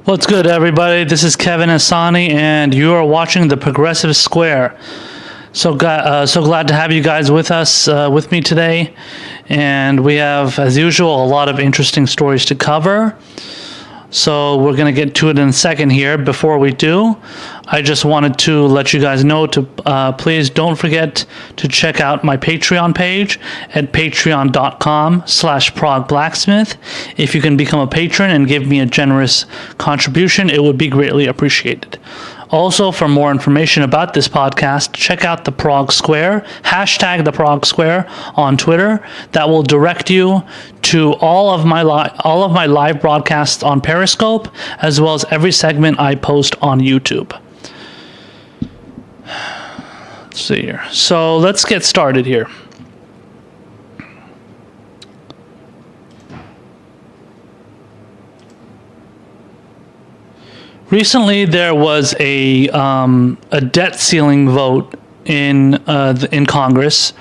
What's good, everybody? This is Kevin Asani, and you are watching the Progressive Square. So glad to have you guys with us, with me today. And we have, as usual, a lot of interesting stories to cover. So we're going to get to it in a second here. Before we do, I just wanted to let you guys know to please don't forget to check out my Patreon page at patreon.com/progblacksmith. If you can become a patron and give me a generous contribution, it would be greatly appreciated. Also, for more information about this podcast, check out the Prog Square, hashtag the Prog Square on Twitter. That will direct you to all of my live broadcasts on Periscope, as well as every segment I post on YouTube. Let's see here. So let's get started here. Recently, there was a debt ceiling vote in Congress,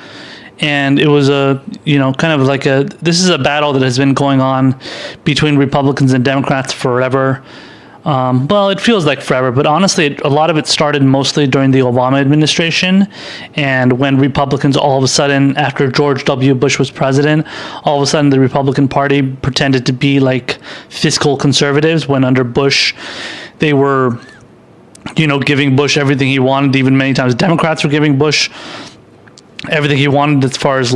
and it was this is a battle that has been going on between Republicans and Democrats forever. Well, it feels like forever, but honestly, a lot of it started mostly during the Obama administration, and when Republicans all of a sudden, after George W. Bush was president, all of a sudden the Republican Party pretended to be like fiscal conservatives, when under Bush, they were, giving Bush everything he wanted. Even many times Democrats were giving Bush everything he wanted as far as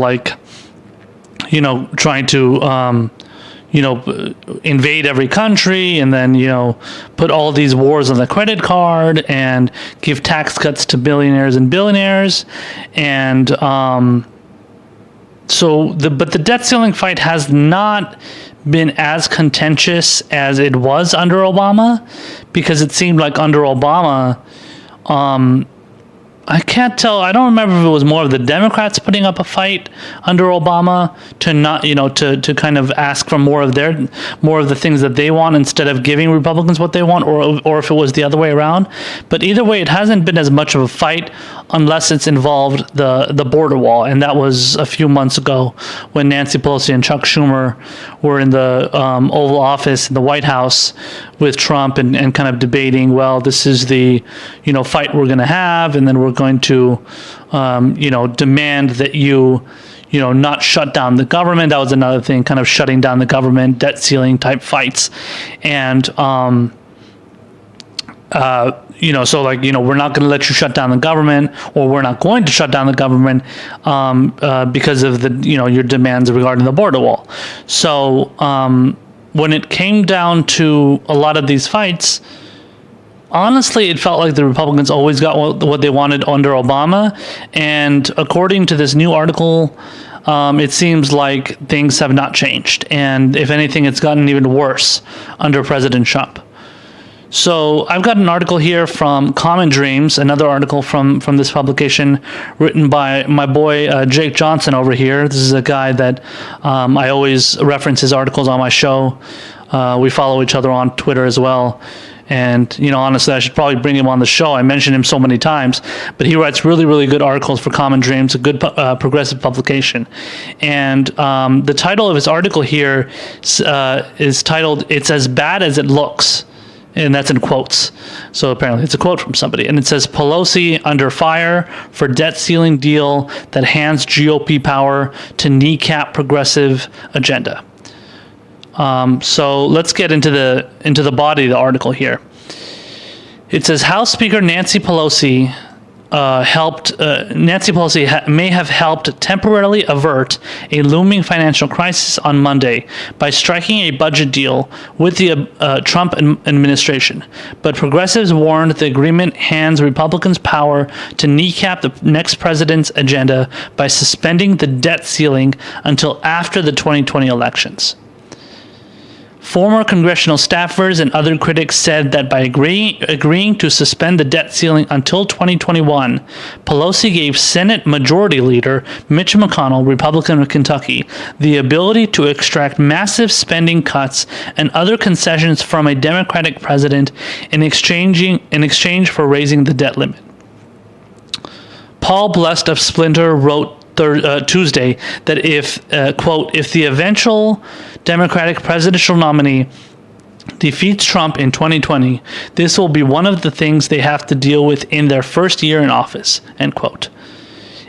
trying to, invade every country and then, put all these wars on the credit card and give tax cuts to billionaires and billionaires. And but the debt ceiling fight has not been as contentious as it was under Obama, because it seemed like under Obama, I can't tell. I don't remember if it was more of the Democrats putting up a fight under Obama to not, to kind of ask for more of the things that they want instead of giving Republicans what they want, or if it was the other way around. But either way, it hasn't been as much of a fight unless it's involved the border wall, and that was a few months ago when Nancy Pelosi and Chuck Schumer were in the Oval Office in the White House with Trump and kind of debating, well, this is the fight we're going to have, and then we're going to demand that you not shut down the government. That was another thing, kind of shutting down the government, debt ceiling type fights. And we're not going to let you shut down the government, or we're not going to shut down the government because of your demands regarding the border wall. So when it came down to a lot of these fights, honestly, it felt like the Republicans always got what they wanted under Obama. And according to this new article, it seems like things have not changed. And if anything, it's gotten even worse under President Trump. So I've got an article here from Common Dreams, another article from this publication written by my boy Jake Johnson over here. This is a guy that I always reference his articles on my show. We follow each other on Twitter as well. And, honestly, I should probably bring him on the show. I mentioned him so many times, but he writes really, really good articles for Common Dreams, a good progressive publication. And the title of his article here is titled, "It's as Bad as It Looks." And that's in quotes. So apparently it's a quote from somebody. And it says, "Pelosi under fire for debt ceiling deal that hands GOP power to kneecap progressive agenda." So let's get into the body of the article here. It says House Speaker Nancy Pelosi may have helped temporarily avert a looming financial crisis on Monday by striking a budget deal with the Trump administration. But progressives warned the agreement hands Republicans power to kneecap the next president's agenda by suspending the debt ceiling until after the 2020 elections. Former congressional staffers and other critics said that by agreeing to suspend the debt ceiling until 2021, Pelosi gave Senate Majority Leader Mitch McConnell, Republican of Kentucky, the ability to extract massive spending cuts and other concessions from a Democratic president in exchange for raising the debt limit. Paul Blest of Splinter wrote Tuesday that if, quote, if the eventual Democratic presidential nominee defeats Trump in 2020, this will be one of the things they have to deal with in their first year in office, end quote.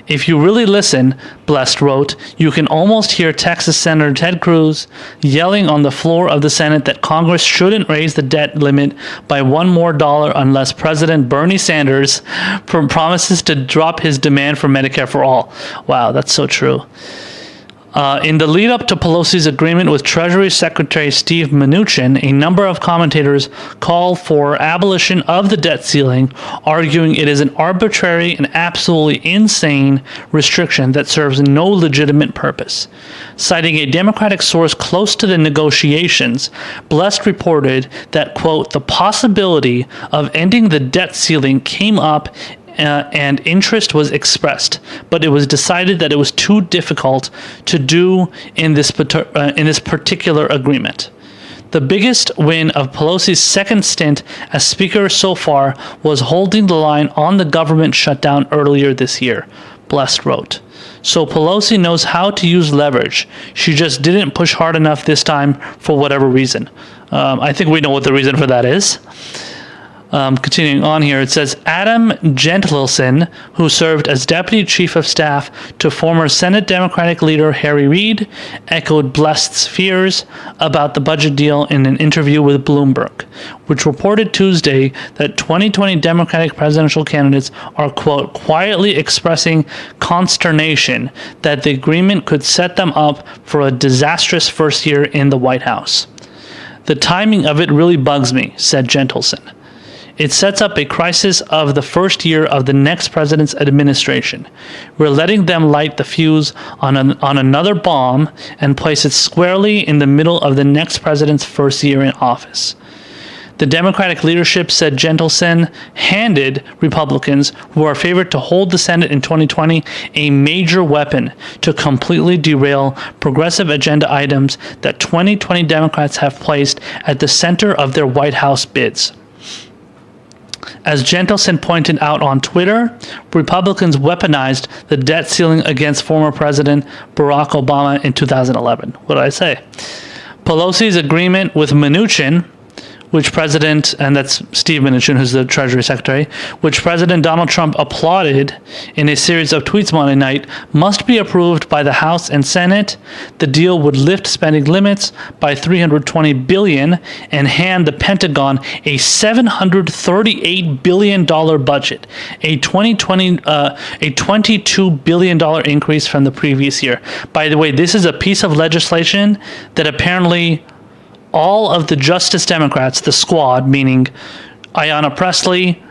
If you really listen, Blessed wrote, you can almost hear Texas Senator Ted Cruz yelling on the floor of the Senate that Congress shouldn't raise the debt limit by $1 more unless President Bernie Sanders promises to drop his demand for Medicare-for-all. Wow, that's so true. In the lead-up to Pelosi's agreement with Treasury Secretary Steve Mnuchin, a number of commentators called for abolition of the debt ceiling, arguing it is an arbitrary and absolutely insane restriction that serves no legitimate purpose. Citing a Democratic source close to the negotiations, Blessed reported that, quote, the possibility of ending the debt ceiling came up and interest was expressed, but it was decided that it was too difficult to do in this particular agreement. The biggest win of Pelosi's second stint as Speaker so far was holding the line on the government shutdown earlier this year, Blessed wrote. So Pelosi knows how to use leverage. She just didn't push hard enough this time for whatever reason. I think we know what the reason for that is. Continuing on here, it says Adam Gentleson, who served as Deputy Chief of Staff to former Senate Democratic leader Harry Reid, echoed Blessed's fears about the budget deal in an interview with Bloomberg, which reported Tuesday that 2020 Democratic presidential candidates are, quote, quietly expressing consternation that the agreement could set them up for a disastrous first year in the White House. The timing of it really bugs me, said Gentleson. It sets up a crisis of the first year of the next president's administration. We're letting them light the fuse on another bomb and place it squarely in the middle of the next president's first year in office. The Democratic leadership, said Gentleson, handed Republicans, who are favored to hold the Senate in 2020, a major weapon to completely derail progressive agenda items that 2020 Democrats have placed at the center of their White House bids. As Gentleson pointed out on Twitter, Republicans weaponized the debt ceiling against former President Barack Obama in 2011. What did I say? Pelosi's agreement with Mnuchin, which President, and that's Steve Mnuchin, who's the Treasury Secretary, which President Donald Trump applauded in a series of tweets Monday night, must be approved by the House and Senate. The deal would lift spending limits by $320 billion and hand the Pentagon a $738 billion budget, a $22 billion increase from the previous year. By the way, this is a piece of legislation that apparently all of the Justice Democrats, the squad, meaning Ayanna Pressley,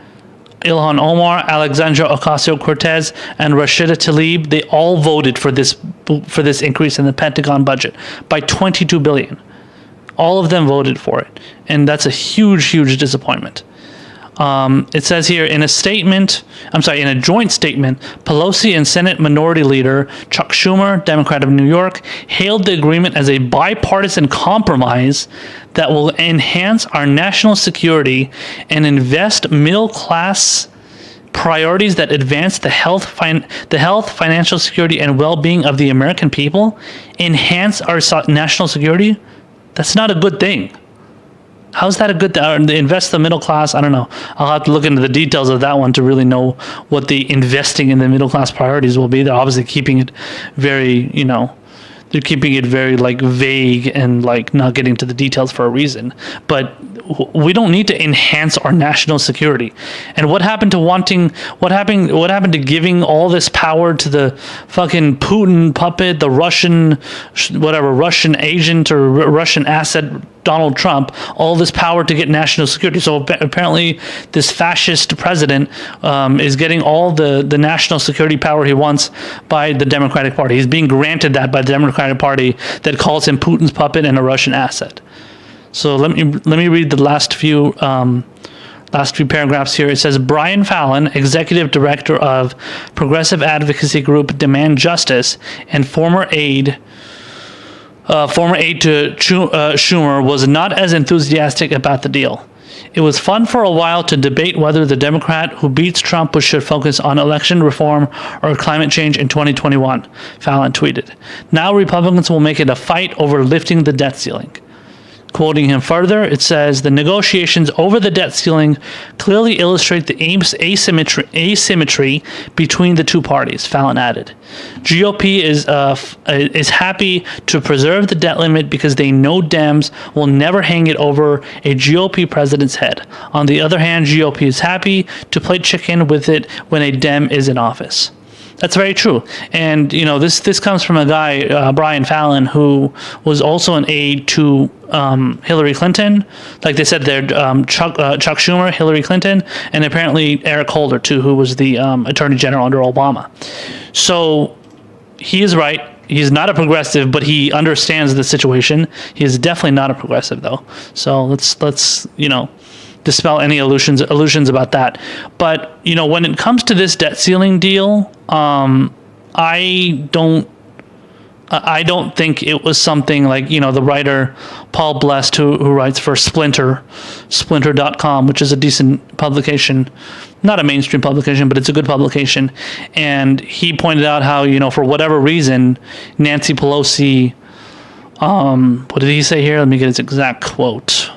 Ilhan Omar, Alexandria Ocasio-Cortez, and Rashida Tlaib, they all voted for this increase in the Pentagon budget by $22 billion. All of them voted for it, and that's a huge, huge disappointment. It says here in a joint statement, Pelosi and Senate Minority Leader Chuck Schumer, Democrat of New York, hailed the agreement as a bipartisan compromise that will enhance our national security and invest middle-class priorities that advance the health, financial security, and well-being of the American people. Enhance our national security? That's not a good thing. How's that a good thing? Invest the middle class? I don't know. I'll have to look into the details of that one to really know what the investing in the middle class priorities will be. They're obviously keeping it very, they're keeping it very vague and not getting to the details for a reason. But we don't need to enhance our national security. And what happened to giving all this power to the fucking Putin puppet, the Russian agent or Russian asset, Donald Trump, all this power to get national security? So apparently this fascist president is getting all the national security power he wants by the Democratic Party. He's being granted that by the Democratic Party that calls him Putin's puppet and a Russian asset. So let me read the last few paragraphs here. It says, Brian Fallon, executive director of progressive advocacy group Demand Justice and former aide to Schumer, was not as enthusiastic about the deal. It was fun for a while to debate whether the Democrat who beats Trump should focus on election reform or climate change in 2021, Fallon tweeted. Now Republicans will make it a fight over lifting the debt ceiling. Quoting him further, it says, the negotiations over the debt ceiling clearly illustrate the asymmetry between the two parties, Fallon added. GOP is happy to preserve the debt limit because they know Dems will never hang it over a GOP president's head. On the other hand, GOP is happy to play chicken with it when a Dem is in office. That's very true. And, this comes from a guy, Brian Fallon, who was also an aide to Hillary Clinton. Like they said, they're Chuck Schumer, Hillary Clinton, and apparently Eric Holder, too, who was the Attorney General under Obama. So he is right. He's not a progressive, but he understands the situation. He is definitely not a progressive, though. So let's dispel any illusions about that. But when it comes to this debt ceiling deal, I don't think it was something like the writer Paul Blest, who writes for Splinter.com, which is a decent publication, not a mainstream publication, but it's a good publication. And he pointed out how for whatever reason Nancy Pelosi, what did he say here? Let me get his exact quote.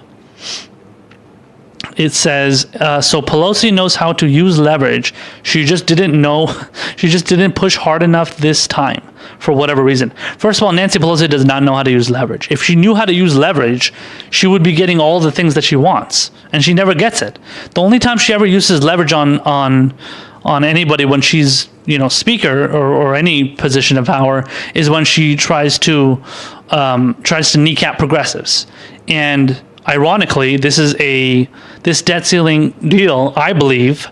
It says, so Pelosi knows how to use leverage. She just didn't push hard enough this time for whatever reason. First of all, Nancy Pelosi does not know how to use leverage. If she knew how to use leverage, she would be getting all the things that she wants, and she never gets it. The only time she ever uses leverage on anybody when she's speaker or any position of power is when she tries to kneecap progressives. And ironically, this debt ceiling deal, I believe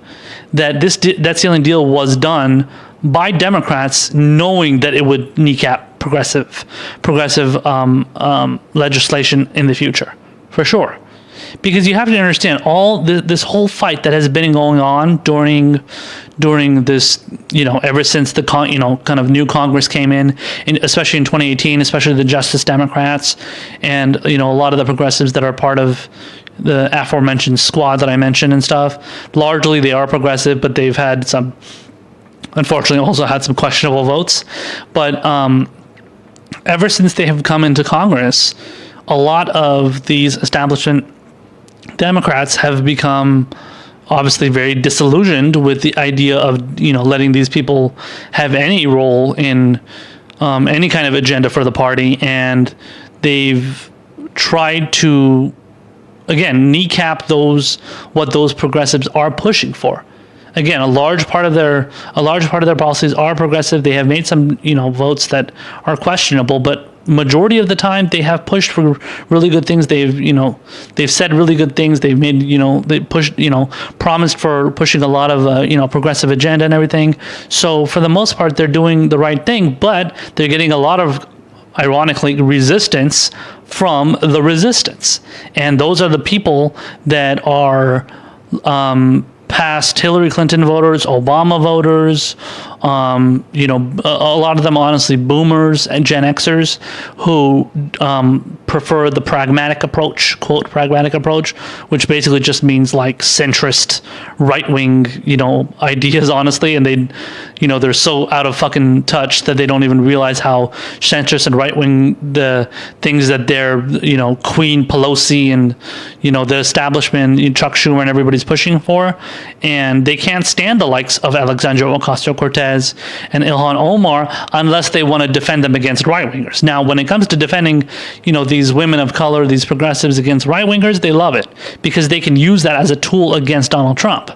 that this debt ceiling deal was done by Democrats knowing that it would kneecap progressive legislation in the future, for sure. Because you have to understand this whole fight that has been going on during this, ever since the kind of new Congress came in, especially in 2018, especially the Justice Democrats and a lot of the progressives that are part of the aforementioned squad that I mentioned and stuff. Largely they are progressive, but they've had some, unfortunately, also had some questionable votes. But ever since they have come into Congress, a lot of these establishment Democrats have become obviously very disillusioned with the idea of letting these people have any role in any kind of agenda for the party, and they've tried to again kneecap what those progressives are pushing for. Again, a large part of their policies are progressive. They have made some votes that are questionable, but majority of the time they have pushed for really good things. They've said really good things. They've made they pushed promised for pushing a lot of progressive agenda and everything. So for the most part they're doing the right thing, but they're getting a lot of, ironically, resistance from the resistance, and those are the people that are past Hillary Clinton voters, Obama voters, a lot of them, honestly, boomers and Gen Xers who prefer the pragmatic approach, quote, pragmatic approach, which basically just means like centrist, right-wing, ideas, honestly, and they're so out of fucking touch that they don't even realize how centrist and right-wing the things that their, Queen Pelosi and, the establishment, Chuck Schumer and everybody's pushing for. And they can't stand the likes of Alexandria Ocasio-Cortez and Ilhan Omar unless they want to defend them against right-wingers. Now, when it comes to defending, these women of color, these progressives against right-wingers, they love it because they can use that as a tool against Donald Trump.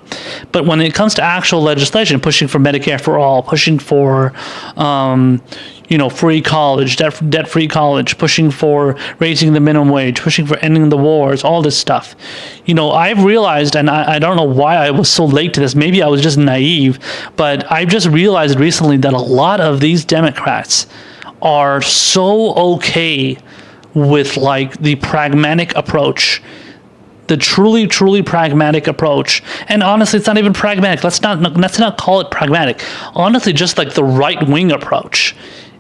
But when it comes to actual legislation, pushing for Medicare-for-all, pushing for free college, debt-free college, pushing for raising the minimum wage, pushing for ending the wars, all this stuff. I've realized, and I don't know why I was so late to this, maybe I was just naive, but I've just realized recently that a lot of these Democrats are so okay with like the pragmatic approach, the truly, truly pragmatic approach. And honestly, it's not even pragmatic. Let's not call it pragmatic. Honestly, just like the right-wing approach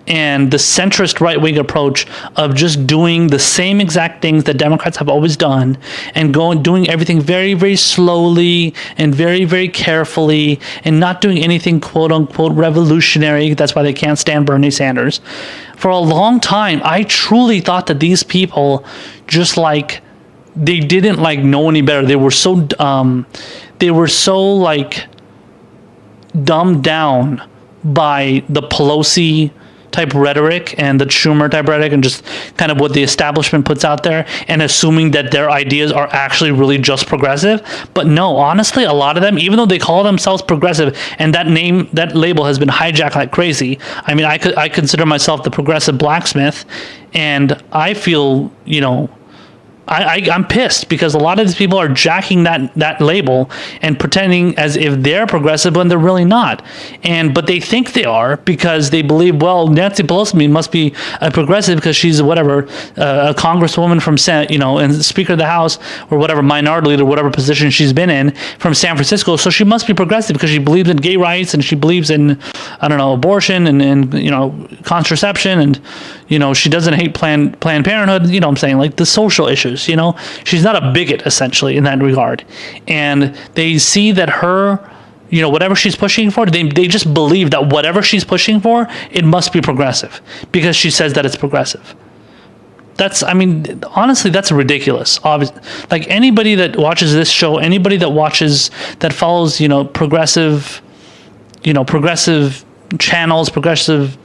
and the centrist right-wing approach of just doing the same exact things that Democrats have always done, and doing everything very, very slowly and very, very carefully, and not doing anything quote-unquote revolutionary. That's why they can't stand Bernie Sanders. For a long time, I truly thought that these people just like, they didn't like know any better. They were so like dumbed down by the Pelosi type rhetoric and the Schumer type rhetoric and just kind of what the establishment puts out there, and assuming that their ideas are actually really just progressive. But no, honestly, a lot of them, even though they call themselves progressive, and that label has been hijacked like crazy. I mean, I consider myself the Progressive Blacksmith, and I feel, I'm pissed because a lot of these people are jacking that label and pretending as if they're progressive when they're really not. But they think they are because they believe, well, Nancy Pelosi must be a progressive because she's whatever, a congresswoman from and Speaker of the House or whatever, minority leader, whatever position she's been in from San Francisco. So she must be progressive because she believes in gay rights and she believes in, abortion and contraception, and she doesn't hate Planned Parenthood. I'm saying, like, the social issues. She's not a bigot essentially in that regard, and they see that her, whatever she's pushing for, they just believe that whatever she's pushing for, it must be progressive because she says that it's progressive. Honestly, that's ridiculous. Obviously, like, anybody that watches this show, anybody that follows, progressive channels, progressive,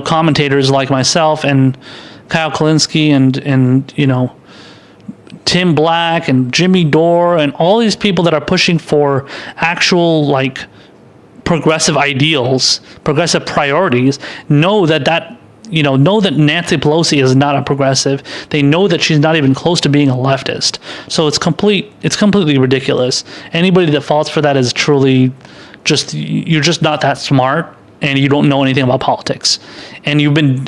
commentators like myself and Kyle Kalinske and Tim Black and Jimmy Dore and all these people that are pushing for actual, like, progressive ideals, progressive priorities, know that Nancy Pelosi is not a progressive. They know that she's not even close to being a leftist. So it's completely ridiculous. Anybody that falls for that is truly you're just not that smart, and you don't know anything about politics, and you've been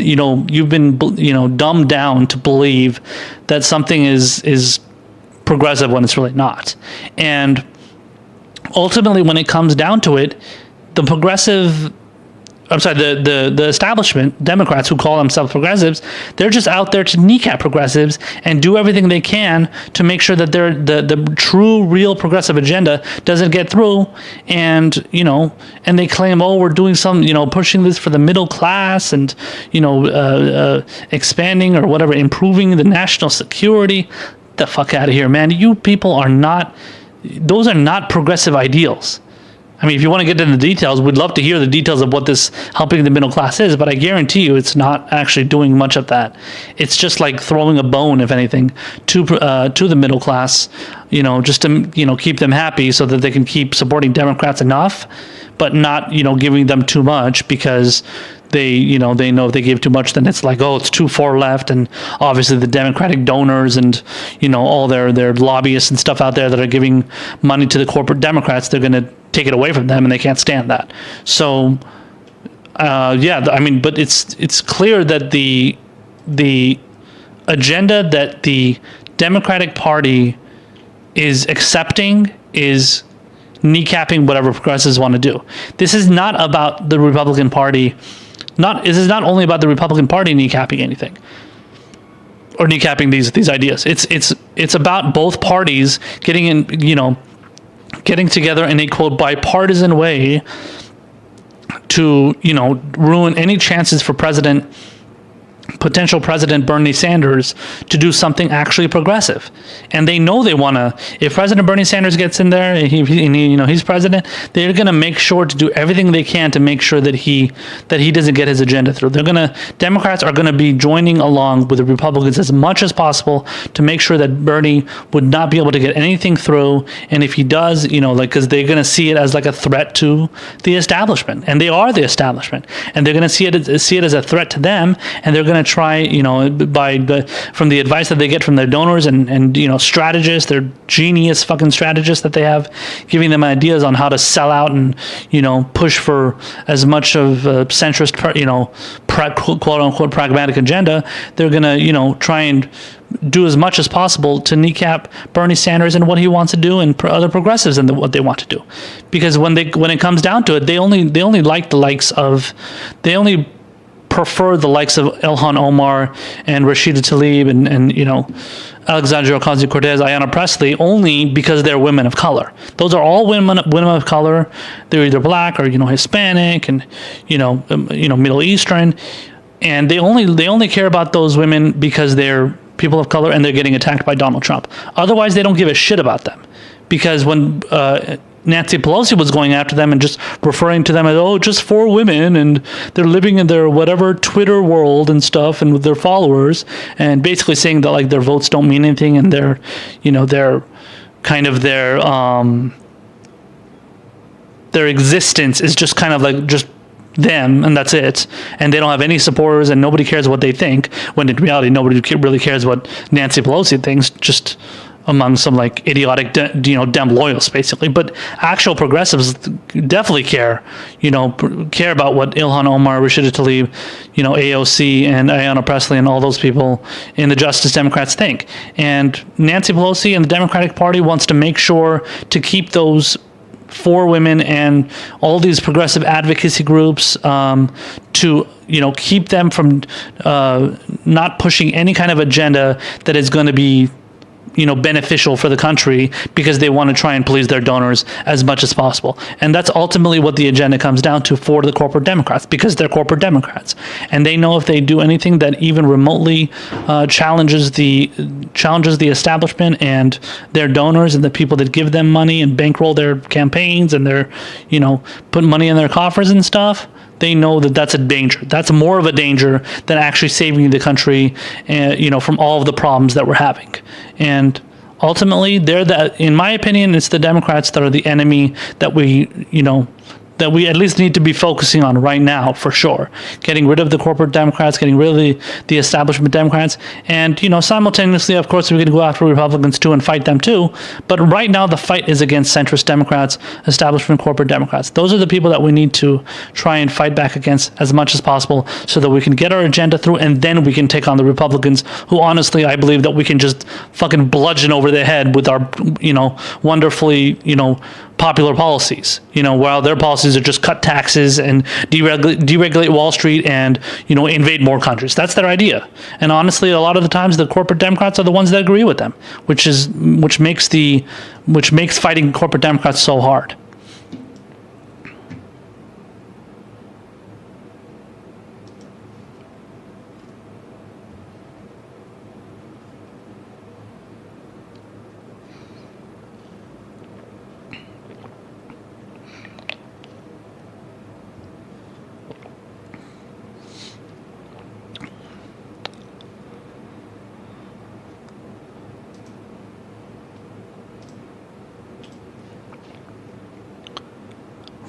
dumbed down to believe that something is progressive when it's really not. And ultimately, when it comes down to it, the establishment, Democrats who call themselves progressives, they're just out there to kneecap progressives and do everything they can to make sure that the true, real progressive agenda doesn't get through. And they claim, oh, we're doing some, pushing this for the middle class and, expanding or whatever, improving the national security. Get the fuck out of here, man. You people those are not progressive ideals. I mean, if you want to get into the details, we'd love to hear the details of what this helping the middle class is, but I guarantee you it's not actually doing much of that. It's just like throwing a bone, if anything, to the middle class, just to, keep them happy so that they can keep supporting Democrats enough, but not, giving them too much because they know if they give too much, then it's like, oh, it's too far left. And obviously the Democratic donors and, all their lobbyists and stuff out there that are giving money to the corporate Democrats, they're going to take it away from them, and they can't stand that. So, but it's clear that the agenda that the Democratic Party is accepting is kneecapping whatever progressives want to do. This is not about the Republican Party. This is not only about the Republican Party kneecapping anything or kneecapping these ideas. It's about both parties getting together in a quote bipartisan way to ruin any chances for potential President Bernie Sanders to do something actually progressive. And they know they want to, if President Bernie Sanders gets in there and he's president, they're going to make sure to do everything they can to make sure that he doesn't get his agenda through. Democrats are going to be joining along with the Republicans as much as possible to make sure that Bernie would not be able to get anything through. And if he does, because they're going to see it as like a threat to the establishment, and they are the establishment, and they're going to see it as a threat to them, and they're going to try, from the advice that they get from their donors and strategists, their genius fucking strategists that they have, giving them ideas on how to sell out and, push for as much of a centrist, quote unquote pragmatic agenda. They're going to, try and do as much as possible to kneecap Bernie Sanders and what he wants to do, and other progressives and what they want to do. Because when it comes down to it, they only prefer the likes of Ilhan Omar and Rashida Tlaib and Alexandria Ocasio-Cortez, Ayanna Pressley, only because they're women of color. Those are all women of color. They're either black or Hispanic and Middle Eastern, and they only care about those women because they're people of color and they're getting attacked by Donald Trump. Otherwise, they don't give a shit about them, because when Nancy Pelosi was going after them and just referring to them as, just 4 women and they're living in their whatever Twitter world and stuff and with their followers, and basically saying that like their votes don't mean anything and their kind of their existence is just kind of like just them and that's it, and they don't have any supporters and nobody cares what they think, when in reality nobody really cares what Nancy Pelosi thinks, just among some like idiotic Dem loyalists basically. But actual progressives definitely care about what Ilhan Omar, Rashida Tlaib, AOC and Ayanna Pressley and all those people in the Justice Democrats think. And Nancy Pelosi and the Democratic Party wants to make sure to keep those 4 women and all these progressive advocacy groups to keep them from not pushing any kind of agenda that is going to be beneficial for the country, because they want to try and please their donors as much as possible. And that's ultimately what the agenda comes down to for the corporate Democrats, because they're corporate Democrats. And they know if they do anything that even remotely challenges the establishment and their donors and the people that give them money and bankroll their campaigns and their, put money in their coffers and stuff, they know that that's a danger. That's more of a danger than actually saving the country, from all of the problems that we're having. And ultimately, in my opinion, it's the Democrats that are the enemy that we at least need to be focusing on right now, for sure. Getting rid of the corporate Democrats, getting rid of the establishment Democrats, and simultaneously, of course, we're going to go after Republicans too and fight them too. But right now, the fight is against centrist Democrats, establishment corporate Democrats. Those are the people that we need to try and fight back against as much as possible, so that we can get our agenda through, and then we can take on the Republicans, who honestly, I believe that we can just fucking bludgeon over the head with our, wonderfully, popular policies, while their policies are just cut taxes and deregulate Wall Street and, invade more countries. That's their idea. And honestly, a lot of the times the corporate Democrats are the ones that agree with them, which makes fighting corporate Democrats so hard.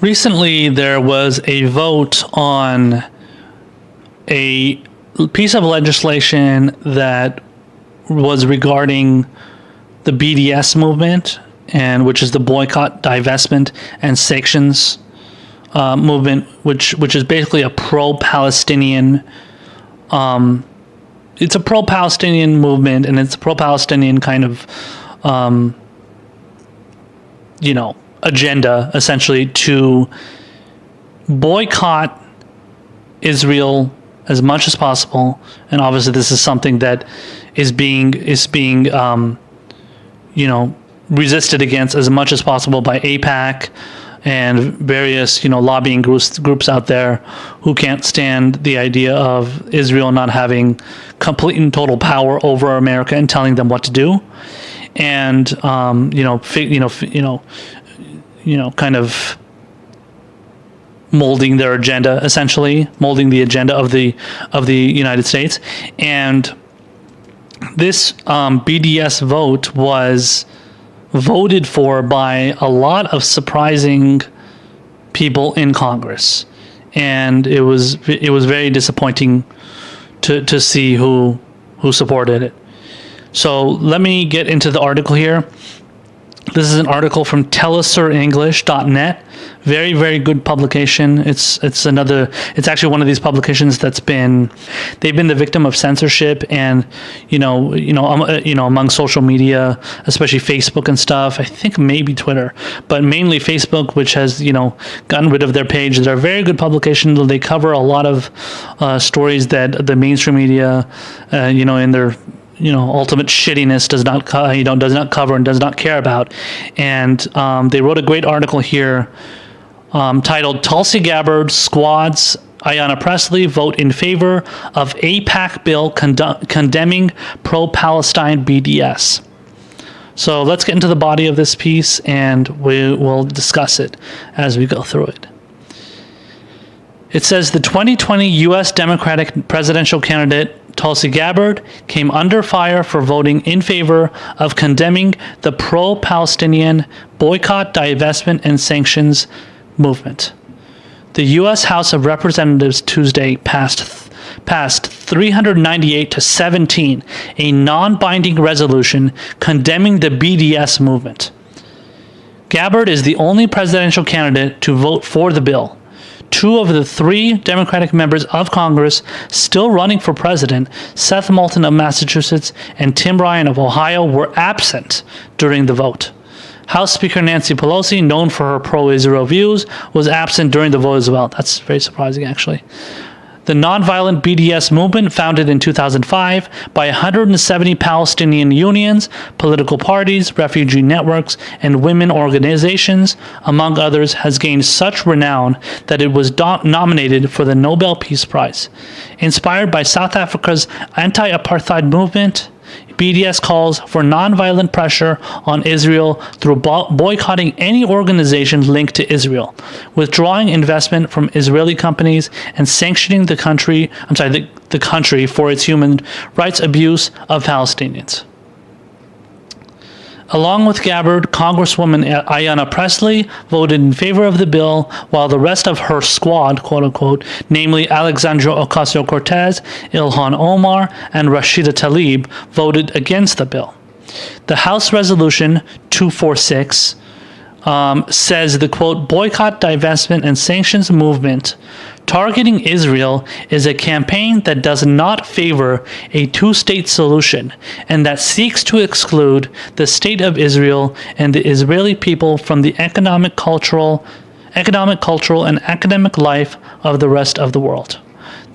Recently, there was a vote on a piece of legislation that was regarding the BDS movement, and which is the boycott, divestment, and sanctions movement, which is basically a pro-Palestinian. It's a pro-Palestinian movement, and it's a pro-Palestinian kind of, agenda, essentially, to boycott Israel as much as possible. And obviously this is something that is being resisted against as much as possible by AIPAC and various lobbying groups out there who can't stand the idea of Israel not having complete and total power over America and telling them what to do, and kind of molding their agenda, essentially molding the agenda of the United States. And this BDS vote was voted for by a lot of surprising people in Congress, and it was very disappointing to see who supported it. So let me get into the article here. This is an article from telesurenglish.net. Very, very good publication. It's actually one of these publications they've been the victim of censorship and among social media, especially Facebook and stuff. I think maybe Twitter, but mainly Facebook, which has gotten rid of their page. They're a very good publication. They cover a lot of stories that the mainstream media, in their ultimate shittiness does not cover and does not care about. And they wrote a great article here titled "Tulsi Gabbard Squads Ayanna Pressley Vote in Favor of AIPAC Bill Condemning Pro-Palestine BDS." So let's get into the body of this piece, and we will discuss it as we go through it. It says the 2020 U.S. Democratic presidential candidate Tulsi Gabbard came under fire for voting in favor of condemning the pro-Palestinian boycott, divestment, and sanctions movement. The U.S. House of Representatives Tuesday passed 398 to 17, a non-binding resolution condemning the BDS movement. Gabbard is the only presidential candidate to vote for the bill. Two of the three Democratic members of Congress still running for president, Seth Moulton of Massachusetts and Tim Ryan of Ohio, were absent during the vote. House Speaker Nancy Pelosi, known for her pro-Israel views, was absent during the vote as well. That's very surprising, actually. The nonviolent BDS movement, founded in 2005 by 170 Palestinian unions, political parties, refugee networks, and women organizations, among others, has gained such renown that it was nominated for the Nobel Peace Prize. Inspired by South Africa's anti-apartheid movement, BDS calls for nonviolent pressure on Israel through boycotting any organization linked to Israel, withdrawing investment from Israeli companies, and sanctioning the country for its human rights abuse of Palestinians. Along with Gabbard, Congresswoman Ayanna Pressley voted in favor of the bill, while the rest of her squad, quote-unquote, namely Alexandria Ocasio-Cortez, Ilhan Omar, and Rashida Tlaib, voted against the bill. The House Resolution 246 says the, quote, boycott, divestment, and sanctions movement targeting Israel is a campaign that does not favor a two-state solution and that seeks to exclude the state of Israel and the Israeli people from the economic, cultural, and academic life of the rest of the world.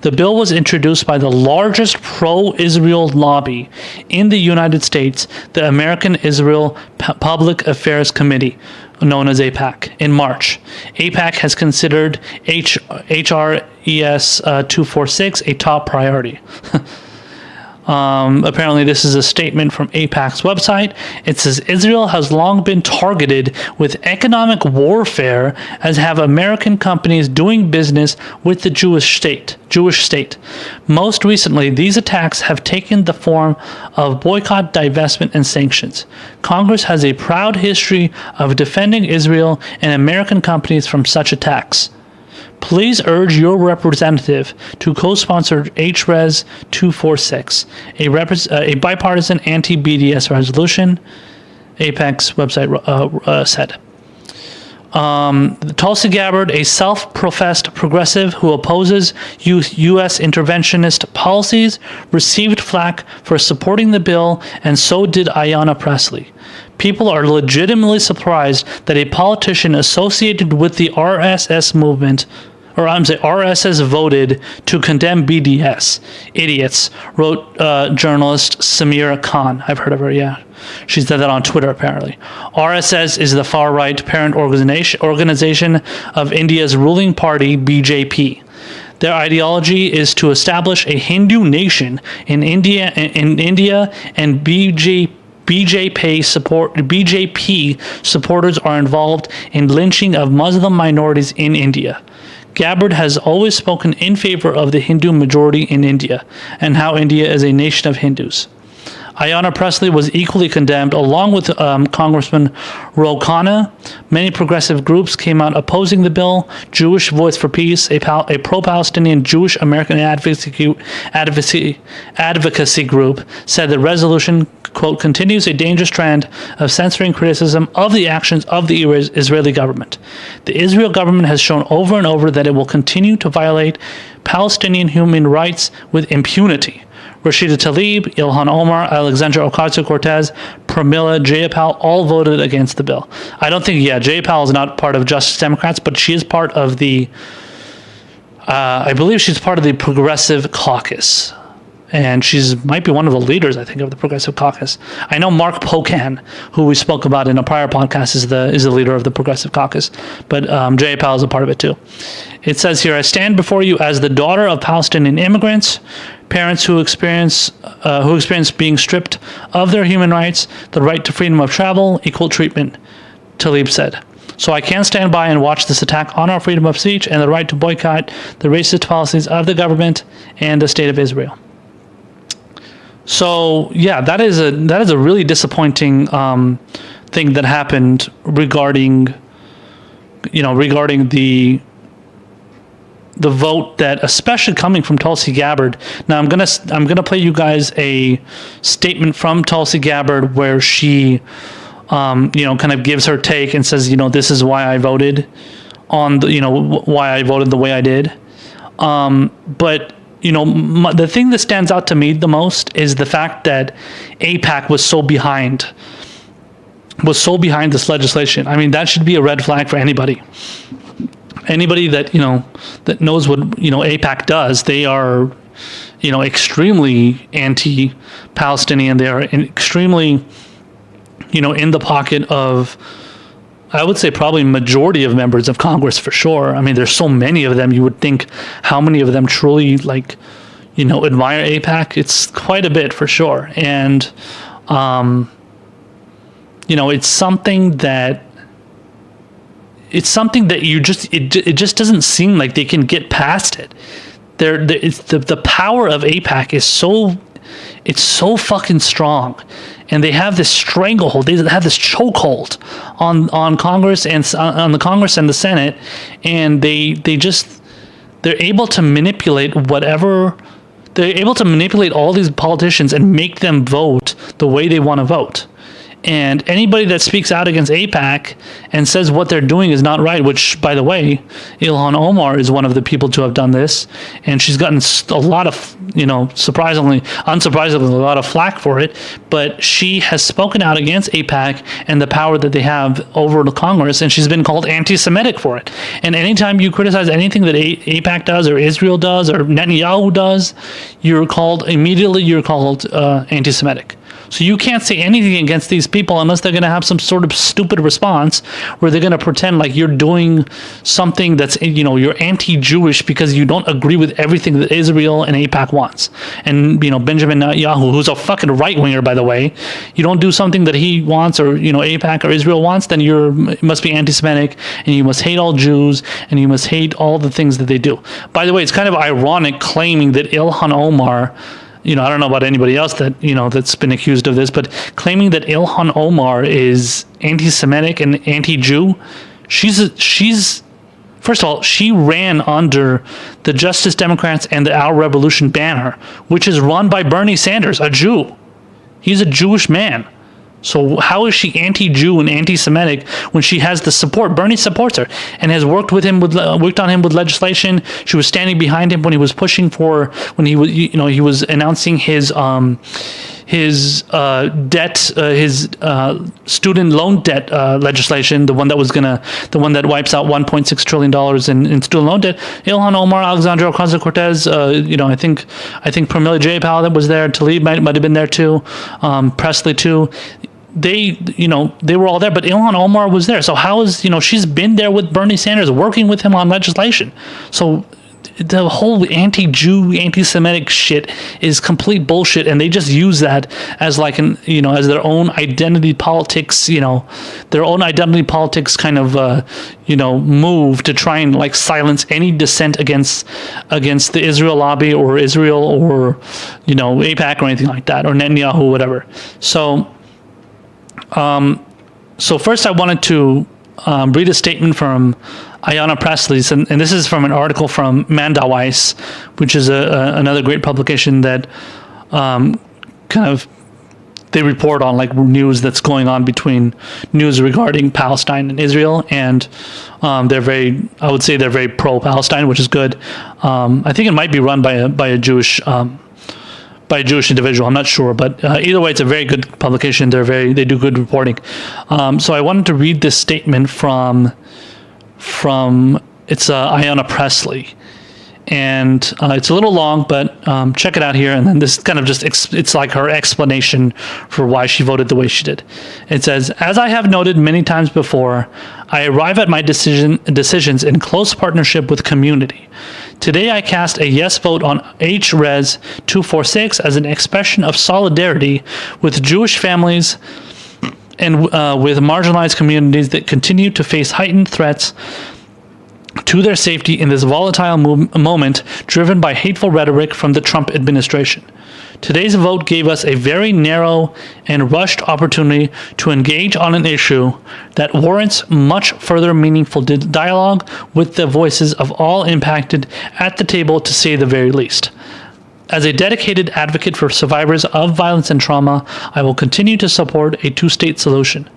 The bill was introduced by the largest pro-Israel lobby in the United States, the American Israel Public Affairs Committee, known as AIPAC, in March. AIPAC has considered HRES 246 a top priority. Apparently this is a statement from AIPAC's website. It says Israel has long been targeted with economic warfare, as have American companies doing business with the Jewish state. Most recently, these attacks have taken the form of boycott, divestment, and sanctions. Congress has a proud history of defending Israel and American companies from such attacks. Please urge your representative to co-sponsor HRES 246, a bipartisan anti-BDS resolution, AIPAC's website said. Tulsi Gabbard, a self-professed progressive who opposes U.S. interventionist policies, received flack for supporting the bill, and so did Ayanna Pressley. People are legitimately surprised that a politician associated with the RSS movement RSS voted to condemn BDS. Idiots, wrote journalist Samira Khan. I've heard of her, yeah. She said that on Twitter, apparently. RSS is the far-right parent organization of India's ruling party, BJP. Their ideology is to establish a Hindu nation in India, and BJP supporters are involved in lynching of Muslim minorities in India. Gabbard has always spoken in favor of the Hindu majority in India and how India is a nation of Hindus. Ayanna Pressley was equally condemned, along with Congressman Roca. Many progressive groups came out opposing the bill. Jewish Voice for Peace, a pro-Palestinian Jewish American advocacy group, said the resolution quote, continues a dangerous trend of censoring criticism of the actions of the Israeli government. The Israel government has shown over and over that it will continue to violate Palestinian human rights with impunity. Rashida Tlaib, Ilhan Omar, Alexandra Ocasio-Cortez, Pramila Jayapal all voted against the bill. I don't think, Jayapal is not part of Justice Democrats, but she is part of the, I believe she's part of the Progressive Caucus. And might be one of the leaders, I think, of the Progressive Caucus. I know Mark Pocan, who we spoke about in a prior podcast, is the leader of the Progressive Caucus. But Jayapal is a part of it too. It says here, I stand before you as the daughter of Palestinian immigrants, parents who experience being stripped of their human rights, the right to freedom of travel, equal treatment, Tlaib said. So I can't stand by and watch this attack on our freedom of speech and the right to boycott the racist policies of the government and the state of Israel. So that is a really disappointing thing that happened regarding the vote, that especially coming from Tulsi Gabbard. Now I'm gonna play you guys a statement from Tulsi Gabbard where she kind of gives her take and says, this is why I voted on why I voted the way I did. But the thing that stands out to me the most is the fact that AIPAC was so behind this legislation. I mean, that should be a red flag for anybody. Anybody that that knows what AIPAC does. They are extremely anti-Palestinian. They are extremely in the pocket of, I would say, probably majority of members of Congress for sure. I mean, there's so many of them. You would think how many of them truly admire AIPAC. It's quite a bit for sure. And, it's something that it just doesn't seem like they can get past it. The power of AIPAC is so fucking strong. And they have this stranglehold. They have this chokehold on Congress and on the Congress and the Senate, and they're able to manipulate whatever. They're able to manipulate all these politicians and make them vote the way they want to vote. And anybody that speaks out against AIPAC and says what they're doing is not right, which, by the way, Ilhan Omar is one of the people to have done this, and she's gotten a lot of, unsurprisingly, a lot of flack for it, but she has spoken out against AIPAC and the power that they have over the Congress, and she's been called anti-Semitic for it. And anytime you criticize anything that AIPAC does or Israel does or Netanyahu does, you're called anti-Semitic. So you can't say anything against these people unless they're going to have some sort of stupid response where they're going to pretend like you're doing something that's, you're anti-Jewish because you don't agree with everything that Israel and AIPAC wants. And, Benjamin Netanyahu, who's a fucking right-winger, by the way, you don't do something that he wants or, AIPAC or Israel wants, then you must be anti-Semitic and you must hate all Jews and you must hate all the things that they do. By the way, it's kind of ironic claiming that Ilhan Omar, I don't know about anybody else that, that's been accused of this, but claiming that Ilhan Omar is anti-Semitic and anti-Jew, she's first of all, she ran under the Justice Democrats and the Our Revolution banner, which is run by Bernie Sanders, a Jew. He's a Jewish man. So how is she anti-Jew and anti-Semitic when she has the support? Bernie supports her and has worked on him with legislation. She was standing behind him when he was pushing when he was, he was announcing his student loan debt legislation, the one that wipes out $1.6 trillion in student loan debt. Ilhan Omar, Alexandra Ocasio-Cortez, I think Pramila Jayapal that was there, Tlaib might have been there too, Presley too. They were all there, but Ilhan Omar was there. So how is, she's been there with Bernie Sanders, working with him on legislation. So the whole anti-Jew, anti-Semitic shit is complete bullshit, and they just use that as as their own identity politics, their own identity politics kind of, move to try and silence any dissent against the Israel lobby or Israel or, AIPAC or anything like that, or Netanyahu or whatever. So first I wanted to read a statement from Ayanna Pressley's, and this is from an article from Mandaweiss, which is another great publication that kind of they report on like news that's going on between news regarding Palestine and Israel, and I would say they're very pro-Palestine, which is good. I think it might be run by a Jewish individual. I'm not sure, but either way, it's a very good publication. They do good reporting. So I wanted to read this statement from it's Ayanna Pressley. And it's a little long, but check it out here. And then this kind of just, it's like her explanation for why she voted the way she did. It says, as I have noted many times before, I arrive at my decisions in close partnership with community. Today I cast a yes vote on H-Res 246 as an expression of solidarity with Jewish families and with marginalized communities that continue to face heightened threats to their safety in this volatile moment driven by hateful rhetoric from the Trump administration. Today's vote gave us a very narrow and rushed opportunity to engage on an issue that warrants much further meaningful dialogue with the voices of all impacted at the table, to say the very least. As a dedicated advocate for survivors of violence and trauma, I will continue to support a two-state solution.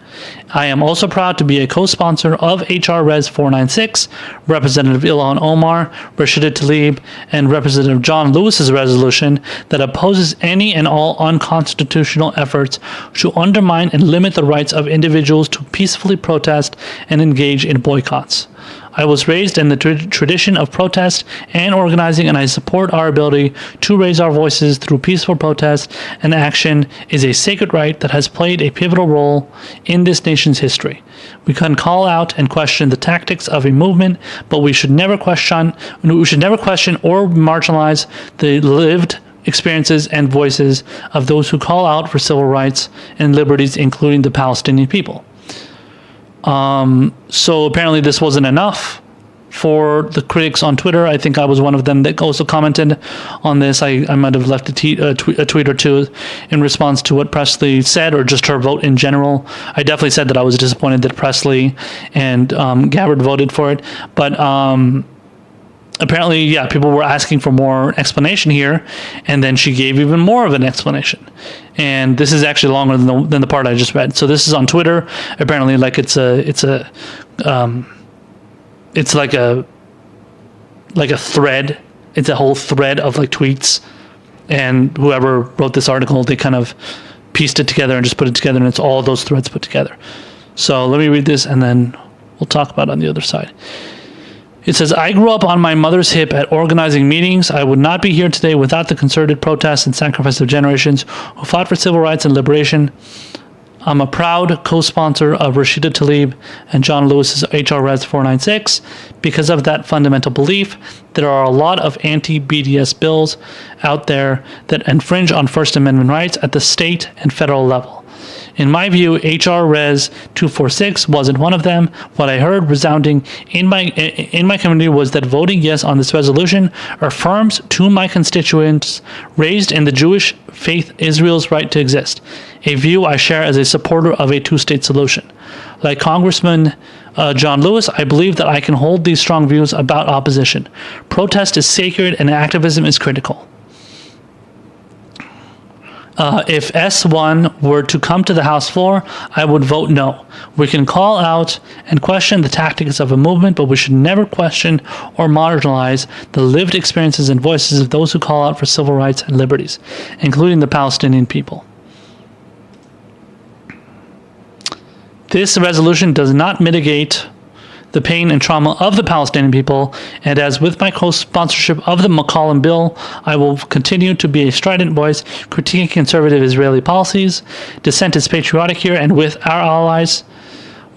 I am also proud to be a co-sponsor of H.R. Res. 496, Representative Ilhan Omar, Rashida Tlaib, and Representative John Lewis's resolution that opposes any and all unconstitutional efforts to undermine and limit the rights of individuals to peacefully protest and engage in boycotts. I was raised in the tradition of protest and organizing, and I support our ability to raise our voices through peaceful protest and action is a sacred right that has played a pivotal role in this nation's history. We can call out and question the tactics of a movement, but we should never question or marginalize the lived experiences and voices of those who call out for civil rights and liberties, including the Palestinian people. So apparently this wasn't enough for the critics on Twitter. I think I was one of them that also commented on this. I might have left a tweet or two in response to what Pressley said, or just her vote in general. I definitely said that I was disappointed that Pressley and Gabbard voted for it. But apparently, yeah, people were asking for more explanation here, and then she gave even more of an explanation. And this is actually longer than the part I just read. So this is on Twitter. Apparently, like it's like a thread. It's a whole thread of like tweets, and whoever wrote this article, they kind of pieced it together and just put it together, and it's all those threads put together. So let me read this, and then we'll talk about it on the other side. It says, I grew up on my mother's hip at organizing meetings. I would not be here today without the concerted protests and sacrifice of generations who fought for civil rights and liberation. I'm a proud co-sponsor of Rashida Tlaib and John Lewis's H.R. Res. 496 because of that fundamental belief. There are a lot of anti-BDS bills out there that infringe on First Amendment rights at the state and federal level. In my view, H.R. Res. 246 wasn't one of them. What I heard resounding in my community was that voting yes on this resolution affirms to my constituents raised in the Jewish faith Israel's right to exist, a view I share as a supporter of a two-state solution. Like Congressman John Lewis, I believe that I can hold these strong views about opposition. Protest is sacred and activism is critical. If S1 were to come to the House floor, I would vote no. We can call out and question the tactics of a movement, but we should never question or marginalize the lived experiences and voices of those who call out for civil rights and liberties, including the Palestinian people. This resolution does not mitigate the pain and trauma of the Palestinian people, and as with my co-sponsorship of the McCollum bill, I will continue to be a strident voice critiquing conservative Israeli policies. Dissent is patriotic here, and with our allies,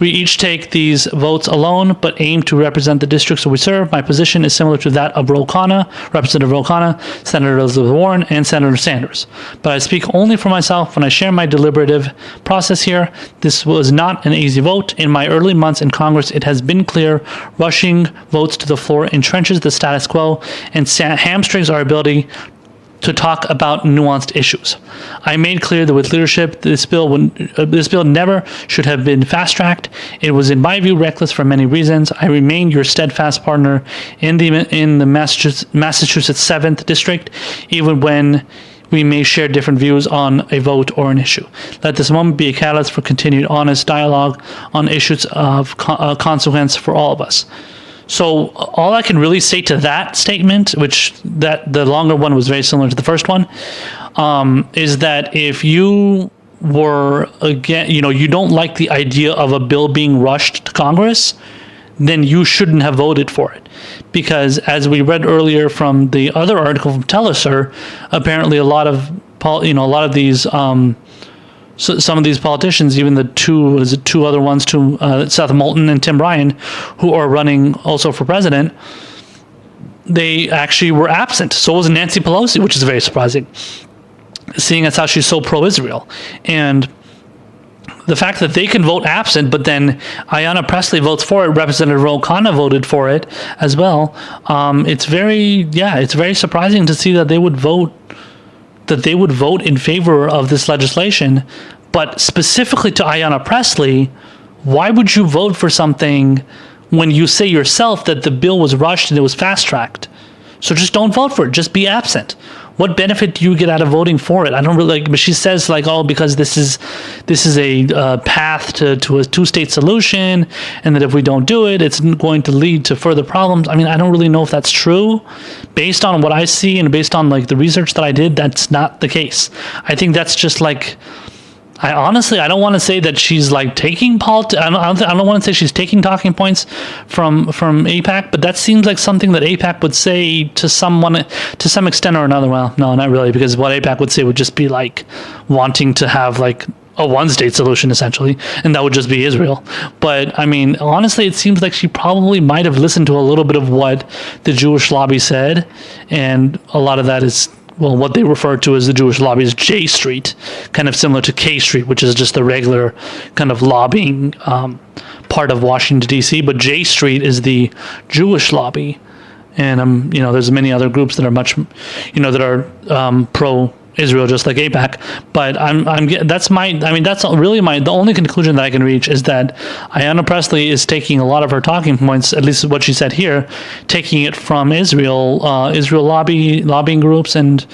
we each take these votes alone, but aim to represent the districts we serve. My position is similar to that of Representative Roca, Senator Elizabeth Warren, and Senator Sanders. But I speak only for myself when I share my deliberative process here. This was not an easy vote. In my early months in Congress, it has been clear rushing votes to the floor entrenches the status quo and hamstrings our ability to talk about nuanced issues. I made clear that with leadership, this bill never should have been fast-tracked. It was, in my view, reckless for many reasons. I remain your steadfast partner in the Massachusetts 7th District, even when we may share different views on a vote or an issue. Let this moment be a catalyst for continued honest dialogue on issues of consequence for all of us. So all I can really say to that statement, which that the longer one was very similar to the first one, is that if you were, again, you don't like the idea of a bill being rushed to Congress, then you shouldn't have voted for it. Because as we read earlier from the other article from Telesur, apparently a lot of these some of these politicians, even the two other ones, Seth Moulton and Tim Ryan, who are running also for president, they actually were absent. So was Nancy Pelosi, which is very surprising, seeing as how she's so pro-Israel. And the fact that they can vote absent, but then Ayanna Pressley votes for it, Representative Roca voted for it as well. It's very surprising to see that they would vote in favor of this legislation. But specifically to Ayanna Pressley, why would you vote for something when you say yourself that the bill was rushed and it was fast-tracked? So just don't vote for it. Just be absent. What benefit do you get out of voting for it? I don't really but she says because this is a path to a two-state solution, and that if we don't do it, it's going to lead to further problems. I mean, I don't really know if that's true. Based on what I see and based on the research that I did, that's not the case. I think that's just I don't want to say that she's taking I don't want to say she's taking talking points from AIPAC, but that seems like something that AIPAC would say to someone to some extent or another. Well, no, not really, because what AIPAC would say would just be wanting to have a one-state solution essentially, and that would just be Israel. But I mean, honestly, it seems like she probably might have listened to a little bit of what the Jewish lobby said, and a lot of that is, well, what they refer to as the Jewish lobby is J Street, kind of similar to K Street, which is just the regular kind of lobbying part of Washington, D.C. But J Street is the Jewish lobby. And, there's many other groups that are much, that are pro-Israel, just like AIPAC. But that's really the only conclusion that I can reach is that Ayanna Pressley is taking a lot of her talking points, at least what she said here, taking it from Israel lobbying groups and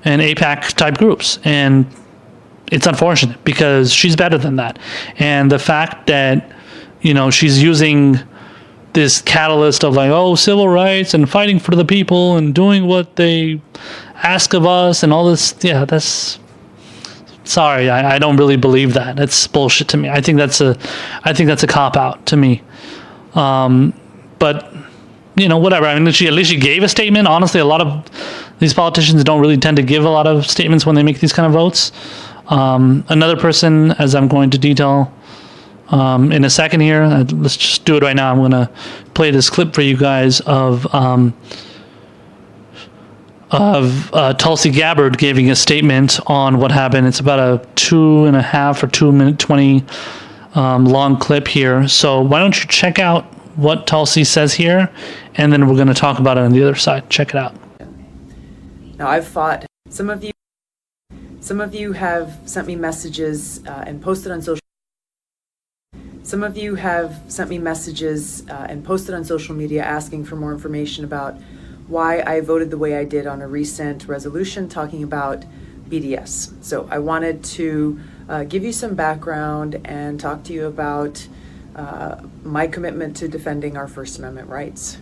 AIPAC type groups. And it's unfortunate because she's better than that. And the fact that, she's using this catalyst of civil rights and fighting for the people and doing what they ask of us and all this, that's, sorry, I don't really believe that. That's bullshit to me. I think that's a cop-out to me. But whatever. I mean, at least she gave a statement. Honestly, a lot of these politicians don't really tend to give a lot of statements when they make these kind of votes. Another person, as I'm going to detail in a second here, let's just do it right now. I'm going to play this clip for you guys of Tulsi Gabbard giving a statement on what happened. It's about a 2.5 or 2-minute 20 long clip here. So why don't you check out what Tulsi says here, and then we're going to talk about it on the other side. Check it out. Now, I've fought. Some of you have sent me messages and posted on social. Some of you have sent me messages and posted on social media asking for more information about why I voted the way I did on a recent resolution talking about BDS. So I wanted to give you some background and talk to you about my commitment to defending our First Amendment rights.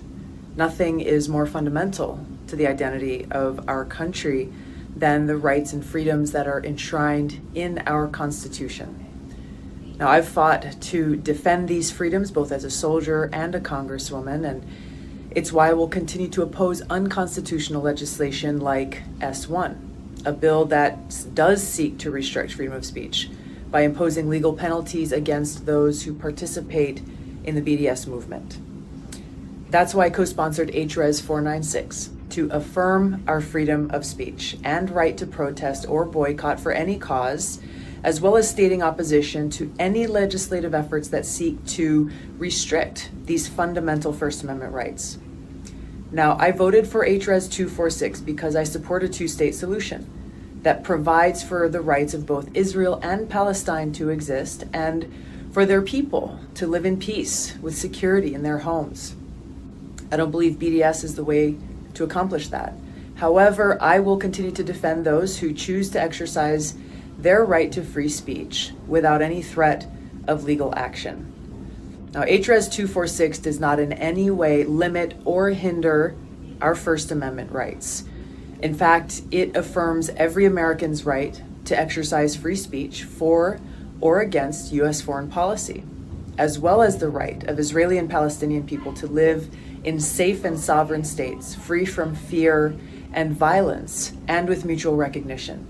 Nothing is more fundamental to the identity of our country than the rights and freedoms that are enshrined in our Constitution. Now, I've fought to defend these freedoms both as a soldier and a congresswoman, and it's why I will continue to oppose unconstitutional legislation like S1, a bill that does seek to restrict freedom of speech by imposing legal penalties against those who participate in the BDS movement. That's why I co-sponsored HRES 496, to affirm our freedom of speech and right to protest or boycott for any cause, as well as stating opposition to any legislative efforts that seek to restrict these fundamental First Amendment rights. Now, I voted for HRES 246 because I support a two-state solution that provides for the rights of both Israel and Palestine to exist and for their people to live in peace with security in their homes. I don't believe BDS is the way to accomplish that. However, I will continue to defend those who choose to exercise their right to free speech without any threat of legal action. Now, HRES 246 does not in any way limit or hinder our First Amendment rights. In fact, it affirms every American's right to exercise free speech for or against U.S. foreign policy, as well as the right of Israeli and Palestinian people to live in safe and sovereign states, free from fear and violence, and with mutual recognition.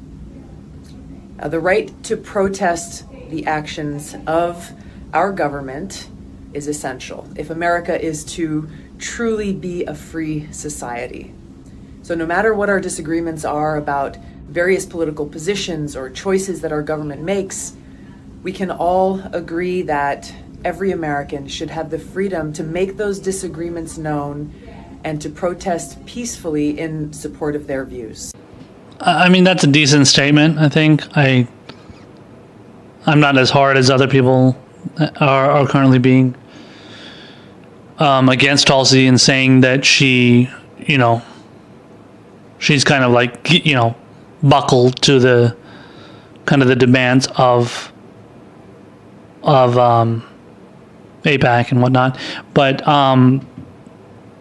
The right to protest the actions of our government is essential if America is to truly be a free society. So no matter what our disagreements are about various political positions or choices that our government makes, we can all agree that every American should have the freedom to make those disagreements known and to protest peacefully in support of their views. I mean, that's a decent statement, I think. I'm not as hard as other people are currently being against Tulsi and saying that she, she's kind of like, buckled to the kind of the demands of AIPAC and whatnot. But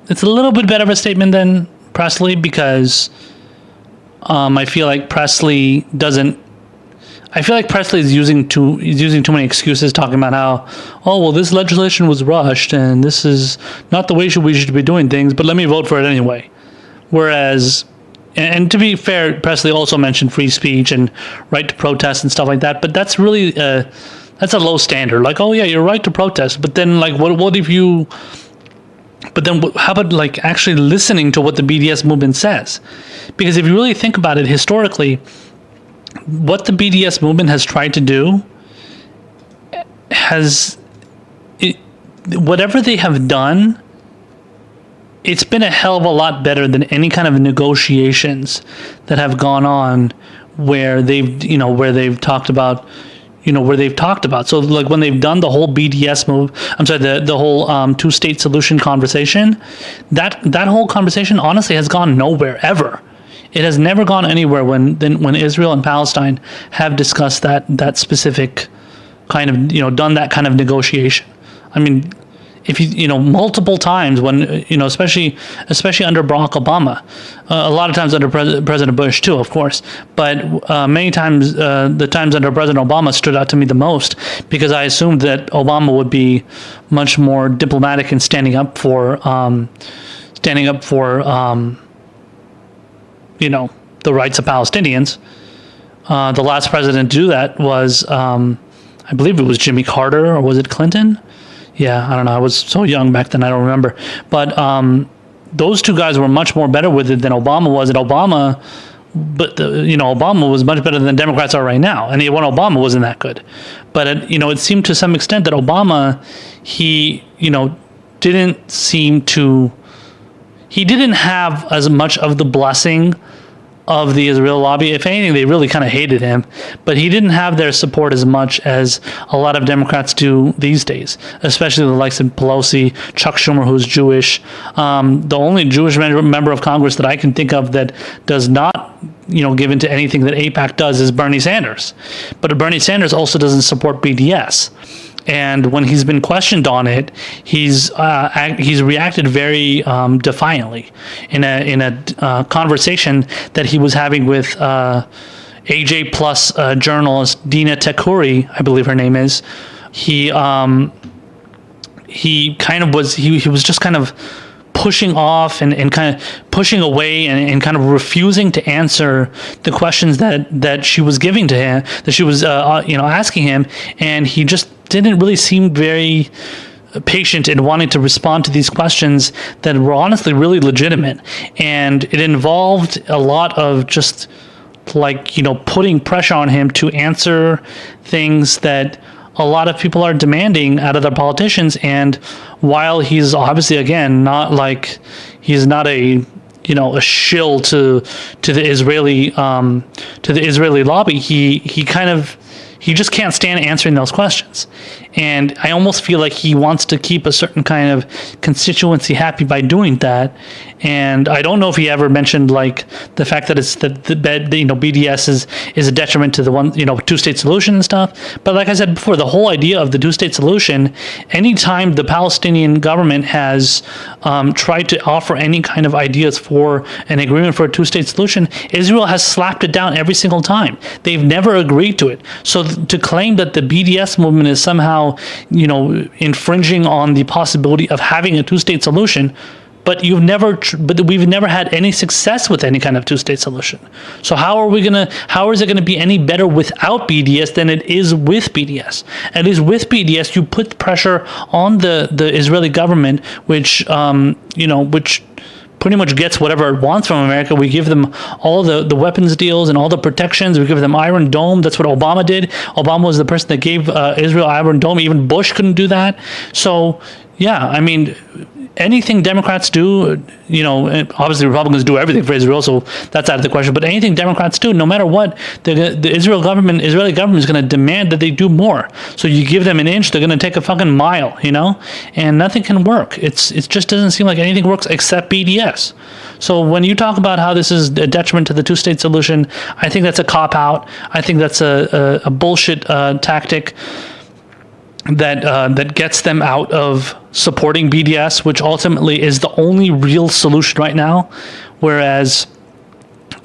it's a little bit better of a statement than Presley because I feel like Presley is using too many excuses, talking about how, this legislation was rushed and this is not the way we should be doing things, but let me vote for it anyway. Whereas, and to be fair, Presley also mentioned free speech and right to protest and stuff like that, but that's really that's a low standard. Like, oh yeah, you're right to protest, but then like, what if you? But then how about like actually listening to what the BDS movement says? Because if you really think about it historically, what the BDS movement has tried to do whatever they have done, it's been a hell of a lot better than any kind of negotiations that have gone on where they've talked about. So like when they've done the whole BDS move, the whole two-state solution conversation, that whole conversation honestly has gone nowhere ever. It has never gone anywhere when Israel and Palestine have discussed that specific kind of, done that kind of negotiation. I mean, if multiple times when, especially under Barack Obama, a lot of times under President Bush too, of course, but many times, the times under President Obama stood out to me the most because I assumed that Obama would be much more diplomatic in standing up for the rights of Palestinians. The last president to do that was, I believe it was Jimmy Carter, or was it Clinton? Yeah, I don't know. I was so young back then, I don't remember. But those two guys were much more better with it than Obama was. And Obama was much better than Democrats are right now. And when Obama wasn't that good. But it seemed to some extent that Obama, he didn't have as much of the blessing of the Israel lobby. If anything, they really kind of hated him, but he didn't have their support as much as a lot of Democrats do these days, especially the likes of Pelosi, Chuck Schumer, who's Jewish. The only Jewish member of Congress that I can think of that does not, give into anything that AIPAC does is Bernie Sanders. But Bernie Sanders also doesn't support BDS. And when he's been questioned on it, he's reacted very defiantly in a conversation that he was having with AJ Plus journalist Dina Tekouri, I believe her name is. He was just kind of pushing off and kind of pushing away and kind of refusing to answer the questions that she was giving to him, that she was asking him, and he just didn't really seem very patient in wanting to respond to these questions that were honestly really legitimate. And it involved a lot of just putting pressure on him to answer things that a lot of people are demanding out of their politicians. And while he's obviously, again, he's not a shill to the Israeli lobby, he He just can't stand answering those questions. And I almost feel like he wants to keep a certain kind of constituency happy by doing that. And I don't know if he ever mentioned like the fact that it's BDS is a detriment to the two-state solution and stuff. But like I said before, the whole idea of the two-state solution, anytime the Palestinian government has tried to offer any kind of ideas for an agreement for a two-state solution, Israel has slapped it down every single time. They've never agreed to it. So to claim that the BDS movement is somehow, infringing on the possibility of having a two-state solution, but we've never had any success with any kind of two-state solution. So how is it gonna be any better without BDS than it is with BDS? At least with BDS, you put pressure on the Israeli government, which pretty much gets whatever it wants from America. We give them all the weapons deals and all the protections. We give them Iron Dome. That's what Obama did. Obama was the person that gave Israel Iron Dome. Even Bush couldn't do that. So, yeah, I mean, anything Democrats do, and obviously Republicans do everything for Israel, so that's out of the question. But anything Democrats do, no matter what, the Israeli government is going to demand that they do more. So you give them an inch, they're going to take a fucking mile, and nothing can work. It just doesn't seem like anything works except BDS. So when you talk about how this is a detriment to the two-state solution, I think that's a cop-out. I think that's a bullshit tactic that gets them out of supporting BDS, which ultimately is the only real solution right now. Whereas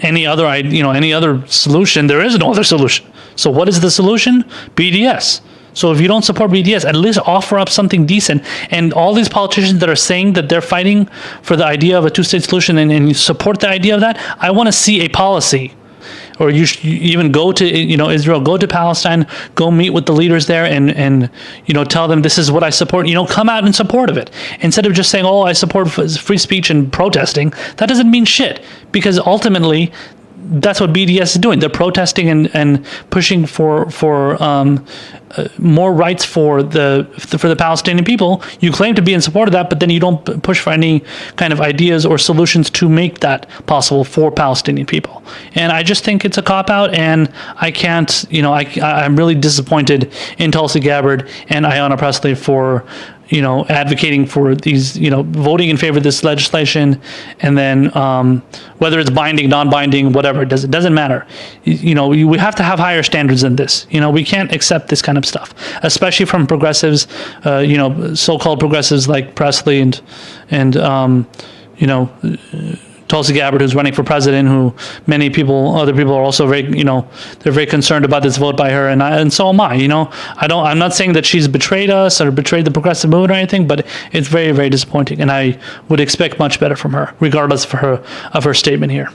any other solution, there is no other solution. So what is the solution? BDS. So if you don't support BDS, at least offer up something decent. And all these politicians that are saying that they're fighting for the idea of a two-state solution and you support the idea of that, I want to see a policy. Or you even go to Israel, go to Palestine, go meet with the leaders there, and tell them this is what I support. Come out in support of it instead of just saying, "Oh, I support free speech and protesting." That doesn't mean shit, because ultimately, that's what BDS is doing. They're protesting and pushing for more rights for the Palestinian people. You claim to be in support of that, but then you don't push for any kind of ideas or solutions to make that possible for Palestinian people. And I just think it's a cop-out, and I can't, I'm really disappointed in Tulsi Gabbard and Ayanna Pressley for advocating for these, voting in favor of this legislation, and then whether it's binding, non-binding, whatever, it doesn't matter. We have to have higher standards than this. We can't accept this kind of stuff, especially from progressives, so-called progressives like Presley and Tulsi Gabbard, who's running for president, who other people are also very, they're very concerned about this vote by her, and so am I. I'm not saying that she's betrayed us or betrayed the progressive movement or anything, but it's very, very disappointing, and I would expect much better from her, regardless of her statement here.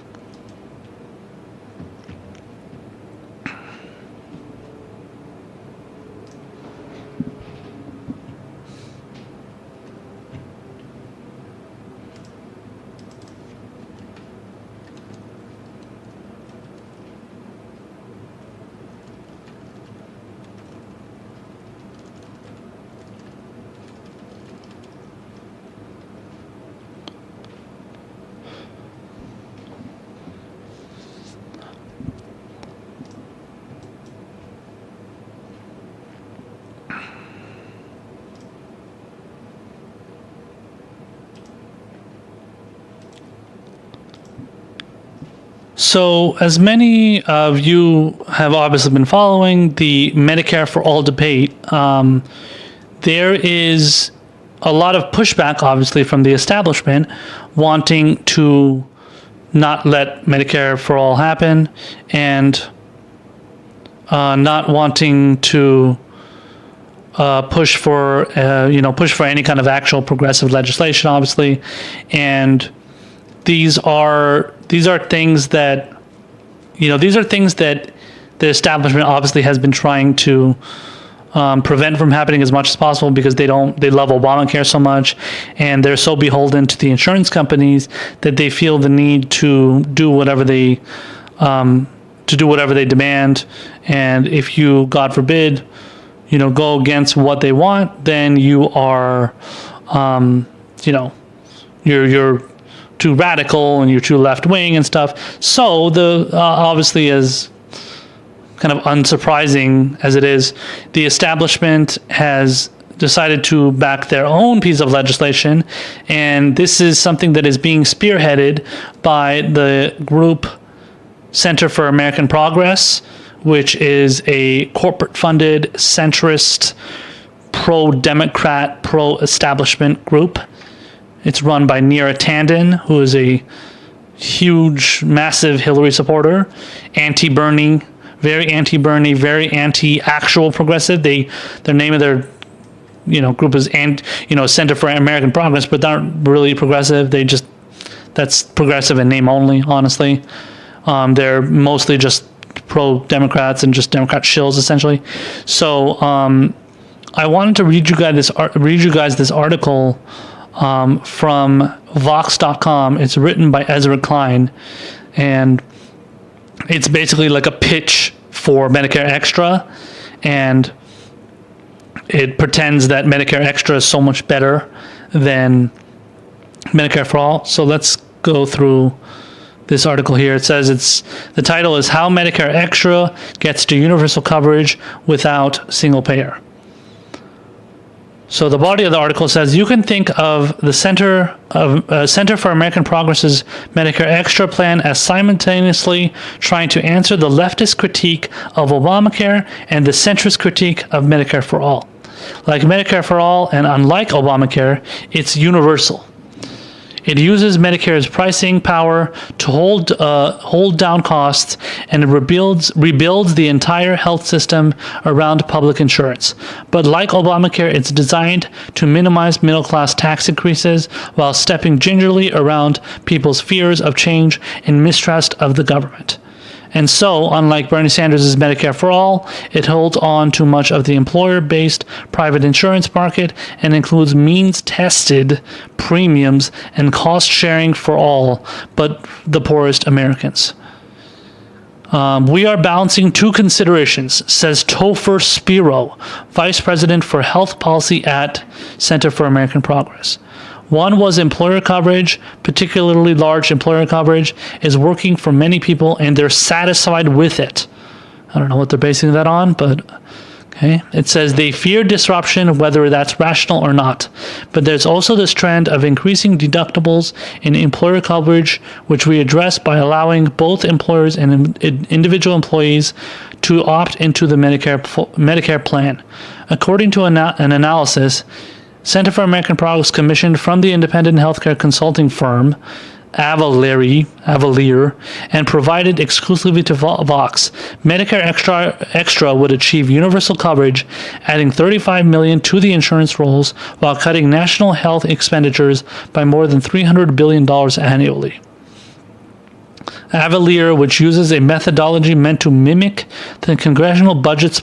So, as many of you have obviously been following the Medicare-for-all debate, there is a lot of pushback, obviously, from the establishment wanting to not let Medicare-for-all happen, and not wanting to push for any kind of actual progressive legislation, obviously, and these are things that the establishment obviously has been trying to prevent from happening as much as possible, because they love Obamacare so much, and they're so beholden to the insurance companies that they feel the need to do whatever they demand. And if you, God forbid, go against what they want, then you are, you're too radical and you're too left wing and stuff. So obviously, as kind of unsurprising as it is, the establishment has decided to back their own piece of legislation, and this is something that is being spearheaded by the group Center for American Progress, which is a corporate-funded, centrist, pro-democrat, pro-establishment group. It's run by Neera Tanden, who is a huge, massive Hillary supporter, anti-Bernie, very anti-actual progressive. Their name of their group is Center for American Progress, but they're not really progressive. That's progressive in name only, honestly. They're mostly just pro-Democrats and just Democrat shills, essentially. So I wanted to read you guys this article from Vox.com. It's written by Ezra Klein, and it's basically like a pitch for Medicare Extra, and it pretends that Medicare Extra is so much better than Medicare-for-all. So let's go through this article here. It says the title is How Medicare Extra Gets to Universal Coverage Without Single Payer. So the body of the article says, you can think of the Center for American Progress's Medicare Extra plan as simultaneously trying to answer the leftist critique of Obamacare and the centrist critique of Medicare-for-all. Like Medicare-for-all and unlike Obamacare, it's universal. It uses Medicare's pricing power to hold down costs, and it rebuilds the entire health system around public insurance. But like Obamacare, it's designed to minimize middle-class tax increases while stepping gingerly around people's fears of change and mistrust of the government. And so, unlike Bernie Sanders' Medicare for All, it holds on to much of the employer-based private insurance market and includes means-tested premiums and cost-sharing for all but the poorest Americans. We are balancing two considerations, says Topher Spiro, Vice President for Health Policy at Center for American Progress. One was employer coverage, particularly large employer coverage, is working for many people and they're satisfied with it. I don't know what they're basing that on, but okay. It says they fear disruption, whether that's rational or not. But there's also this trend of increasing deductibles in employer coverage, which we address by allowing both employers and individual employees to opt into the Medicare plan. According to an analysis Center for American Progress commissioned from the independent healthcare consulting firm Avalier and provided exclusively to Vox, Medicare Extra would achieve universal coverage, adding $35 million to the insurance rolls while cutting national health expenditures by more than $300 billion annually. Avalier, which uses a methodology meant to mimic the Congressional Budget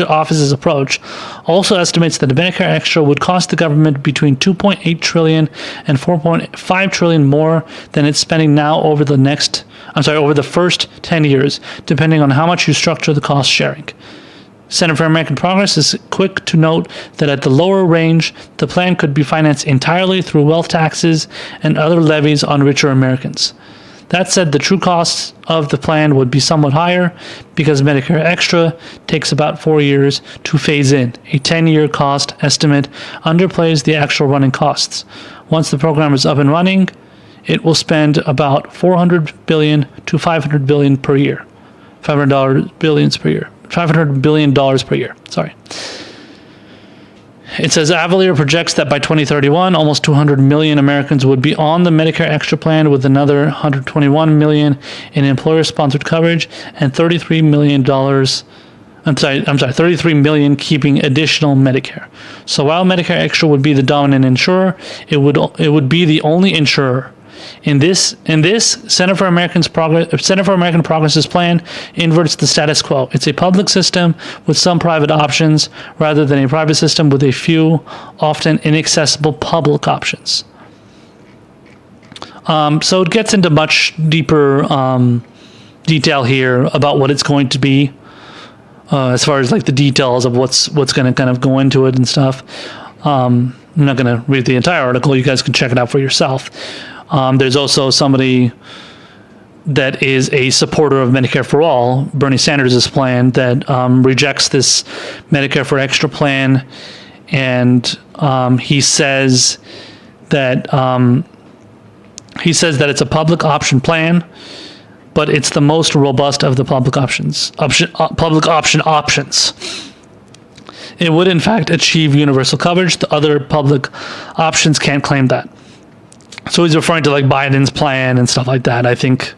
Office's approach, also estimates that the Medicare Extra would cost the government between $2.8 trillion and $4.5 trillion more than it's spending now over the first 10 years, depending on how much you structure the cost sharing. Center for American Progress is quick to note that at the lower range, the plan could be financed entirely through wealth taxes and other levies on richer Americans. That said, the true costs of the plan would be somewhat higher because Medicare Extra takes about 4 years to phase in. A 10-year cost estimate underplays the actual running costs. Once the program is up and running, it will spend about $400 billion to $500 billion per year. $500 billion per year. Sorry. It says Avalier projects that by 2031, almost 200 million Americans would be on the Medicare Extra plan, with another 121 million in employer-sponsored coverage and $33 million. 33 million keeping additional Medicare. So while Medicare Extra would be the dominant insurer, it would be the only insurer. In this, Center for American Progress's plan inverts the status quo. It's a public system with some private options, rather than a private system with a few, often inaccessible public options. So it gets into much deeper detail here about what it's going to be, as far as like the details of what's going to kind of go into it and stuff. I'm not going to read the entire article. You guys can check it out for yourself. There's also somebody that is a supporter of Medicare for all, Bernie Sanders' plan that rejects this Medicare for Extra plan, and he says that it's a public option plan, but it's the most robust of the public options. It would in fact achieve universal coverage. The other public options can't claim that. So he's referring to like Biden's plan and stuff like that. I think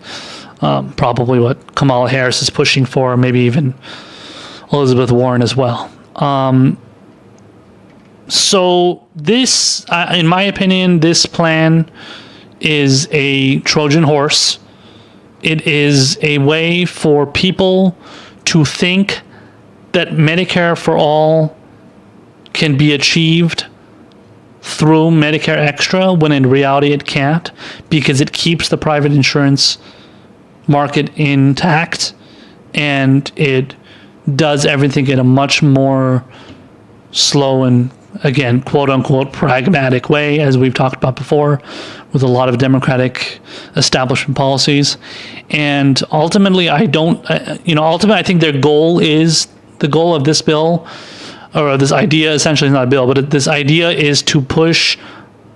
probably what Kamala Harris is pushing for, maybe even Elizabeth Warren as well. So this, in my opinion, this plan is a Trojan horse. It is a way for people to think that Medicare for all can be achieved through Medicare Extra, when in reality it can't, because it keeps the private insurance market intact, and it does everything in a much more slow and, again, quote-unquote pragmatic way, as we've talked about before, with a lot of Democratic establishment policies. And ultimately, I think their goal is, the goal of this bill, or this idea, essentially is not a bill, but this idea is to push,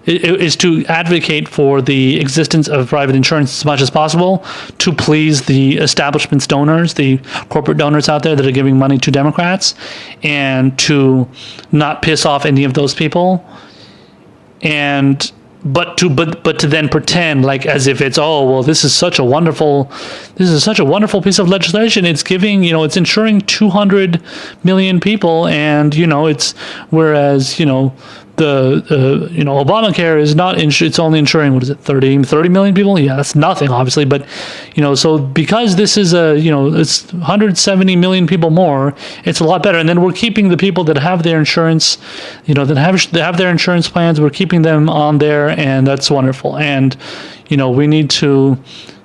is to advocate for the existence of private insurance as much as possible to please the establishment's donors, the corporate donors out there that are giving money to Democrats, and to not piss off any of those people. And but to then pretend like as if it's, oh well, this is such a wonderful piece of legislation. It's giving, it's insuring 200 million people, and it's, whereas the Obamacare is not it's only insuring, 30 million people. Yeah, that's nothing, obviously, but so because this is it's 170 million people more, it's a lot better. And then we're keeping the people that have their insurance, that have their insurance plans, we're keeping them on there, and that's wonderful. And we need to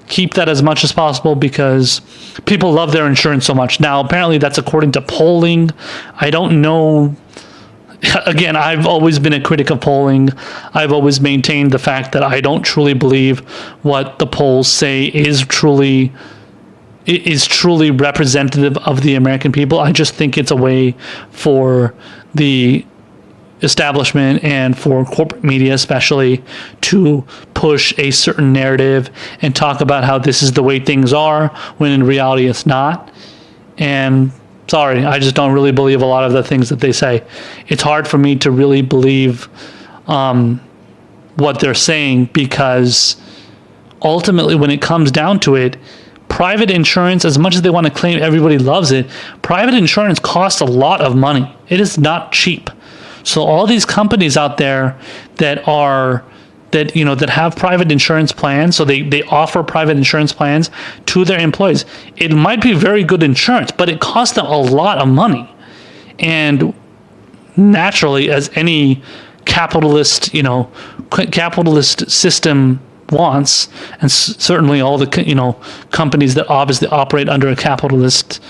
keep that as much as possible because people love their insurance so much. Now, apparently that's according to polling. I don't know. Again, I've always been a critic of polling. I've always maintained the fact that I don't truly believe what the polls say is truly representative of the American people. I just think it's a way for the establishment and for corporate media especially to push a certain narrative and talk about how this is the way things are, when in reality it's not. And sorry, I just don't really believe a lot of the things that they say. It's hard for me to really believe what they're saying, because ultimately when it comes down to it, private insurance, as much as they want to claim everybody loves it, private insurance costs a lot of money. It is not cheap. So all these companies out there that have private insurance plans, so they offer private insurance plans to their employees. It might be very good insurance, but it costs them a lot of money. And naturally, as any capitalist system wants, and certainly all the companies that obviously operate under a capitalist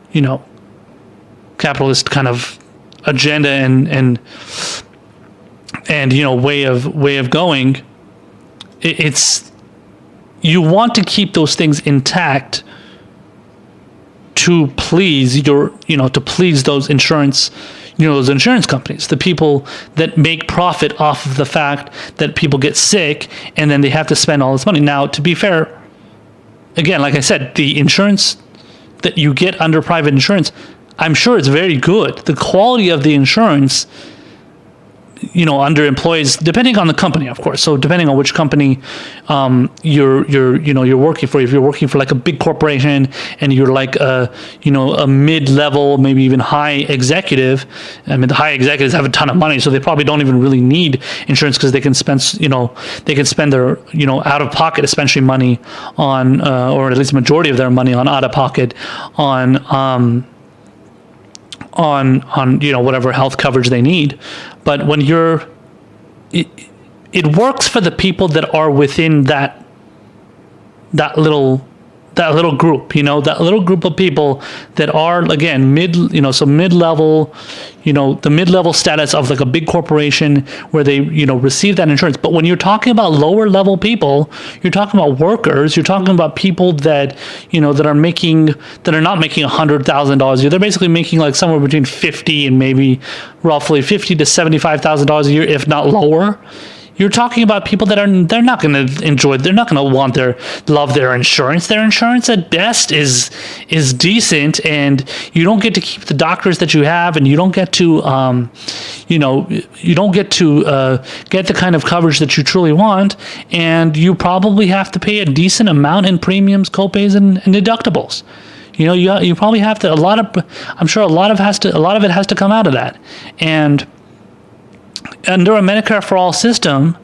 kind of agenda and way of going, it's, you want to keep those things intact to please those insurance companies, the people that make profit off of the fact that people get sick and then they have to spend all this money. Now, to be fair, again, like I said, the insurance that you get under private insurance, I'm sure it's very good. The quality of the insurance, under employees, depending on the company, of course. So depending on which company you're working for. If you're working for like a big corporation and you're like a mid-level, maybe even high executive. I mean, the high executives have a ton of money, so they probably don't even really need insurance because they can spend their out-of-pocket, especially money on, or at least a majority of their money on out-of-pocket on whatever health coverage they need. But when it works for the people that are within that little that little group, that little group of people that are, again, mid-level, the mid-level status of like a big corporation where they, receive that insurance. But when you're talking about lower level people, you're talking about workers, you're talking about people that, that are not making $100,000 a year. They're basically making like somewhere between 50 and maybe roughly $50,000 to $75,000 a year, if not lower. You're talking about people that they're not going to enjoy, they're not going to love their insurance. Their insurance at best is decent, and you don't get to keep the doctors that you have, and you don't get to, you don't get to get the kind of coverage that you truly want, and you probably have to pay a decent amount in premiums, copays, and deductibles. You probably have to, I'm sure a lot of it has to come out of that. And under a Medicare-for-all system,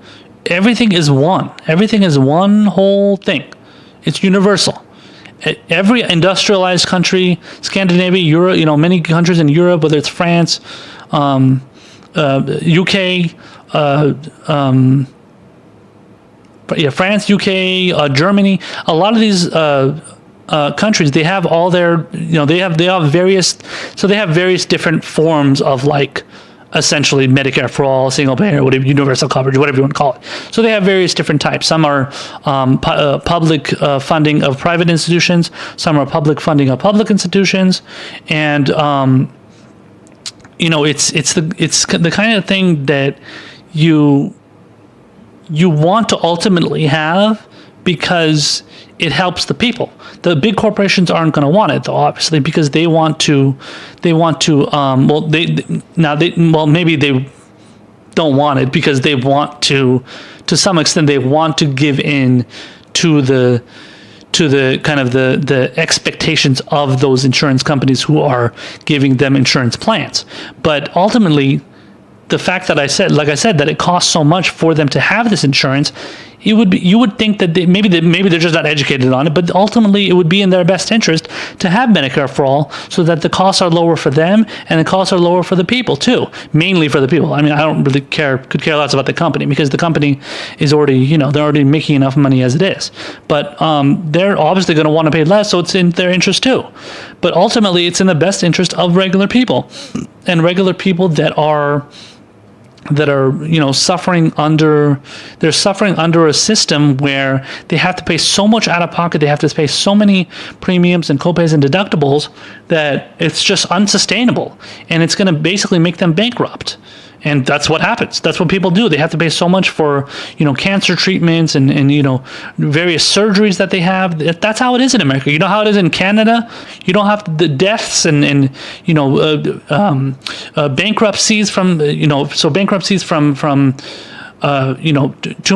everything is one. Everything is one whole thing. It's universal. Every industrialized country, Scandinavia, Europe, many countries in Europe, whether it's France, UK, France, UK, Germany, a lot of these countries, they have all their, they have various different forms of like, essentially Medicare for all, single payer, whatever, universal coverage, whatever you want to call it. So they have various different types. Some are public funding of private institutions. Some are public funding of public institutions, and it's the kind of thing that you want to ultimately have because it helps the people. The big corporations aren't going to want it, though, obviously, because maybe they don't want it because they want to some extent, they want to give in to the kind of the expectations of those insurance companies who are giving them insurance plans. But ultimately, the fact that that it costs so much for them to have this insurance, you would think that maybe they're just not educated on it, but ultimately it would be in their best interest to have Medicare for all, so that the costs are lower for them and the costs are lower for the people too, mainly for the people. I mean, I don't really could care less about the company, because the company is already, they're already making enough money as it is. But they're obviously going to want to pay less, so it's in their interest too. But ultimately, it's in the best interest of regular people, and regular people that are suffering under a system where they have to pay so much out of pocket, they have to pay so many premiums and copays and deductibles that it's just unsustainable, and it's going to basically make them bankrupt. And that's what happens. That's what people do. They have to pay so much for, cancer treatments and various surgeries that they have. That's how it is in America. You know how it is in Canada? You don't have the deaths and bankruptcies from too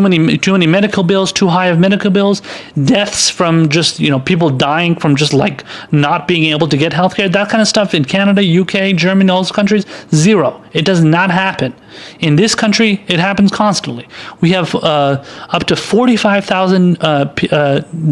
many medical bills, too high of medical bills, deaths from just, people dying from just like not being able to get healthcare, that kind of stuff in Canada, UK, Germany, all those countries, zero. It does not happen. In this country, it happens constantly. We have up to 45,000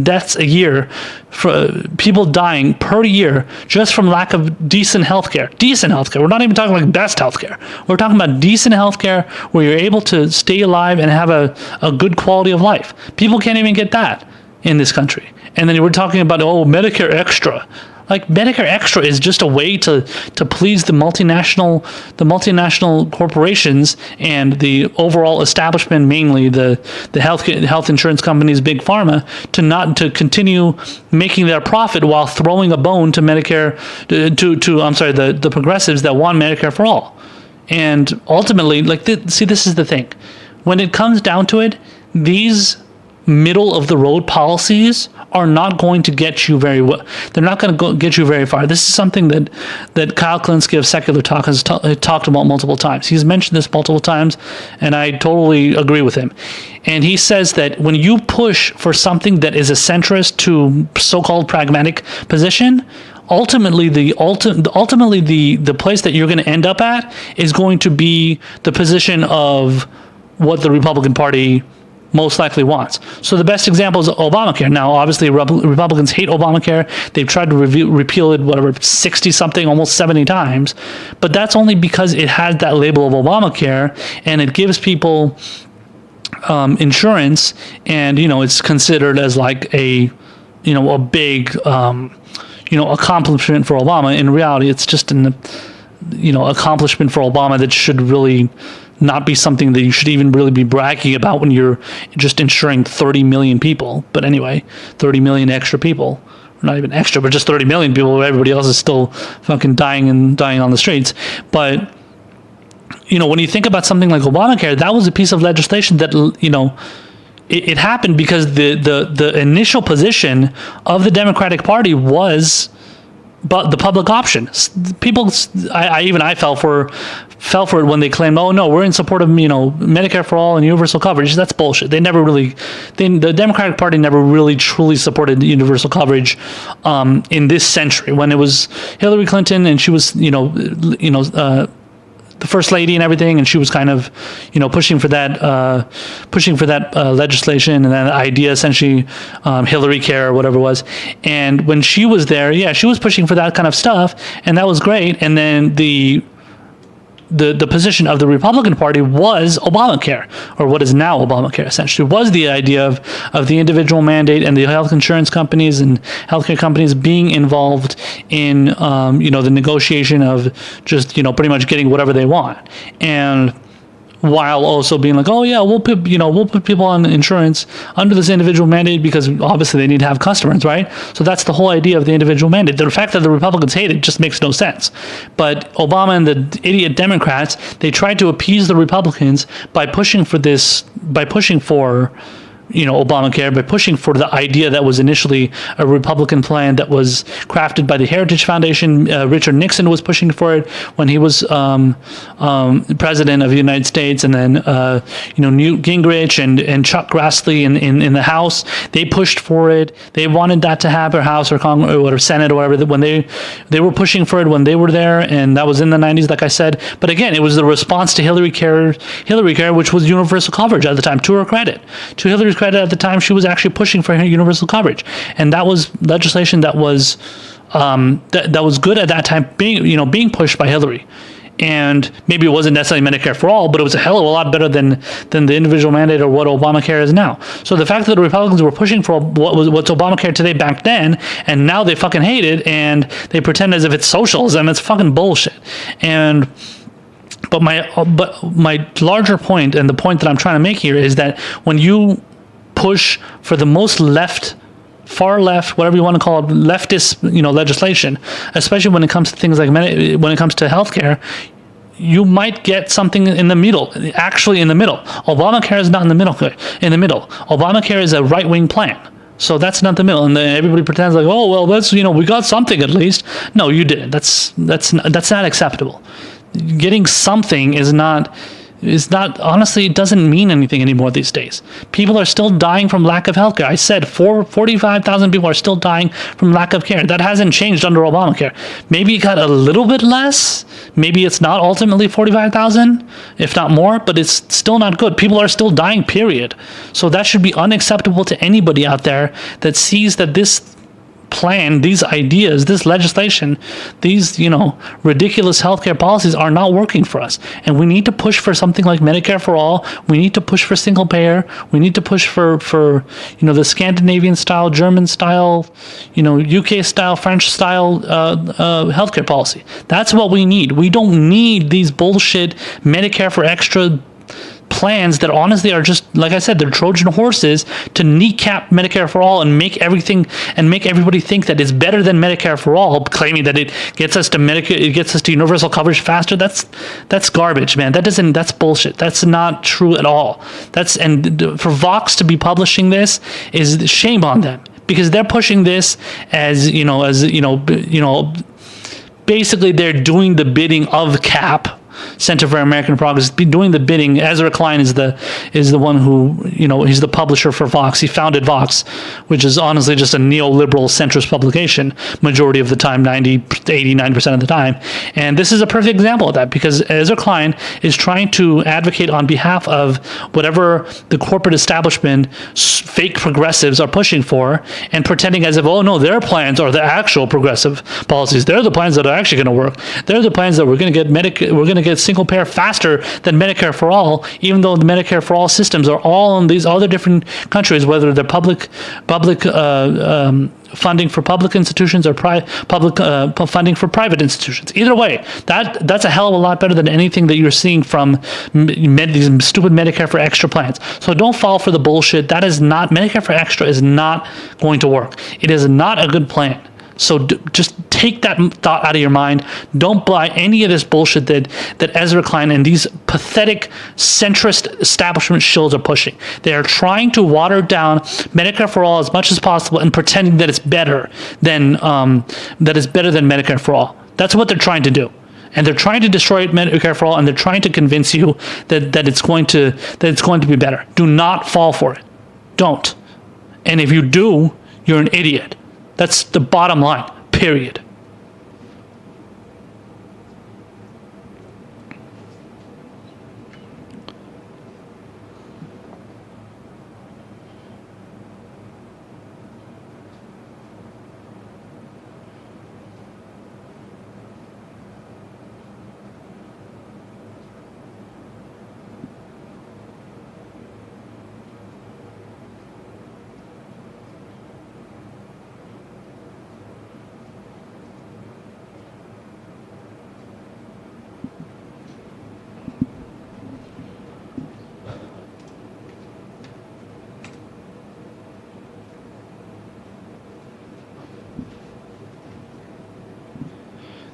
deaths a year for people dying per year just from lack of decent healthcare. Decent healthcare. We're not even talking like best healthcare. We're talking about decent healthcare where you're able to stay alive and have a good quality of life. People can't even get that in this country. And then we're talking about, Medicare Extra. Like, Medicare Extra is just a way to please the multinational corporations and the overall establishment, mainly the health insurance companies, big pharma, to continue making their profit while throwing a bone to Medicare the progressives that want Medicare for all. And ultimately, this is the thing. When it comes down to it, these middle of the road policies are not going to get you very well. They're not going to get you very far. This is something that Kyle Klinsky of Secular Talk has talked about multiple times. He's mentioned this multiple times, and I totally agree with him. And he says that when you push for something that is a centrist to so-called pragmatic position, ultimately the place that you're going to end up at is going to be the position of what the Republican Party most likely wants. So the best example is Obamacare. Now, obviously, Republicans hate Obamacare. They've tried to repeal it, 60-something, almost 70 times. But that's only because it has that label of Obamacare, and it gives people insurance, and, it's considered as like a a big, accomplishment for Obama. In reality, it's just an, accomplishment for Obama that should really not be something that you should even really be bragging about when you're just insuring 30 million people. But anyway, 30 million extra people. Not even extra, but just 30 million people. Everybody else is still fucking dying on the streets. But, when you think about something like Obamacare, that was a piece of legislation that, it happened because the initial position of the Democratic Party was the public option. People, I fell for it when they claimed, oh no, we're in support of Medicare for all and universal coverage. That's bullshit. The Democratic Party never really truly supported universal coverage in this century. When it was Hillary Clinton and she was the first lady and everything, and she was kind of, pushing for that legislation and that idea, essentially, Hillary Care or whatever it was. And when she was there, yeah, she was pushing for that kind of stuff, and that was great. And then the position of the Republican Party was Obamacare, or what is now Obamacare, essentially, was the idea of the individual mandate and the health insurance companies and healthcare companies being involved in, the negotiation of just, pretty much getting whatever they want. And while also being like, oh yeah, we'll put people on insurance under this individual mandate because obviously they need to have customers, right? So that's the whole idea of the individual mandate. The fact that the Republicans hate it just makes no sense. But Obama and the idiot Democrats, they tried to appease the Republicans by pushing for Obamacare, by pushing for the idea that was initially a Republican plan that was crafted by the Heritage Foundation. Richard Nixon was pushing for it when he was president of the United States, and then Newt Gingrich and Chuck Grassley in the House, they pushed for it. They wanted that to happen, House or Congress or Senate or whatever. When they were pushing for it when they were there, and that was in the 90s, like I said. But again, it was the response to Hillary Care, which was universal coverage at the time. To her credit, to Hillary's credit, at the time, she was actually pushing for universal coverage, and that was legislation that was that was good at that time, being pushed by Hillary. And maybe it wasn't necessarily Medicare for all, but it was a hell of a lot better than the individual mandate or what Obamacare is now. So the fact that the Republicans were pushing for what's Obamacare today back then, and now they fucking hate it, and they pretend as if it's socialism, it's fucking bullshit. But my larger point, and the point that I'm trying to make here, is that when you push for the most far left, whatever you want to call it, leftist, legislation, especially when it comes to things like when it comes to healthcare, you might get something in the middle. Actually, in the middle, Obamacare is not in the middle. Obamacare is a right-wing plan. So that's not the middle, and then everybody pretends like, oh well, that's we got something at least. No, you didn't. That's not acceptable. Getting something is not honestly, it doesn't mean anything anymore these days. People are still dying from lack of healthcare. I said 45,000 people are still dying from lack of care. That hasn't changed under Obamacare. Maybe it got a little bit less. Maybe it's not ultimately 45,000, if not more, but it's still not good. People are still dying, period. So that should be unacceptable to anybody out there that sees that this plan, these ideas, this legislation, these ridiculous healthcare policies are not working for us, and we need to push for something like Medicare for all. We need to push for single payer. We need to push for the Scandinavian style, German style, UK style, French style healthcare policy. That's what we need. We don't need these bullshit Medicare for extra plans that honestly are just, like I said, they're Trojan horses to kneecap Medicare for all and make everybody think that it's better than Medicare for all, claiming that it gets us to universal coverage faster. That's garbage, man. That's bullshit. That's not true at all. For Vox to be publishing this is shame on them, because they're pushing this as basically they're doing the bidding of CAP, Center for American Progress, doing the bidding. Ezra Klein is the one who, he's the publisher for Vox. He founded Vox, which is honestly just a neoliberal centrist publication majority of the time, 89% of the time. And this is a perfect example of that, because Ezra Klein is trying to advocate on behalf of whatever the corporate establishment, fake progressives are pushing for, and pretending as if, oh no, their plans are the actual progressive policies. They're the plans that are actually going to work. They're the plans that we're going to get get single payer faster than Medicare for all, even though the Medicare for all systems are all in these other different countries, whether they're public funding for public institutions or public funding for private institutions. Either way, that's a hell of a lot better than anything that you're seeing from these stupid Medicare for Extra plans. So don't fall for the bullshit. That is not, Medicare for Extra is not going to work. It is not a good plan. So just take that thought out of your mind. Don't buy any of this bullshit that Ezra Klein and these pathetic centrist establishment shills are pushing. They are trying to water down Medicare for all as much as possible and pretending that it's better than Medicare for all. That's what they're trying to do. And they're trying to destroy Medicare for all, and they're trying to convince you that it's going to be better. Do not fall for it. Don't. And if you do, you're an idiot. That's the bottom line, period.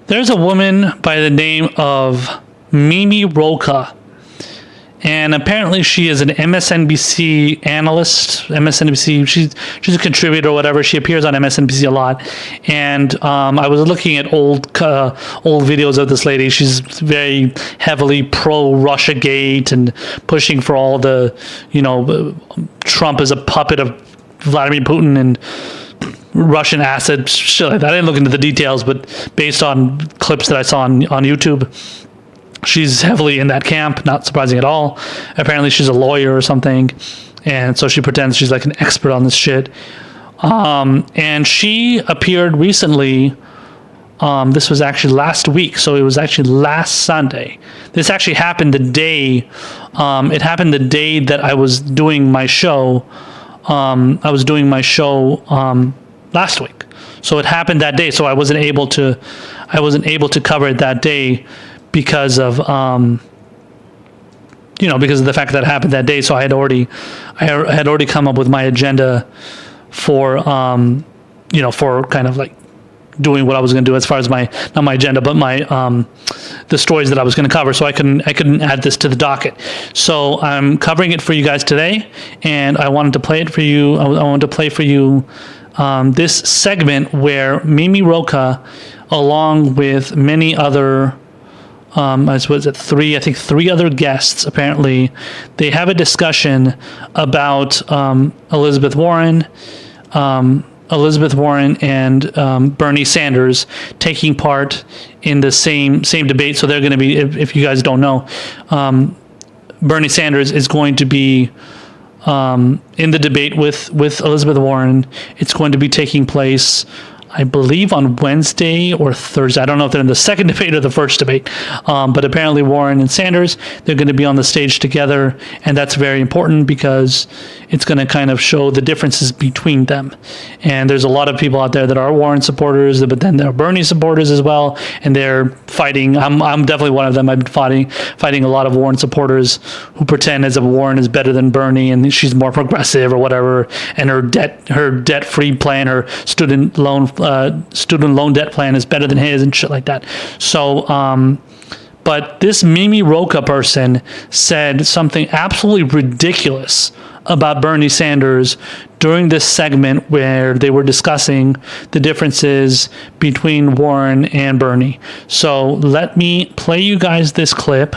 There's a woman by the name of Roca, and apparently she is an MSNBC analyst. MSNBC, she's a contributor or whatever. She appears on MSNBC a lot, and I was looking at old videos of this lady. She's very heavily pro-Russia Gate and pushing for all the, Trump is a puppet of Vladimir Putin and Russian acid, shit like that. I didn't look into the details, but based on clips that I saw on YouTube, she's heavily in that camp. Not surprising at all. Apparently she's a lawyer or something, and so she pretends she's like an expert on this shit. And she appeared recently. This was actually last week, so it was actually last Sunday. This actually happened the day. It happened the day that I was doing my show. Last week, so it happened that day. So I wasn't able to cover it that day because of because of the fact that it happened that day. So I had already come up with my agenda for for kind of like doing what I was going to do as far as not my agenda, but my the stories that I was going to cover. So I couldn't add this to the docket. So I'm covering it for you guys today, and I wanted to play it for you. I wanted to play for you this segment where Roca, along with many other, three other guests, apparently, they have a discussion about Elizabeth Warren and Bernie Sanders taking part in the same debate. So they're going to be, if you guys don't know, Bernie Sanders is going to be in the debate with Elizabeth Warren. It's going to be taking place, I believe, on Wednesday or Thursday. I don't know if they're in the second debate or the first debate, but apparently Warren and Sanders, they're going to be on the stage together, and that's very important because it's going to kind of show the differences between them. And there's a lot of people out there that are Warren supporters, but then there are Bernie supporters as well, and they're fighting. I'm definitely one of them. I've been fighting a lot of Warren supporters who pretend as if Warren is better than Bernie and she's more progressive or whatever, and her debt-free plan, her student loan debt plan is better than his and shit like that. So, but this Roca person said something absolutely ridiculous about Bernie Sanders during this segment where they were discussing the differences between Warren and Bernie. So let me play you guys this clip,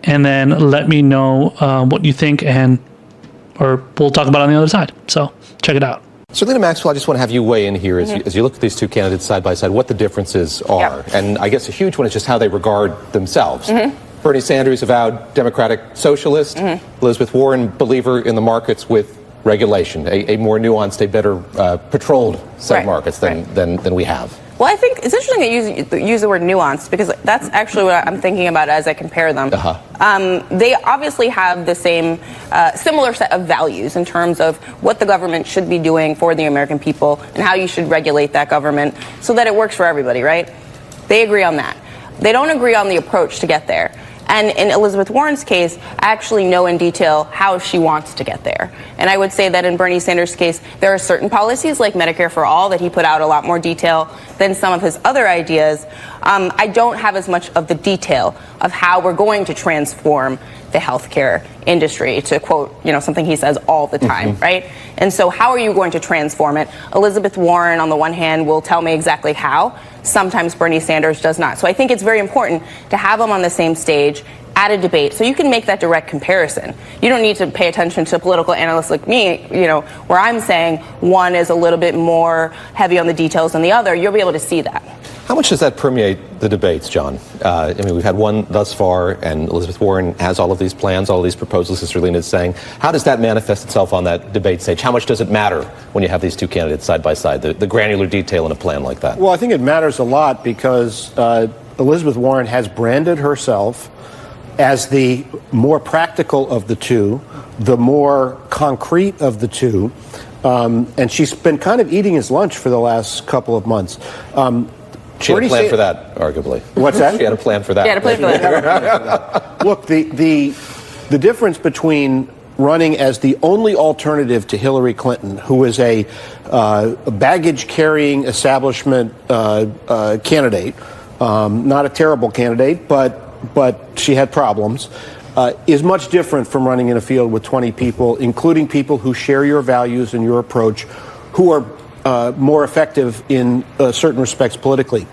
and then let me know what you think, or we'll talk about it on the other side. So check it out. Selena Maxwell, I just want to have you weigh in here as you look at these two candidates side by side, what the differences are. Yep. And I guess a huge one is just how they regard themselves. Bernie Sanders, avowed democratic socialist. Elizabeth Warren, believer in the markets with regulation, a more nuanced, a better patrolled set of markets than we have. Well, I think it's interesting that you use the word nuanced, because that's actually what I'm thinking about as I compare them. They obviously have the same, similar set of values in terms of what the government should be doing for the American people and how you should regulate that government so that it works for everybody, right? They agree on that. They don't agree on the approach to get there. And in Elizabeth Warren's case, I actually know in detail how she wants to get there. And I would say that in Bernie Sanders' case, there are certain policies like Medicare-for-all that he put out a lot more detail than some of his other ideas. I don't have as much of the detail of how we're going to transform the healthcare industry, to quote, something he says all the time, right? And so how are you going to transform it? Elizabeth Warren, on the one hand, will tell me exactly how. Sometimes Bernie Sanders does not. So I think it's very important to have them on the same stage at a debate so you can make that direct comparison. You don't need to pay attention to political analysts like me, where I'm saying one is a little bit more heavy on the details than the other. You'll be able to see that. How much does that permeate the debates, John? We've had one thus far, and Elizabeth Warren has all of these plans, all of these proposals, as Serlina is saying. How does that manifest itself on that debate stage? How much does it matter when you have these two candidates side by side, the granular detail in a plan like that? Well, I think it matters a lot because Elizabeth Warren has branded herself as the more practical of the two, the more concrete of the two, and she's been kind of eating his lunch for the last couple of months. She had a plan for that, arguably. What's that? She had a plan for that. She had a plan for that. Look, the difference between running as the only alternative to Hillary Clinton, who is a baggage-carrying establishment candidate, not a terrible candidate, but she had problems, is much different from running in a field with 20 people, including people who share your values and your approach, who are more effective in certain respects politically.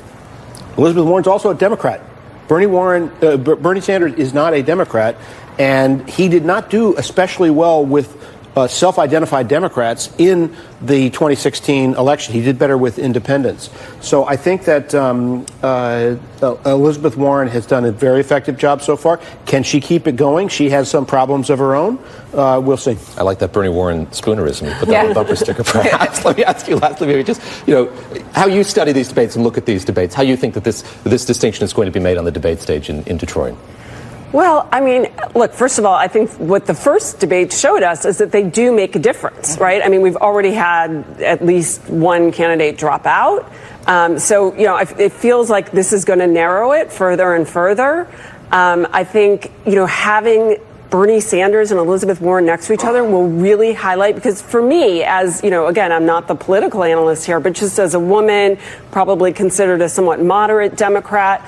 Elizabeth Warren's also a Democrat. Bernie Sanders is not a Democrat, and he did not do especially well with self-identified Democrats in the 2016 election. He did better with independents. So I think that Elizabeth Warren has done a very effective job so far. Can she keep it going? She has some problems of her own. We'll see. I like that Bernie Warren spoonerism. Put that on a bumper sticker, perhaps. Let me ask you lastly, maybe just, how you study these debates and look at these debates, how you think that this distinction is going to be made on the debate stage in Detroit. Well, look, first of all, I think what the first debate showed us is that they do make a difference, right? We've already had at least one candidate drop out. So, it feels like this is going to narrow it further and further. I think, having Bernie Sanders and Elizabeth Warren next to each other will really highlight, because for me, as, again, I'm not the political analyst here, but just as a woman, probably considered a somewhat moderate Democrat,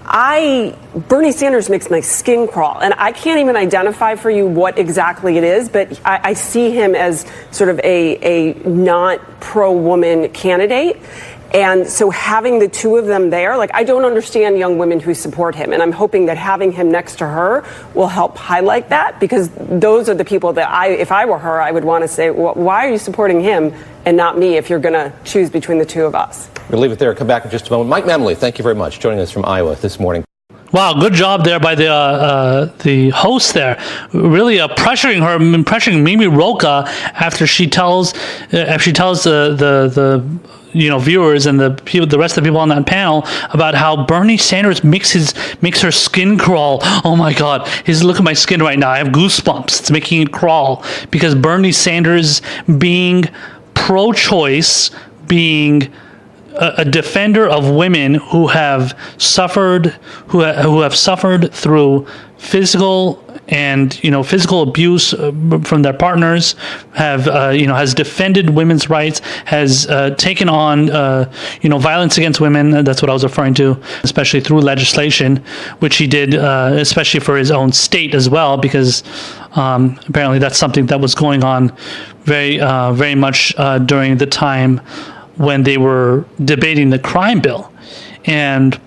Bernie Sanders makes my skin crawl, and I can't even identify for you what exactly it is, but I see him as sort of a not pro-woman candidate. And so having the two of them there, I don't understand young women who support him. And I'm hoping that having him next to her will help highlight that, because those are the people that if I were her, I would want to say, well, why are you supporting him and not me if you're going to choose between the two of us? We'll leave it there. Come back in just a moment. Mike Memley, thank you very much, joining us from Iowa this morning. Wow, good job there by the host there, really pressuring Mimi Roca after she tells the viewers and the rest of the people on that panel about how Bernie Sanders makes her skin crawl. Oh my God, look at my skin right now. I have goosebumps. It's making it crawl because Bernie Sanders, being pro-choice, being a defender of women who have suffered through physical abuse from their partners, has defended women's rights, has taken on violence against women. That's what I was referring to, especially through legislation, which he did, especially for his own state as well, because apparently that's something that was going on very much during the time when they were debating the crime bill. And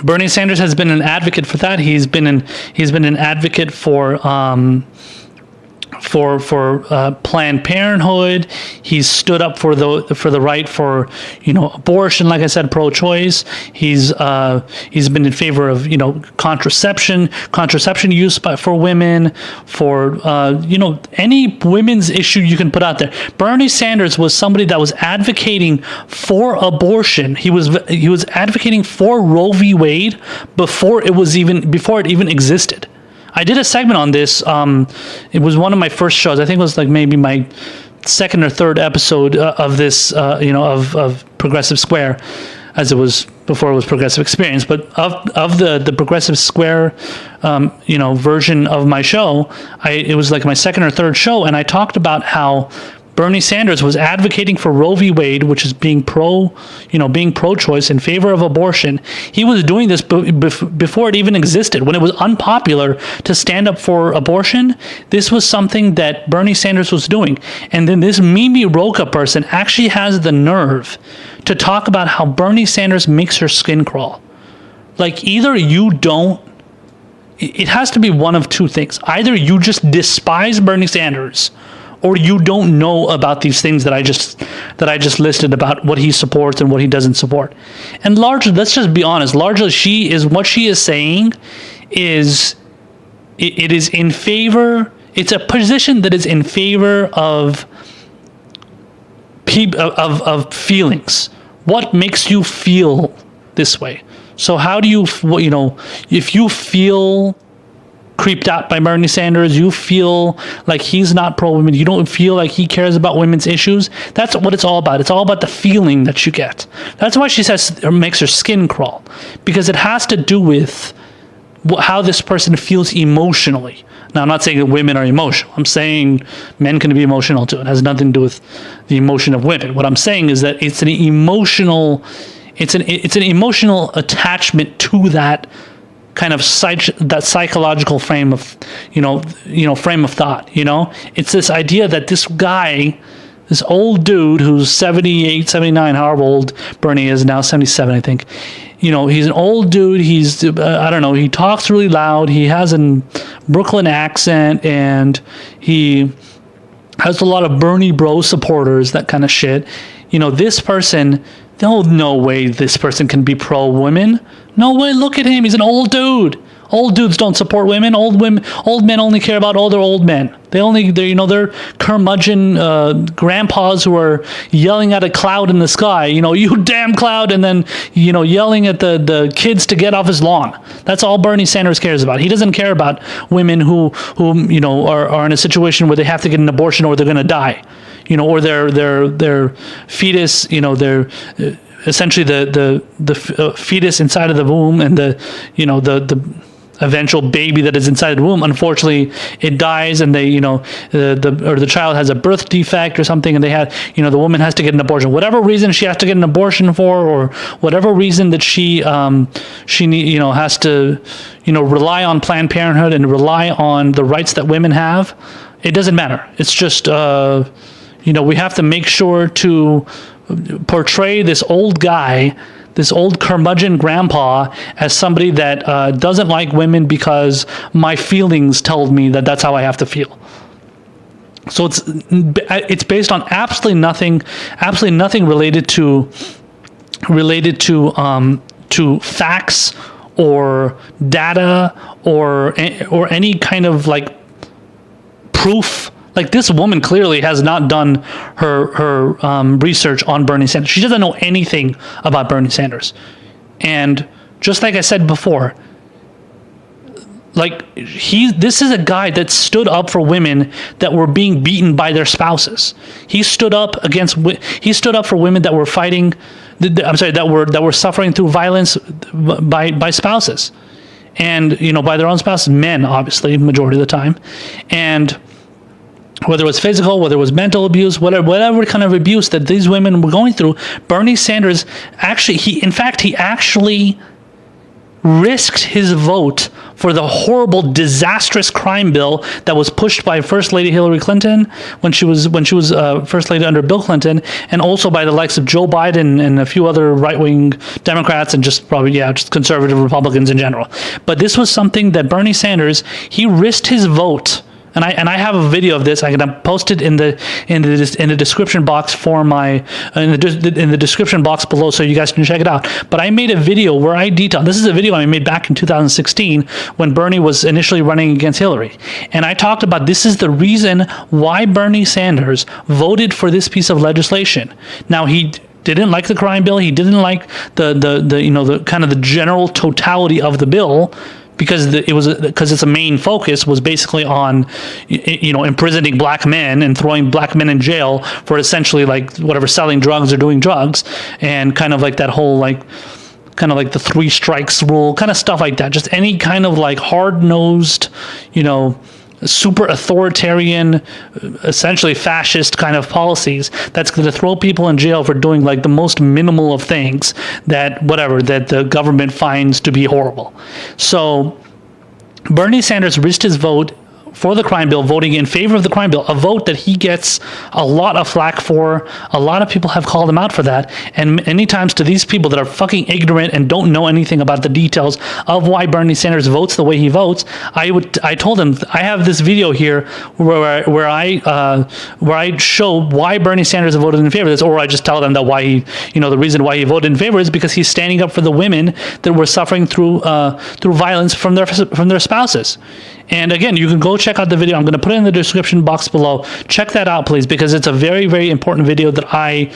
Bernie Sanders has been an advocate for that. He's been an advocate for for Planned Parenthood. He's stood up for the right for abortion. Like I said, pro-choice. He's been in favor of contraception use for women, for any women's issue you can put out there. Bernie Sanders was somebody that was advocating for abortion. He was advocating for Roe v. Wade before it even existed. I did a segment on this. It was one of my first shows. I think it was like maybe my second or third episode of this, of Progressive Square, as it was before it was Progressive Experience. But of the Progressive Square, version of my show, it was like my second or third show, and I talked about how Bernie Sanders was advocating for Roe v. Wade, which is being pro-choice in favor of abortion. He was doing this before it even existed. When it was unpopular to stand up for abortion, this was something that Bernie Sanders was doing. And then this Mimi Roca person actually has the nerve to talk about how Bernie Sanders makes her skin crawl. Like, either you don't, it has to be one of two things. Either you just despise Bernie Sanders, or you don't know about these things that I just listed about what he supports and what he doesn't support. And largely, let's just be honest, largely what she is saying is it is in favor, it's a position that is in favor of feelings. What makes you feel this way? So how do you, if you feel creeped out by Bernie Sanders, you feel like he's not pro-women, you don't feel like he cares about women's issues, that's what it's all about. It's all about the feeling that you get. That's why she says it makes her skin crawl, because it has to do with how this person feels emotionally. Now, I'm not saying that women are emotional. I'm saying men can be emotional too. It has nothing to do with the emotion of women. What I'm saying is that it's an emotional attachment to that kind of that psychological frame of frame of thought. It's this idea that this guy, this old dude who's 78, 79, however old Bernie is now, 77, I think. He's an old dude. He's I don't know. He talks really loud. He has a Brooklyn accent, and he has a lot of Bernie bro supporters. That kind of shit. This person. No way this person can be pro-women. No way. Look at him. He's an old dude. Old dudes don't support women. Old men only care about older old men. They're curmudgeon grandpas who are yelling at a cloud in the sky. You damn cloud, and then yelling at the kids to get off his lawn. That's all Bernie Sanders cares about. He doesn't care about women who are in a situation where they have to get an abortion or they're going to die. Or their fetus, their essentially the fetus inside of the womb, and the eventual baby that is inside the womb. Unfortunately, it dies, and they, the child has a birth defect or something, and they have, the woman has to get an abortion. Whatever reason she has to get an abortion for, or whatever reason that she has to, rely on Planned Parenthood and rely on the rights that women have. It doesn't matter. It's just, we have to make sure to portray this old guy, this old curmudgeon grandpa, as somebody that doesn't like women because my feelings tell me that that's how I have to feel. So it's based on absolutely nothing related to facts or data or any kind of like proof. Like, this woman clearly has not done her research on Bernie Sanders. She doesn't know anything about Bernie Sanders. And just like I said before, like, this is a guy that stood up for women that were being beaten by their spouses. He stood up for women that were fighting, that were suffering through violence by spouses. And, by their own spouses, men, obviously, majority of the time. And whether it was physical, whether it was mental abuse, whatever kind of abuse that these women were going through, Bernie Sanders he actually risked his vote for the horrible, disastrous crime bill that was pushed by First Lady Hillary Clinton when she was First Lady under Bill Clinton, and also by the likes of Joe Biden and a few other right-wing Democrats, and just conservative Republicans in general. But this was something that Bernie Sanders, he risked his vote and I have a video of this. I'm gonna post it in the description box for my in the description box below, so you guys can check it out. But I made a video where I detail. This is a video I made back in 2016 when Bernie was initially running against Hillary, and I talked about this is the reason why Bernie Sanders voted for this piece of legislation. Now, he didn't like the crime bill. He didn't like the kind of the general totality of the bill, because its main focus was basically on imprisoning black men and throwing black men in jail for essentially like whatever, selling drugs or doing drugs, and kind of like that whole kind of like the 3 strikes rule, kind of stuff like that. Just any kind of like hard-nosed, super authoritarian, essentially fascist kind of policies that's going to throw people in jail for doing like the most minimal of things that the government finds to be horrible. So Bernie Sanders risked his vote for the crime bill, voting in favor of the crime bill, a vote that he gets a lot of flack for. A lot of people have called him out for that. And many times to these people that are fucking ignorant and don't know anything about the details of why Bernie Sanders votes the way he votes, I told him, I have this video here where I show why Bernie Sanders voted in favor of this, or I just tell them that why he, the reason why he voted in favor is because he's standing up for the women that were suffering through violence from their spouses. And again, you can go check out the video. I'm going to put it in the description box below. Check that out, please, because it's a very, very important video that I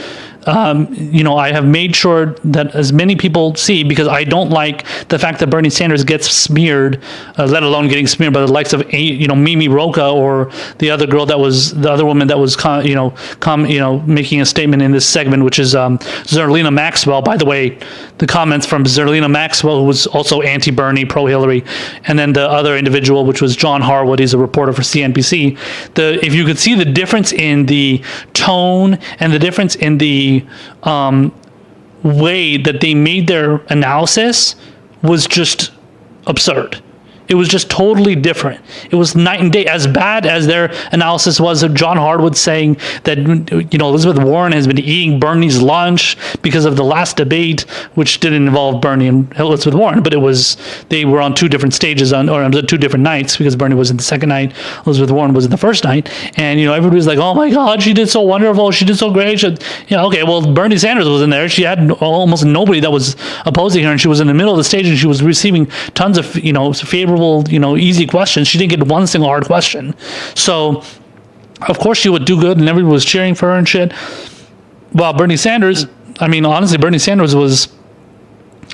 have made sure that as many people see, because I don't like the fact that Bernie Sanders gets smeared, let alone getting smeared by the likes of Mimi Roca or the other woman that was making a statement in this segment, which is Zerlina Maxwell. By the way, the comments from Zerlina Maxwell, who was also anti-Bernie, pro-Hillary, and then the other individual, which was John Harwood. He's a reporter for CNBC. If you could see the difference in the tone and the difference in the way that they made their analysis was just absurd. It was just totally different. It was night and day. As bad as their analysis was of John Harwood saying that Elizabeth Warren has been eating Bernie's lunch because of the last debate, which didn't involve Bernie and Elizabeth Warren, but they were on 2 different stages or 2 different nights, because Bernie was in the second night, Elizabeth Warren was in the first night, and everybody was like, "Oh my God, she did so wonderful, she did so great." Okay, well, Bernie Sanders was in there. She had almost nobody that was opposing her, and she was in the middle of the stage, and she was receiving tons of favorable, easy questions. She didn't get one single hard question. So, of course, she would do good, and everybody was cheering for her and shit. Well, Bernie Sanders, honestly, Bernie Sanders was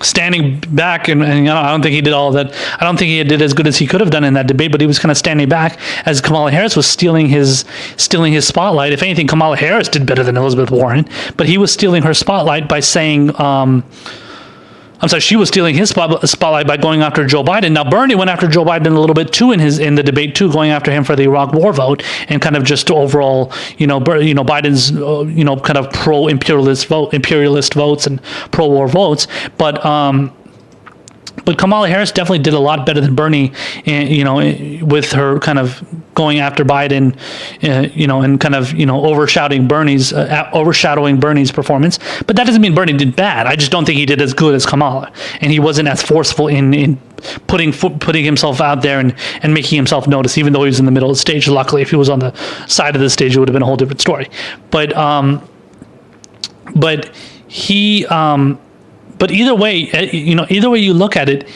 standing back, and I don't think he did all of that. I don't think he did as good as he could have done in that debate, but he was kind of standing back as Kamala Harris was stealing his spotlight. If anything, Kamala Harris did better than Elizabeth Warren, but he was stealing her spotlight by saying, she was stealing his spotlight by going after Joe Biden. Now, Bernie went after Joe Biden a little bit too in the debate too, going after him for the Iraq War vote and kind of just overall, Biden's, kind of pro-imperialist votes and pro-war votes. But Kamala Harris definitely did a lot better than Bernie, with her kind of going after Biden, and kind of, overshadowing Bernie's performance. But that doesn't mean Bernie did bad. I just don't think he did as good as Kamala, and he wasn't as forceful in putting himself out there and making himself notice, even though he was in the middle of the stage. Luckily, if he was on the side of the stage, it would have been a whole different story. But either way, either way you look at it,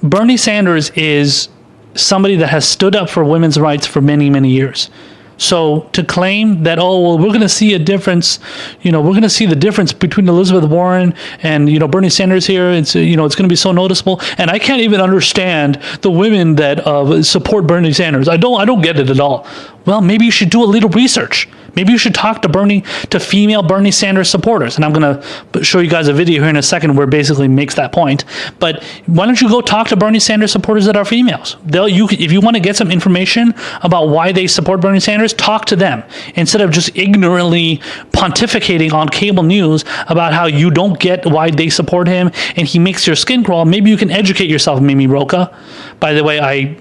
Bernie Sanders is somebody that has stood up for women's rights for many, many years. So to claim that, we're going to see a difference, we're going to see the difference between Elizabeth Warren and, Bernie Sanders here, it's going to be so noticeable. And I can't even understand the women that support Bernie Sanders. I don't get it at all. Well, maybe you should do a little research. Maybe you should talk to female Bernie Sanders supporters. And I'm going to show you guys a video here in a second where it basically makes that point. But why don't you go talk to Bernie Sanders supporters that are females? If you want to get some information about why they support Bernie Sanders, talk to them instead of just ignorantly pontificating on cable news about how you don't get why they support him and he makes your skin crawl. Maybe you can educate yourself, Mimi Roca. By the way, I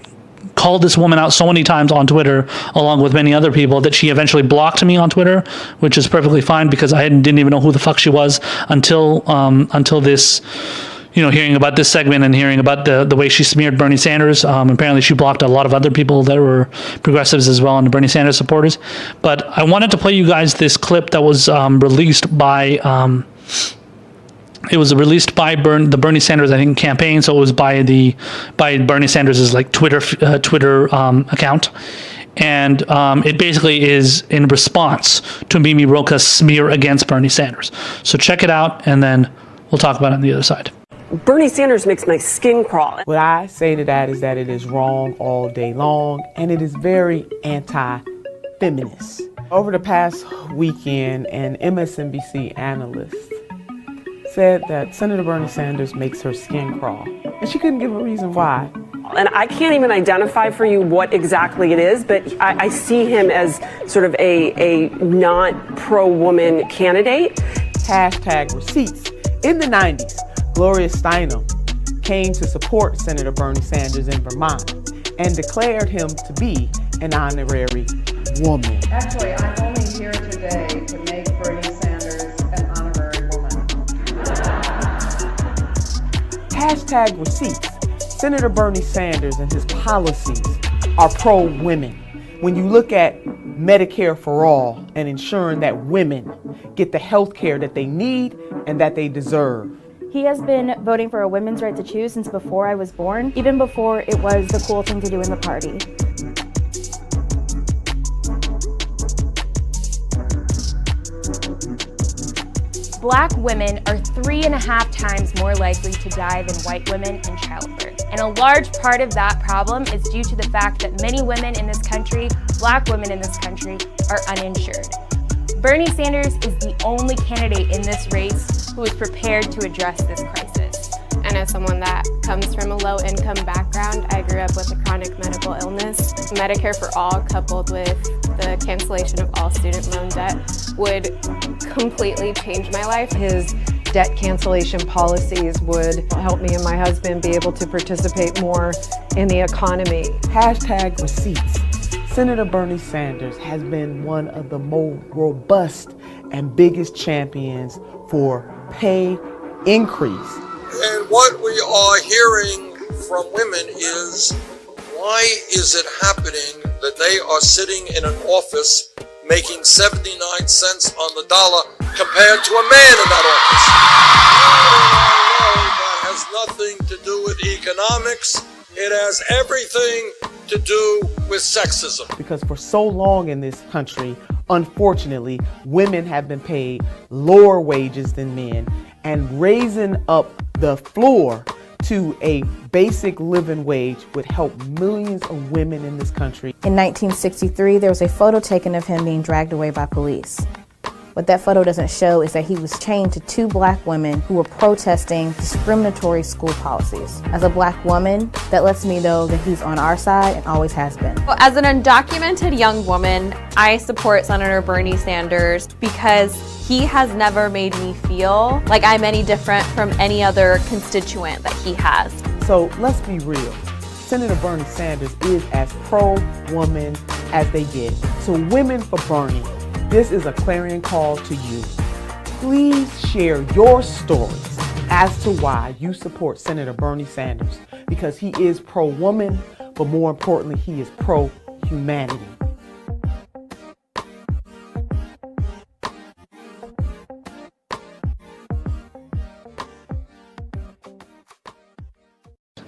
called this woman out so many times on Twitter, along with many other people, that she eventually blocked me on Twitter, which is perfectly fine because I didn't even know who the fuck she was until this, hearing about this segment and hearing about the way she smeared Bernie Sanders. Apparently she blocked a lot of other people that were progressives as well and the Bernie Sanders supporters. But I wanted to play you guys this clip that was released by the Bernie Sanders, I think, campaign. So it was by Bernie Sanders' like Twitter account. And it basically is in response to Mimi Roca's smear against Bernie Sanders. So check it out, and then we'll talk about it on the other side. Bernie Sanders makes my skin crawl. What I say to that is that it is wrong all day long, and it is very anti-feminist. Over the past weekend, an MSNBC analyst said that Senator Bernie Sanders makes her skin crawl, and she couldn't give a reason why. And I can't even identify for you what exactly it is, but I see him as sort of a not pro-woman candidate. Hashtag receipts. In the 90s, Gloria Steinem came to support Senator Bernie Sanders in Vermont and declared him to be an honorary woman. Actually, I'm only here today to make Bernie Sanders an honorary woman. Hashtag receipts. Senator Bernie Sanders and his policies are pro-women. When you look at Medicare-for-all and ensuring that women get the health care that they need and that they deserve. He has been voting for a women's right to choose since before I was born, even before it was the cool thing to do in the party. Black women are 3.5 times more likely to die than white women in childbirth. And a large part of that problem is due to the fact that many women in this country, black women in this country, are uninsured. Bernie Sanders is the only candidate in this race who is prepared to address this crisis. And as someone that comes from a low-income background, I grew up with a chronic medical illness. Medicare-for-all, coupled with the cancellation of all student loan debt, would completely change my life. His debt cancellation policies would help me and my husband be able to participate more in the economy. Hashtag receipts. Senator Bernie Sanders has been one of the more robust and biggest champions for pay increase. And what we are hearing from women is, why is it happening that they are sitting in an office making 79 cents on the dollar compared to a man in that office? That has nothing to do with economics. It has everything to do with sexism. Because for so long in this country, unfortunately, women have been paid lower wages than men, and raising up the floor to a basic living wage would help millions of women in this country. In 1963, there was a photo taken of him being dragged away by police. What that photo doesn't show is that he was chained to 2 black women who were protesting discriminatory school policies. As a black woman, that lets me know that he's on our side and always has been. Well, as an undocumented young woman, I support Senator Bernie Sanders because he has never made me feel like I'm any different from any other constituent that he has. So let's be real. Senator Bernie Sanders is as pro-woman as they get. So Women for Bernie, this is a clarion call to you. Please share your stories as to why you support Senator Bernie Sanders, because he is pro-woman, but more importantly, he is pro-humanity.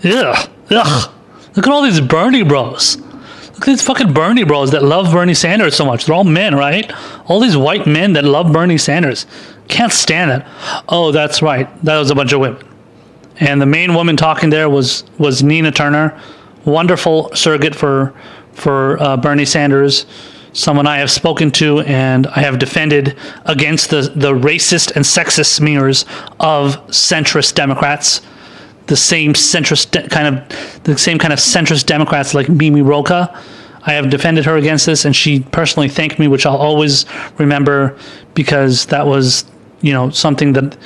Ugh. Look at all these Bernie bros. Look at these fucking Bernie bros that love Bernie Sanders so much. They're all men, right? All these white men that love Bernie Sanders. Can't stand it. Oh, that's right. That was a bunch of women. And the main woman talking there was Nina Turner. Wonderful surrogate for Bernie Sanders. Someone I have spoken to and I have defended against the racist and sexist smears of centrist Democrats. The same kind of centrist Democrats like Mimi Roca. I have defended her against this, and she personally thanked me, which I'll always remember, because that was, something that,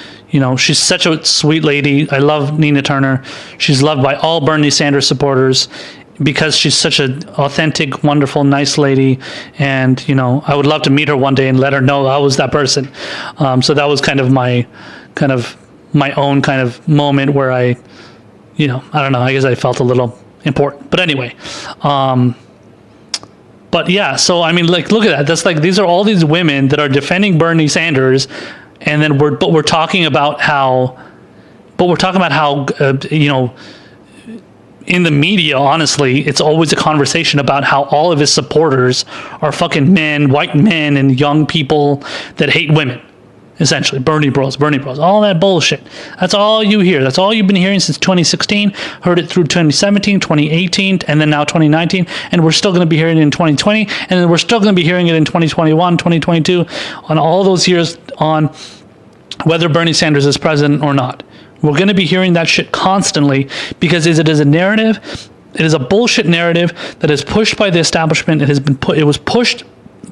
she's such a sweet lady. I love Nina Turner. She's loved by all Bernie Sanders supporters because she's such an authentic, wonderful, nice lady. And, I would love to meet her one day and let her know I was that person. So that was kind of my own kind of moment where I don't know, I guess I felt a little important. But anyway, but yeah, so I mean, like, look at that. That's like, these are all these women that are defending Bernie Sanders, and then we're talking about how, in the media, honestly, it's always a conversation about how all of his supporters are fucking men, white men, and young people that hate women. Essentially, Bernie bros, all that bullshit. That's all you hear. That's all you've been hearing since 2016. Heard it through 2017, 2018, and then now 2019. And we're still going to be hearing it in 2020. And then we're still going to be hearing it in 2021, 2022, on all those years on whether Bernie Sanders is president or not. We're going to be hearing that shit constantly because it is a narrative. It is a bullshit narrative that is pushed by the establishment. It was pushed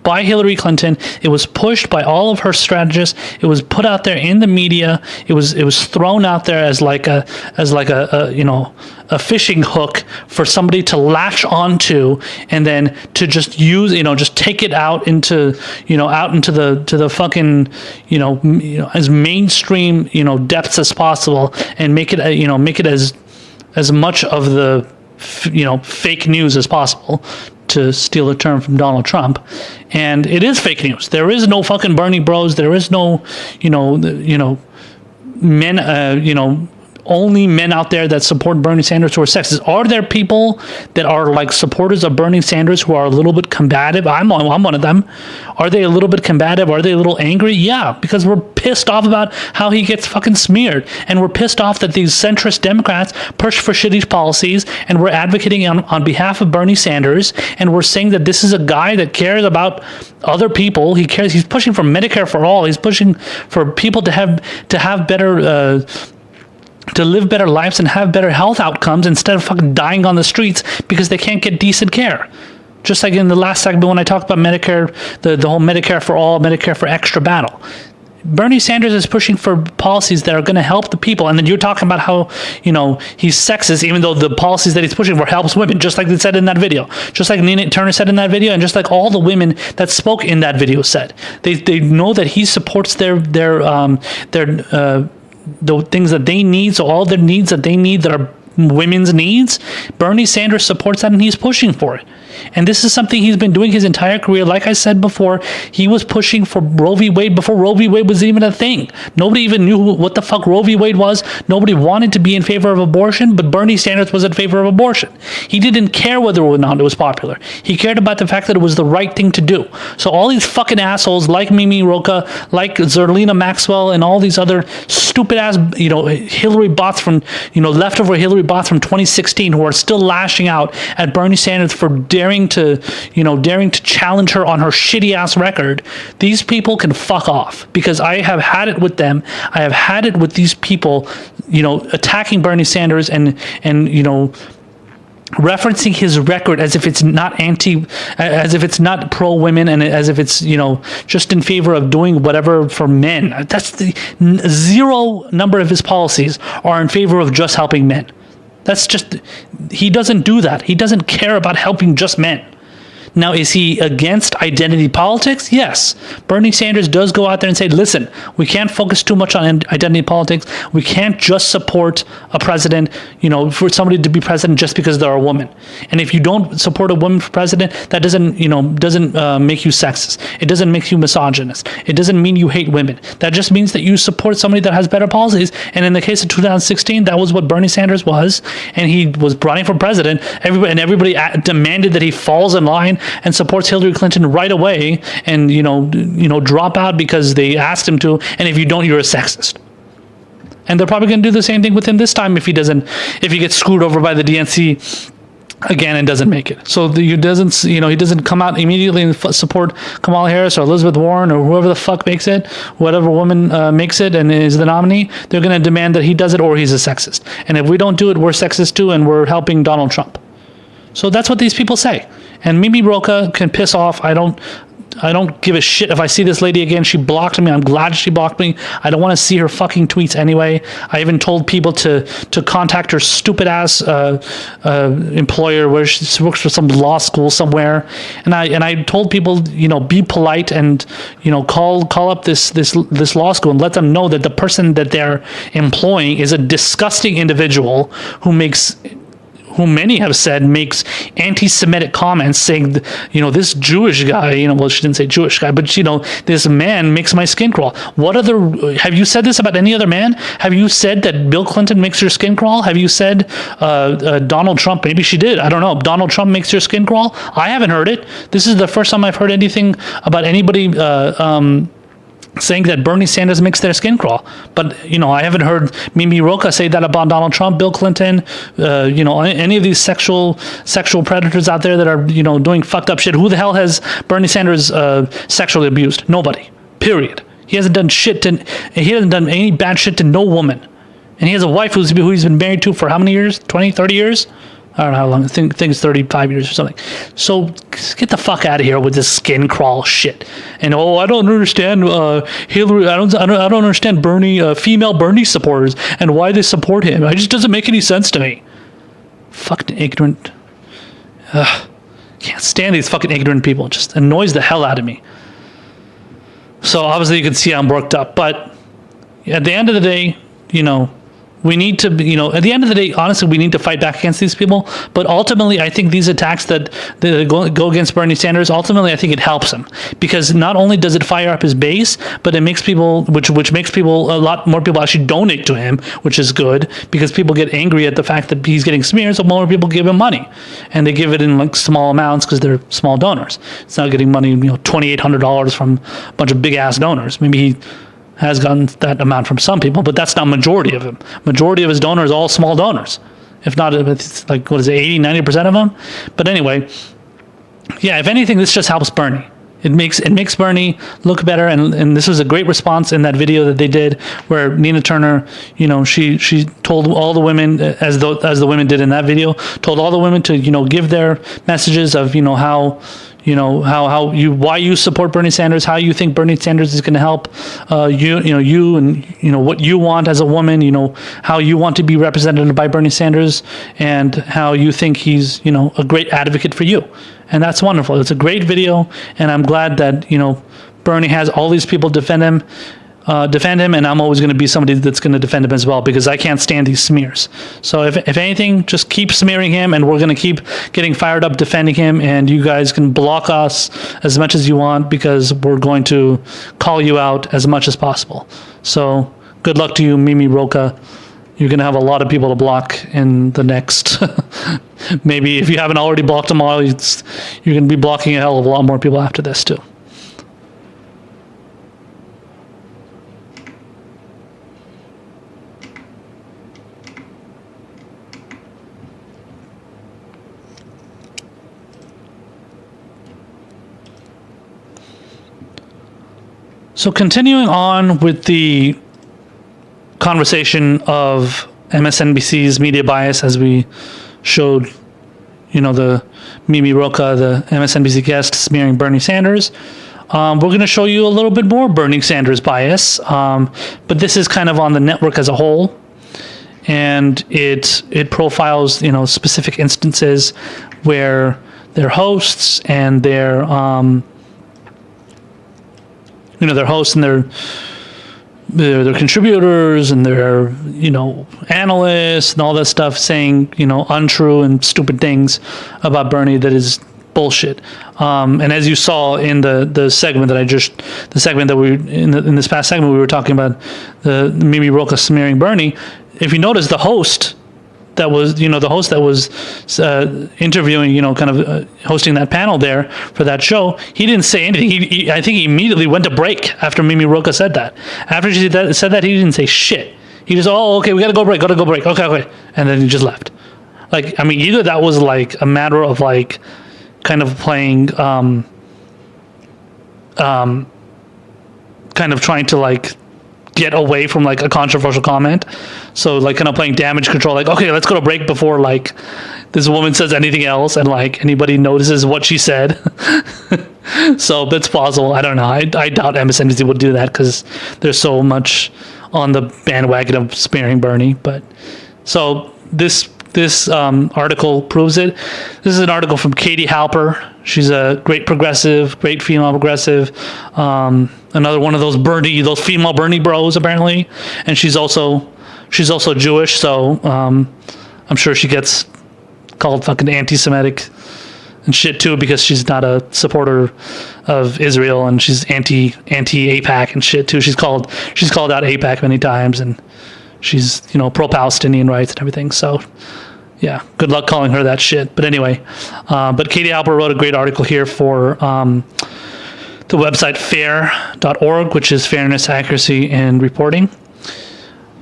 by Hillary Clinton. It was pushed by all of her strategists. It was put out there in the media. It was thrown out there as like a fishing hook for somebody to latch onto, and then to just use, just take it out into the fucking as mainstream depths as possible, and make it as much of the fake news as possible, to steal a term from Donald Trump. And it is fake news. There is no fucking Bernie bros. There is no, men, only men out there that support Bernie Sanders who are sexist. Are there people that are like supporters of Bernie Sanders who are a little bit combative? I'm one of them. Are they a little bit combative? Are they a little angry? Yeah, because we're pissed off about how he gets fucking smeared. And we're pissed off that these centrist Democrats push for shitty policies, and we're advocating on behalf of Bernie Sanders, and we're saying that this is a guy that cares about other people. He cares. He's pushing for Medicare-for-all. He's pushing for people to have better to live better lives and have better health outcomes instead of fucking dying on the streets because they can't get decent care. Just like in the last segment when I talked about Medicare, the whole Medicare-for-all, Medicare for extra battle. Bernie Sanders is pushing for policies that are going to help the people. And then you're talking about how, he's sexist, even though the policies that he's pushing for helps women, just like they said in that video. Just like Nina Turner said in that video, and just like all the women that spoke in that video said. They know that he supports their the things that they need, so all their needs that they need that are women's needs, Bernie Sanders supports that, and he's pushing for it. And this is something he's been doing his entire career. Like I said before, he was pushing for Roe v. Wade before Roe v. Wade was even a thing. Nobody even knew what the fuck Roe v. Wade was. Nobody wanted to be in favor of abortion, but Bernie Sanders was in favor of abortion. He didn't care whether or not it was popular. He cared about the fact that it was the right thing to do. So all these fucking assholes like Mimi Roca, like Zerlina Maxwell, and all these other stupid ass, Hillary bots from, leftover Hillary bots from 2016 who are still lashing out at Bernie Sanders for daring to challenge her on her shitty ass record. These people can fuck off, because I have had it with them. I have had it with these people, attacking Bernie Sanders and referencing his record as if it's not pro women, and as if it's just in favor of doing whatever for men. That's the zero number of his policies are in favor of just helping men. That's just, he doesn't do that. He doesn't care about helping just men. Now, is he against identity politics? Yes. Bernie Sanders does go out there and say, listen, we can't focus too much on identity politics. We can't just support a president, for somebody to be president just because they're a woman. And if you don't support a woman for president, that doesn't make you sexist. It doesn't make you misogynist. It doesn't mean you hate women. That just means that you support somebody that has better policies. And in the case of 2016, that was what Bernie Sanders was. And he was running for president. Everybody demanded that he falls in line and supports Hillary Clinton right away, and drop out because they asked him to. And if you don't, you're a sexist. And they're probably going to do the same thing with him this time if he gets screwed over by the DNC again and doesn't make it. So he doesn't come out immediately and support Kamala Harris or Elizabeth Warren or whoever the fuck makes it, whatever woman makes it and is the nominee. They're going to demand that he does it, or he's a sexist. And if we don't do it, we're sexist too, and we're helping Donald Trump. So that's what these people say. And Mimi Roca can piss off. I don't I don't give a shit if I see this lady again. She blocked me. I'm glad she blocked me. I don't want to see her fucking tweets anyway. I even told people to contact her stupid ass employer where she works for some law school somewhere. And I told people, be polite and, call up this law school and let them know that the person that they're employing is a disgusting individual who many have said makes anti-Semitic comments saying, this Jewish guy, well, she didn't say Jewish guy, but this man makes my skin crawl. Have you said this about any other man? Have you said that Bill Clinton makes your skin crawl? Have you said Donald Trump, maybe she did, I don't know, Donald Trump makes your skin crawl? I haven't heard it. This is the first time I've heard anything about anybody saying that Bernie Sanders makes their skin crawl. But, I haven't heard Mimi Roca say that about Donald Trump, Bill Clinton, any of these sexual predators out there that are, doing fucked up shit. Who the hell has Bernie Sanders sexually abused? Nobody. Period. He hasn't done he hasn't done any bad shit to no woman. And he has a wife who he's been married to for how many years? 20, 30 years? I don't know how long. I think it's 35 years or something. So get the fuck out of here with this skin crawl shit. And I don't understand Hillary. I don't understand Bernie, female Bernie supporters and why they support him. It just doesn't make any sense to me. Fucking ignorant. Can't stand these fucking ignorant people. It just annoys the hell out of me. So obviously you can see I'm worked up, but at the end of the day, we need to, at the end of the day, honestly, we need to fight back against these people. But ultimately, I think these attacks that go against Bernie Sanders, ultimately, I think it helps him. Because not only does it fire up his base, but it makes people, which makes people, a lot more people actually donate to him, which is good. Because people get angry at the fact that he's getting smeared, so more people give him money. And they give it in small amounts because they're small donors. It's not getting money, $2,800 from a bunch of big-ass donors. Maybe he has gotten that amount from some people, but that's not majority of him. Majority of his donors are all small donors. If not, it's 80, 90% of them? But anyway, yeah, if anything, this just helps Bernie. It makes Bernie look better, and this was a great response in that video that they did where Nina Turner, she told all the women, as the women did in that video, told all the women to, give their messages of, why you support Bernie Sanders, how you think Bernie Sanders is going to help you and what you want as a woman, how you want to be represented by Bernie Sanders, and how you think he's a great advocate for you. And that's wonderful. It's a great video, and I'm glad that Bernie has all these people defend him, and I'm always going to be somebody that's going to defend him as well, because I can't stand these smears. So if anything, just keep smearing him, and we're going to keep getting fired up defending him, and you guys can block us as much as you want, because we're going to call you out as much as possible. So good luck to you, Mimi Roca. You're going to have a lot of people to block in the next, maybe if you haven't already blocked them all, you're going to be blocking a hell of a lot more people after this too. So continuing on with the conversation of MSNBC's media bias, as we showed, the Mimi Roca, the MSNBC guest, smearing Bernie Sanders. We're going to show you a little bit more Bernie Sanders bias, but this is kind of on the network as a whole, and it profiles specific instances where their hosts and their their hosts and their contributors and their analysts and all that stuff saying untrue and stupid things about Bernie that is bullshit. And as you saw in the segment that we in this past segment, we were talking about the Mimi Roca smearing Bernie. If you notice, the host that was interviewing, hosting that panel there for that show, he didn't say anything. I think he immediately went to break after Mimi Roca said that. After she said that, he didn't say shit. He just, okay, we gotta go break. Okay. And then he just left. Either that was a matter of kind of playing, kind of trying to get away from a controversial comment. So kind of playing damage control, okay, let's go to break before this woman says anything else and anybody notices what she said. So that's plausible. I don't know. I doubt MSNBC would do that because there's so much on the bandwagon of sparing Bernie. But so this article proves it. This is an article from Katie Halper. She's a great progressive, great female progressive. Another one of those female Bernie bros apparently, and she's also Jewish. So I'm sure she gets called fucking anti-Semitic and shit too because she's not a supporter of Israel and she's anti AIPAC and shit too. She's called out AIPAC many times and she's pro-Palestinian rights and everything. So yeah, good luck calling her that shit. But anyway, but Katie Halper wrote a great article here for the website fair.org, which is Fairness, Accuracy, and Reporting.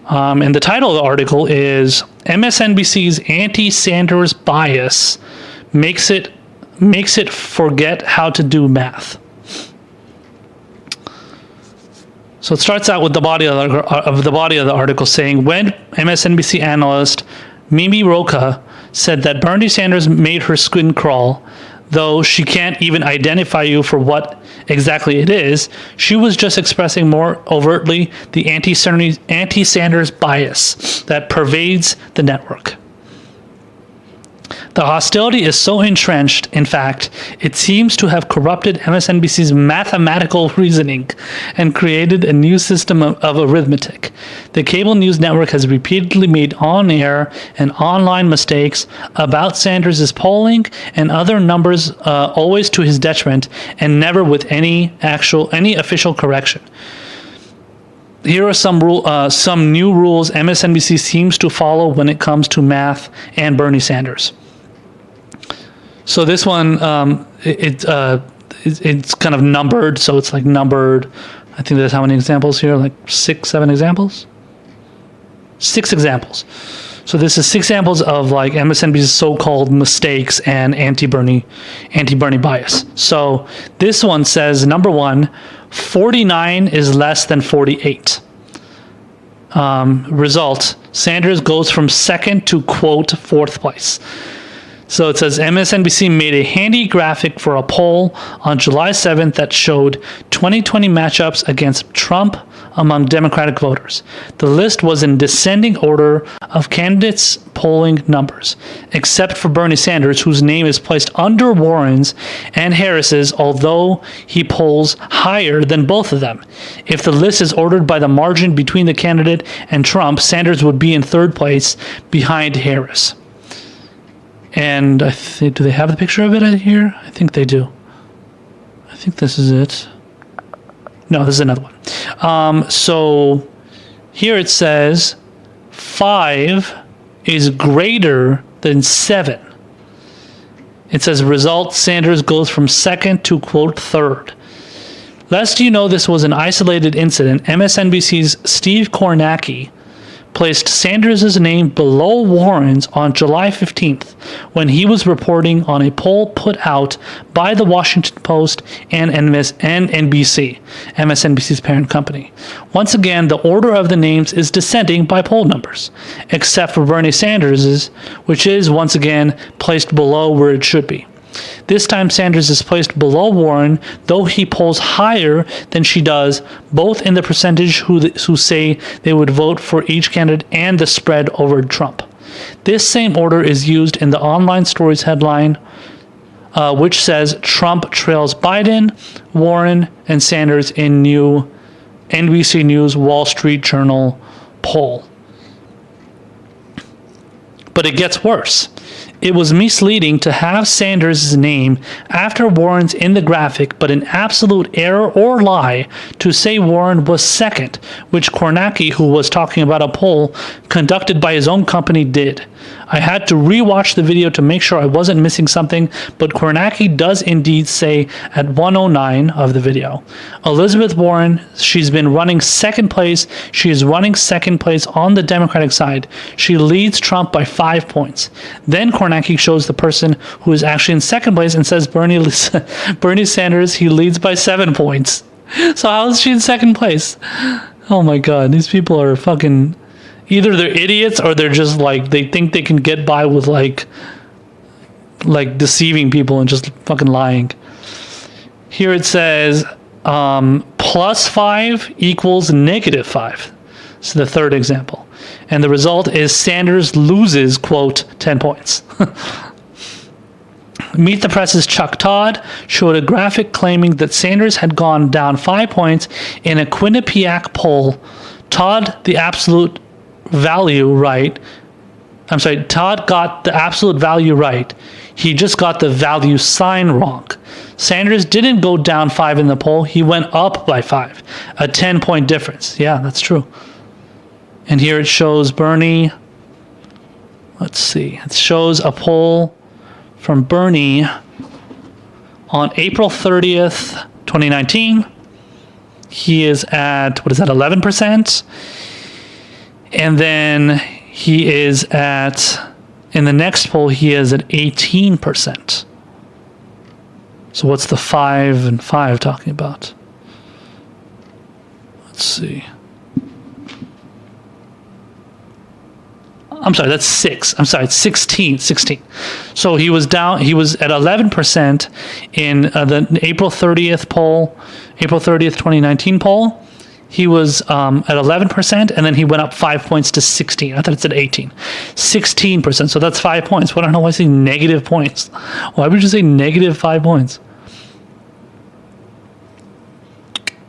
And the title of the article is MSNBC's anti-Sanders bias makes it forget how to do math. So it starts out with the body of the article saying, when MSNBC analyst Mimi Roca said that Bernie Sanders made her skin crawl, though she can't even identify you for what exactly it is, she was just expressing more overtly the anti-Sanders bias that pervades the network. The hostility is so entrenched, in fact, it seems to have corrupted MSNBC's mathematical reasoning and created a new system of arithmetic. The cable news network has repeatedly made on-air and online mistakes about Sanders' polling and other numbers, always to his detriment and never with any official correction. Here are some new rules MSNBC seems to follow when it comes to math and Bernie Sanders. So this one, it's kind of numbered. So it's like numbered. I think there's how many examples here? Like 7 examples? 6 examples. So this is 6 examples of like MSNBC's so-called mistakes and anti-Bernie bias. So this one says, number 1, 49 is less than 48. Result, Sanders goes from second to, quote, 4th place. So it says MSNBC made a handy graphic for a poll on July 7th that showed 2020 matchups against Trump among Democratic voters. The list was in descending order of candidates' polling numbers, except for Bernie Sanders, whose name is placed under Warren's and Harris's, although he polls higher than both of them. If the list is ordered by the margin between the candidate and Trump, Sanders would be in 3rd place behind Harris. And do they have the picture of it here? I think they do. I think this is it. No, this is another one. So here it says 5 is greater than 7. It says result, Sanders goes from second to, quote, 3rd. Lest you know this was an isolated incident, MSNBC's Steve Kornacki placed Sanders' name below Warren's on July 15th when he was reporting on a poll put out by the Washington Post and NBC, MSNBC's parent company. Once again, the order of the names is descending by poll numbers, except for Bernie Sanders', which is, once again, placed below where it should be. This time Sanders is placed below Warren, though he polls higher than she does, both in the percentage who say they would vote for each candidate and the spread over Trump. This same order is used in the online stories headline, which says Trump trails Biden, Warren, and Sanders in new NBC News Wall Street Journal poll. But it gets worse. It was misleading to have Sanders' name after Warren's in the graphic, but an absolute error or lie to say Warren was second, which Kornacki, who was talking about a poll conducted by his own company, did. I had to rewatch the video to make sure I wasn't missing something, but Kornacki does indeed say at 109 of the video. Elizabeth Warren, she's been running second place. She is running second place on the Democratic side. She leads Trump by 5 points. Then Kornacki shows the person who is actually in second place and says Bernie Sanders, he leads by 7 points. So how is she in second place? Oh my God, these people are fucking... Either they're idiots or they're just like, they think they can get by with like deceiving people and just fucking lying. here it says +5 equals -5. So the third example. And the result is Sanders loses, quote, 10 points. Meet the Press's Chuck Todd showed a graphic claiming that Sanders had gone down 5 points in a Quinnipiac poll. Todd got the absolute value right. He just got the value sign wrong. Sanders didn't go down 5 in the poll. He went up by 5. A 10-point difference. Yeah, that's true. And here it shows Bernie. Let's see. It shows a poll from Bernie on April 30th, 2019. He is at, 11%? And then he is at, in the next poll, he is at 18%. So what's the 5 and 5 talking about? Let's see. I'm sorry, that's 6. I'm sorry, it's 16. So he was down, he was at 11% in the April 30th poll, April 30th, 2019 poll. He was at 11%, and then he went up 5 points to 16. I thought it said 18. 16%, so that's 5 points. Well, I don't know why I say negative points. Why would you say negative 5 points?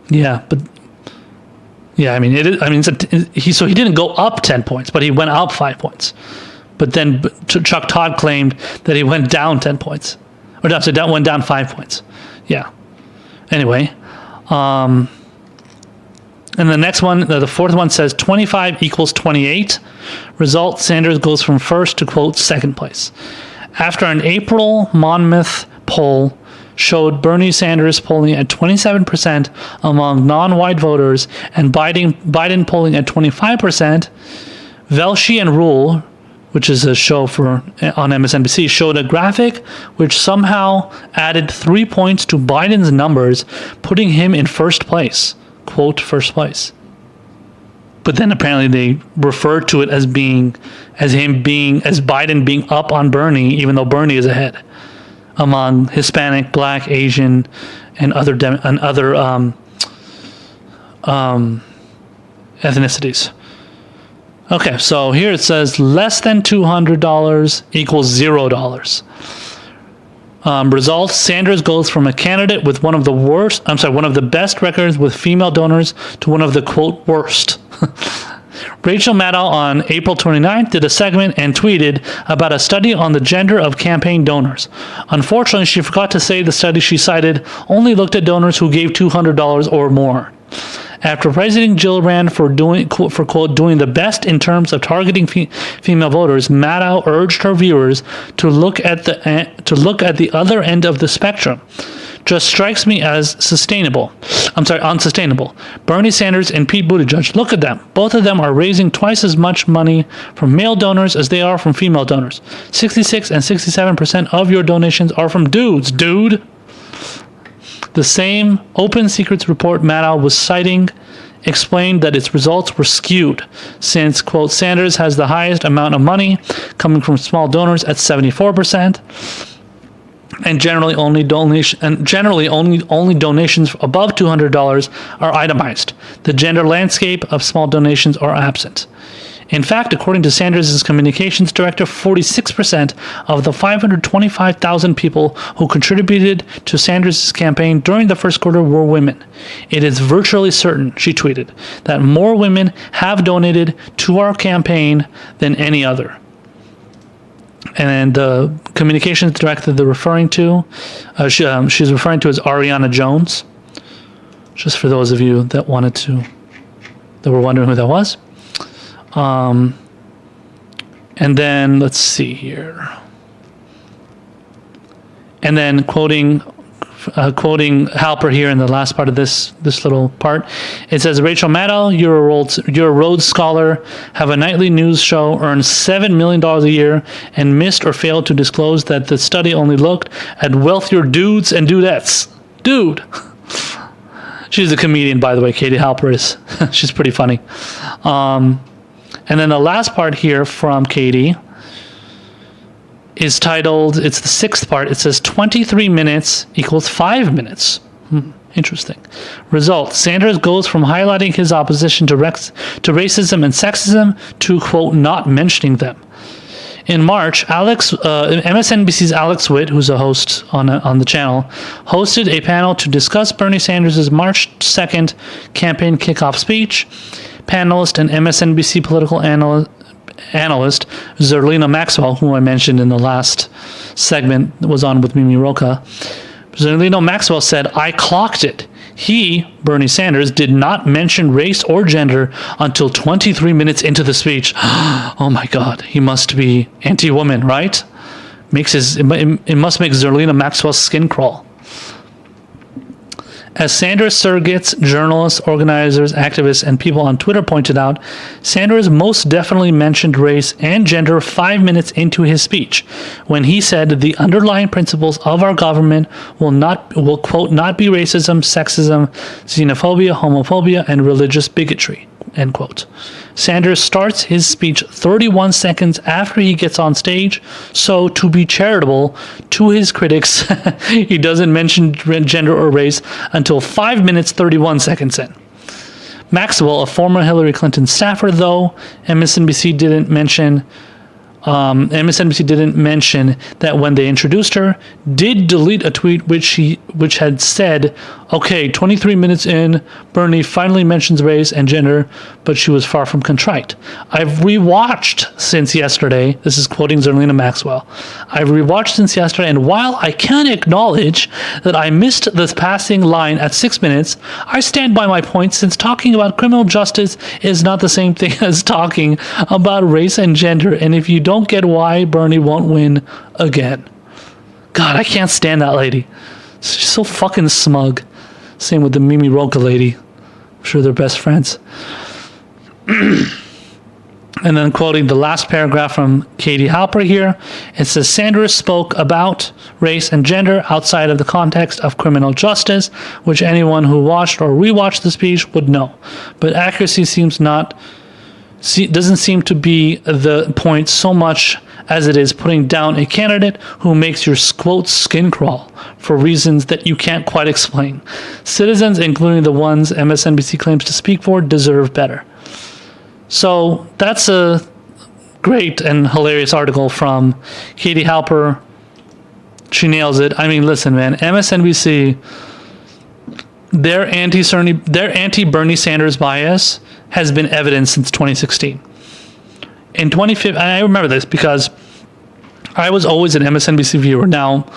Yeah, but... Yeah, I mean, so he didn't go up 10 points, but he went up 5 points. But then Chuck Todd claimed that he went down 10 points. Or no, so went down 5 points. Yeah. Anyway. And the next one, the fourth one says 25 equals 28. Result, Sanders goes from first to, quote, second place. After an April Monmouth poll showed Bernie Sanders polling at 27% among non-white voters and Biden polling at 25%, Velshi and Rule, which is a show on MSNBC, showed a graphic which somehow added 3 points to Biden's numbers, putting him in first place, quote, first place. But then apparently they referred to it as Biden being up on Bernie, even though Bernie is ahead among Hispanic, Black, Asian, and other ethnicities. Okay, so here it says less than $200 equals $0. Results: Sanders goes from a candidate with one of the best records with female donors to one of the, quote, worst. Rachel Maddow on April 29th did a segment and tweeted about a study on the gender of campaign donors. Unfortunately, she forgot to say the study she cited only looked at donors who gave $200 or more. After praising Jill Rand for quote, doing the best in terms of targeting female voters, Maddow urged her viewers to look at the other end of the spectrum. Just strikes me as unsustainable. Bernie Sanders and Pete Buttigieg, look at them. Both of them are raising twice as much money from male donors as they are from female donors. 66 and 67% of your donations are from dudes, dude. The same Open Secrets report Maddow was citing explained that its results were skewed, since, quote, Sanders has the highest amount of money coming from small donors at 74%. And generally only donations above $200 are itemized. The gender landscape of small donations are absent. In fact, according to Sanders' communications director, 46% of the 525,000 people who contributed to Sanders' campaign during the first quarter were women. It is virtually certain, she tweeted, that more women have donated to our campaign than any other. And the communications director they're referring to, she's referring to as Ariana Jones. Just for those of you that were wondering who that was. And then let's see here. And then quoting Halper here in the last part of this little part, it says, Rachel Maddow, you're a Rhodes Scholar, have a nightly news show, earn $7 million a year, and missed or failed to disclose that the study only looked at wealthier dudes and dudettes. Dude. She's a comedian, by the way, Katie Halper is. She's pretty funny. And then the last part here from Katie is titled, it's the sixth part, it says 23 minutes equals 5 minutes. Interesting. Result: Sanders goes from highlighting his opposition to racism and sexism to, quote, not mentioning them. In March, MSNBC's Alex Witt, who's a host on the channel, hosted a panel to discuss Bernie Sanders' March 2nd campaign kickoff speech. Panelist and MSNBC political analyst Zerlina Maxwell, who I mentioned in the last segment that was on with Mimi Roca, Zerlina Maxwell said, "I clocked it. He, Bernie Sanders, did not mention race or gender until 23 minutes into the speech." Oh my God, he must be anti-woman, right? It must make Zerlina Maxwell's skin crawl. As Sanders surrogates, journalists, organizers, activists, and people on Twitter pointed out, Sanders most definitely mentioned race and gender 5 minutes into his speech, when he said the underlying principles of our government will quote, not be racism, sexism, xenophobia, homophobia, and religious bigotry, end quote. Sanders starts his speech 31 seconds after he gets on stage, so to be charitable to his critics, he doesn't mention gender or race until 5 minutes 31 seconds in. Maxwell, a former Hillary Clinton staffer, though, MSNBC didn't mention that when they introduced her, did delete a tweet which had said, okay, 23 minutes in, Bernie finally mentions race and gender, but she was far from contrite. I've rewatched since yesterday. This is quoting Zerlina Maxwell. I've rewatched since yesterday, and while I can acknowledge that I missed this passing line at 6 minutes, I stand by my point, since talking about criminal justice is not the same thing as talking about race and gender, and if you don't get why Bernie won't win again. God, I can't stand that lady. She's so fucking smug. Same with the Mimi Roca lady. I'm sure they're best friends. And then quoting the last paragraph from Katie Halper here, it says, Sanders spoke about race and gender outside of the context of criminal justice, which anyone who watched or rewatched the speech would know. But accuracy doesn't seem to be the point so much as it is putting down a candidate who makes your, quote, skin crawl for reasons that you can't quite explain. Citizens, including the ones MSNBC claims to speak for, deserve better. So that's a great and hilarious article from Katie Halper. She nails it. I mean, listen, man, MSNBC, their anti-Bernie Sanders bias has been evident since 2016. In 2015, I remember this because I was always an MSNBC viewer. Now,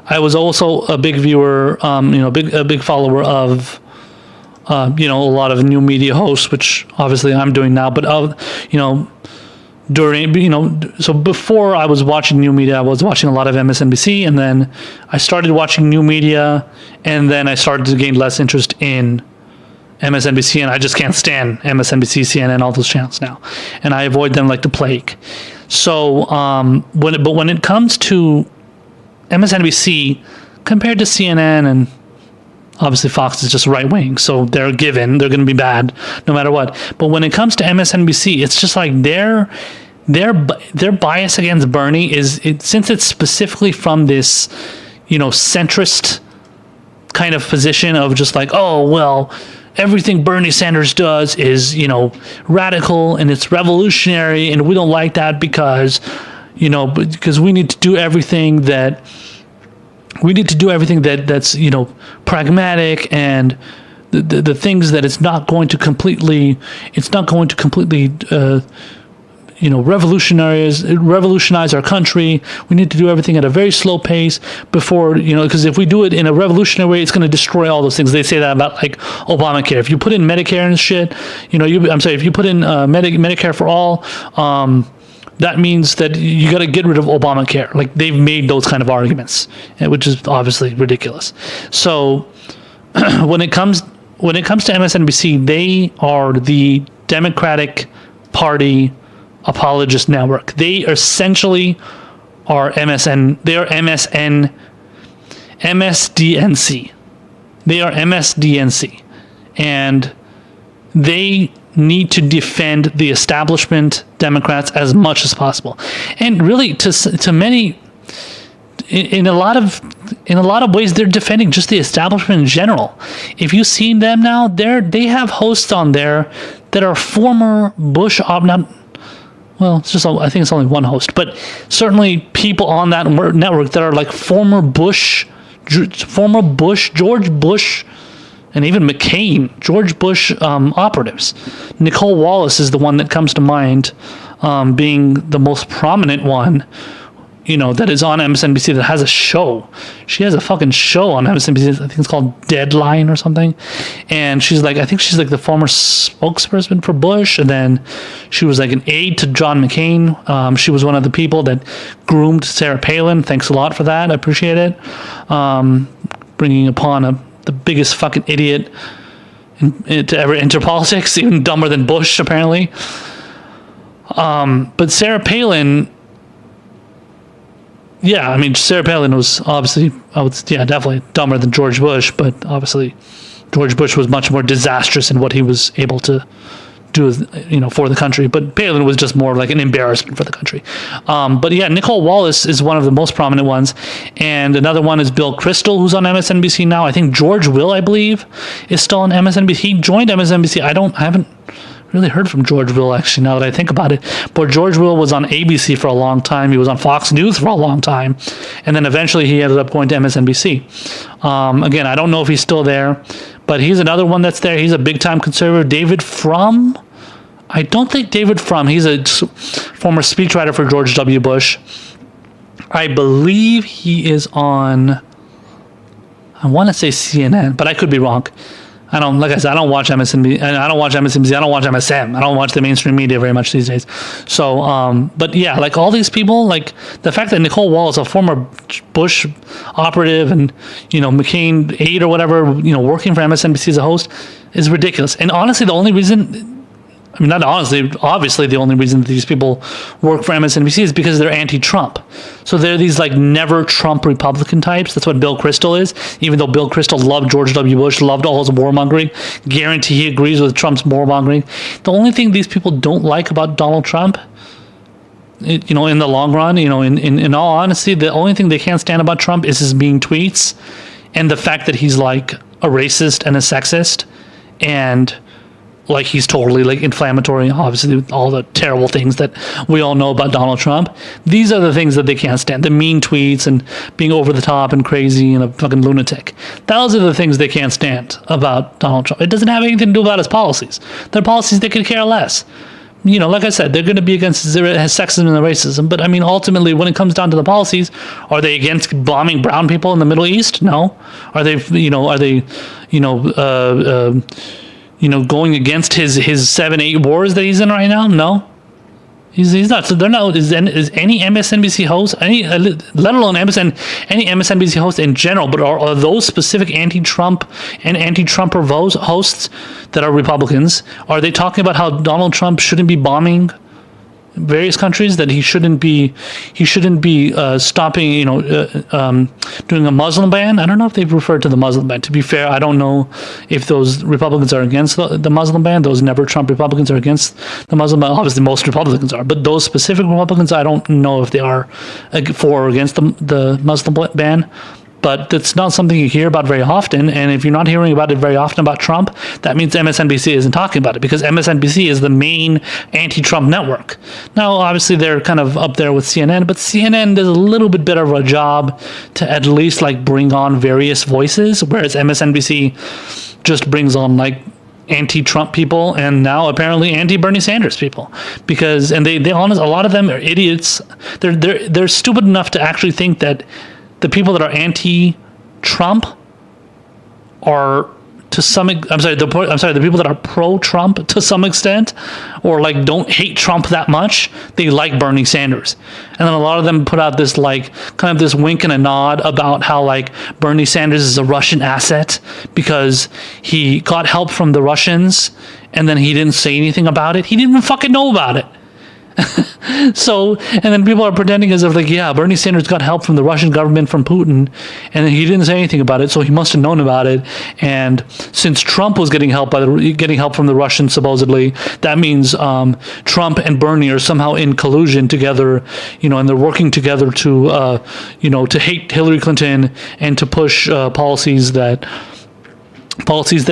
I was also a big viewer, a big follower of, a lot of new media hosts, which obviously I'm doing now. But so before I was watching new media, I was watching a lot of MSNBC, and then I started watching new media, and then I started to gain less interest in MSNBC, and I just can't stand MSNBC, CNN, all those channels now, and I avoid them like the plague. So when it comes to MSNBC compared to CNN, and obviously Fox is just right wing, so they're going to be bad no matter what. But when it comes to MSNBC, it's just like their bias against Bernie since it's specifically from this centrist kind of position of just like, oh well, everything Bernie Sanders does is, radical and it's revolutionary, and we don't like that because we need to do everything that's pragmatic, and the things that it's not going to completely revolutionize our country. We need to do everything at a very slow pace before, because if we do it in a revolutionary way, it's going to destroy all those things. They say that about like Obamacare. If you put in Medicare and shit, if you put in Medicare-for-all, that means that you got to get rid of Obamacare. Like, they've made those kind of arguments, which is obviously ridiculous. So when it comes to MSNBC, they are the Democratic Party apologist network. They essentially are MSN. They are MSDNC. They are MSDNC, and they need to defend the establishment Democrats as much as possible. And really, to many, in a lot of ways, they're defending just the establishment in general. If you've seen them now, they have hosts on there that are former Bush I think it's only one host, but certainly people on that network that are like former Bush, George Bush, and even McCain, George Bush operatives. Nicole Wallace is the one that comes to mind, being the most prominent one, that is on MSNBC, that has a show. She has a fucking show on MSNBC. I think it's called Deadline or something. And I think she's like the former spokesperson for Bush. And then she was like an aide to John McCain. She was one of the people that groomed Sarah Palin. Thanks a lot for that. I appreciate it. Bringing upon the biggest fucking idiot to ever enter politics, even dumber than Bush, apparently. But Sarah Palin, Sarah Palin was obviously, definitely dumber than George Bush, but obviously George Bush was much more disastrous in what he was able to do, for the country. But Palin was just more like an embarrassment for the country. Nicole Wallace is one of the most prominent ones. And another one is Bill Kristol, who's on MSNBC now. I think George Will, I believe, is still on MSNBC. He joined MSNBC. I haven't really heard from George Will, actually, now that I think about it. But George Will was on ABC for a long time. He was on Fox News for a long time. And then eventually he ended up going to MSNBC. Again, I don't know if he's still there, but he's another one that's there. He's a big-time conservative. David Frum? I don't think David Frum. He's a former speechwriter for George W. Bush. I believe he is on, I want to say CNN, but I could be wrong. I don't watch MSNBC, and I don't watch MSNBC, I don't watch MSM, I don't watch the mainstream media very much these days. So, but yeah, like all these people, like the fact that Nicole Wallace, a former Bush operative and, McCain aide or whatever, working for MSNBC as a host is ridiculous. And honestly, obviously the only reason that these people work for MSNBC is because they're anti-Trump. So they're these like never Trump Republican types. That's what Bill Kristol is. Even though Bill Kristol loved George W. Bush, loved all his warmongering, guarantee he agrees with Trump's warmongering. The only thing these people don't like about Donald Trump, in the long run, in all honesty, the only thing they can't stand about Trump is his mean tweets and the fact that he's like a racist and a sexist and like he's totally like inflammatory, obviously all the terrible things that we all know about Donald Trump. These are the things that they can't stand. The mean tweets and being over the top and crazy and a fucking lunatic. Those are the things they can't stand about Donald Trump. It doesn't have anything to do about his policies. Their policies, they could care less. Like I said, they're going to be against sexism and racism. But ultimately, when it comes down to the policies, are they against bombing brown people in the Middle East? No. Are they going against his 7-8 wars that he's in right now? No, he's not. So they're not. Is any MSNBC host, let alone any MSNBC host in general, but are those specific anti-Trump and anti-Trumper hosts that are Republicans? Are they talking about how Donald Trump shouldn't be bombing various countries, that he shouldn't be stopping, doing a Muslim ban? I don't know if they've referred to the Muslim ban. To be fair, I don't know if those Republicans are against the Muslim ban. Those never Trump Republicans are against the Muslim ban. Obviously, most Republicans are, but those specific Republicans, I don't know if they are for or against the Muslim ban. But that's not something you hear about very often. And if you're not hearing about it very often about Trump, that means MSNBC isn't talking about it, because MSNBC is the main anti-Trump network. Now, obviously, they're kind of up there with CNN, but CNN does a little bit better of a job to at least like bring on various voices, whereas MSNBC just brings on like anti-Trump people and now apparently anti-Bernie Sanders people, because they honest, a lot of them are idiots. They're stupid enough to actually think that the people that are anti-Trump are the people that are pro-Trump to some extent, or like don't hate Trump that much, they like Bernie Sanders. And then a lot of them put out this like kind of this wink and a nod about how like Bernie Sanders is a Russian asset because he got help from the Russians and then he didn't say anything about it. He didn't even fucking know about it. So, and then people are pretending as if like, yeah, Bernie Sanders got help from the Russian government, from Putin, and he didn't say anything about it, so he must have known about it. And since Trump was getting help from the Russians supposedly, that means Trump and Bernie are somehow in collusion together, and they're working together to, to hate Hillary Clinton and to push policies that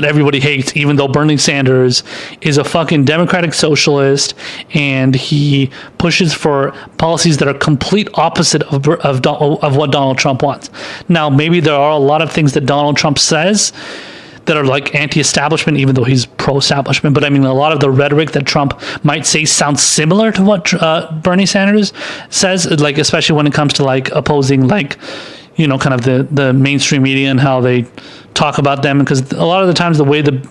everybody hates, even though Bernie Sanders is a fucking democratic socialist and he pushes for policies that are complete opposite of what Donald Trump wants. Now, maybe there are a lot of things that Donald Trump says that are like anti-establishment, even though he's pro-establishment. But I mean, a lot of the rhetoric that Trump might say sounds similar to what Bernie Sanders says, like especially when it comes to like opposing like, kind of the mainstream media and how they talk about them, because a lot of the times the way the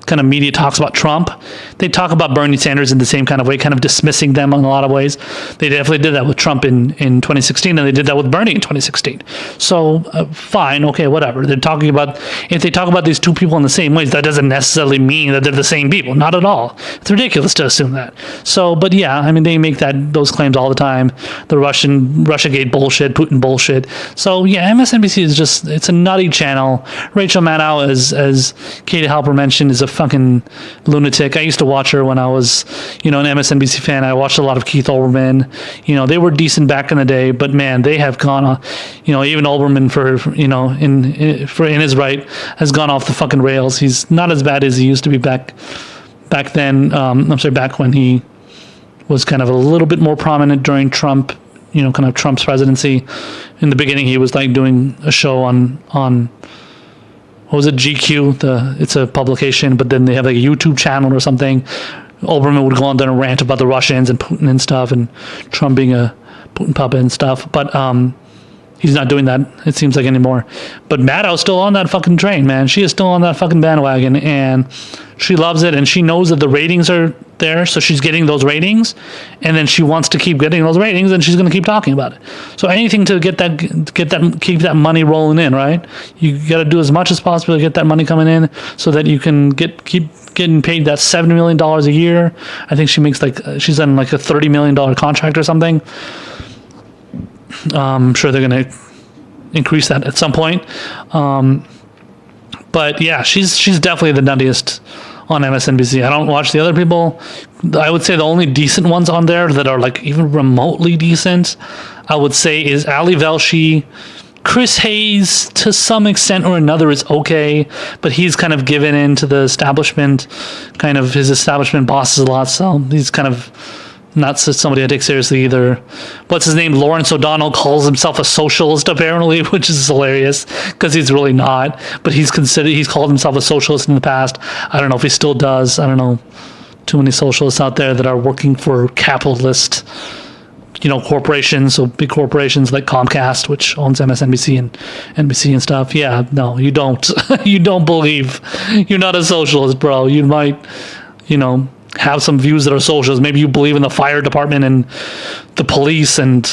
kind of media talks about Trump, they talk about Bernie Sanders in the same kind of way, kind of dismissing them in a lot of ways. They definitely did that with Trump in 2016, and they did that with Bernie in 2016. So fine, okay, whatever. If they talk about these two people in the same ways, that doesn't necessarily mean that they're the same people. Not at all. It's ridiculous to assume that. So, but yeah, I mean, they make those claims all the time. The Russiagate bullshit, Putin bullshit. So yeah, MSNBC is it's a nutty channel. Rachel Maddow, as Katie Halper mentioned, is a fucking lunatic. I used to watch her when I was, an MSNBC fan. I watched a lot of Keith Olbermann. They were decent back in the day, but man, they have gone, even Olbermann in his right has gone off the fucking rails. He's not as bad as he used to be back then. Back when he was kind of a little bit more prominent during Trump, kind of Trump's presidency. In the beginning, he was like doing a show on what was it, GQ? It's a publication, but then they have like a YouTube channel or something. Olbermann would go on there and rant about the Russians and Putin and stuff, and Trump being a Putin puppet and stuff. But he's not doing that, it seems like, anymore. But Maddow's still on that fucking train, man. She is still on that fucking bandwagon, and she loves it, and she knows that the ratings are there, so she's getting those ratings, and then she wants to keep getting those ratings, and she's going to keep talking about it. So anything to keep that money rolling in, right? You got to do as much as possible to get that money coming in, so that you can keep getting paid that $70 million a year. I think she makes she's on like a $30 million contract or something. I'm sure they're going to increase that at some point. But yeah, she's definitely the nuttiest on MSNBC. I don't watch the other people. I would say the only decent ones on there that are like even remotely decent, I would say, is Ali Velshi. Chris Hayes, to some extent or another, is okay, but he's kind of given in to the establishment, kind of his establishment bosses a lot, so he's kind of not somebody I take seriously either. What's his name? Lawrence O'Donnell calls himself a socialist, apparently, which is hilarious because he's really not. But he's called himself a socialist in the past. I don't know if he still does. I don't know. Too many socialists out there that are working for capitalist, corporations, so big corporations like Comcast, which owns MSNBC and NBC and stuff. Yeah, no, you don't. You don't believe. You're not a socialist, bro. You might, have some views that are socialist. Maybe you believe in the fire department and the police and,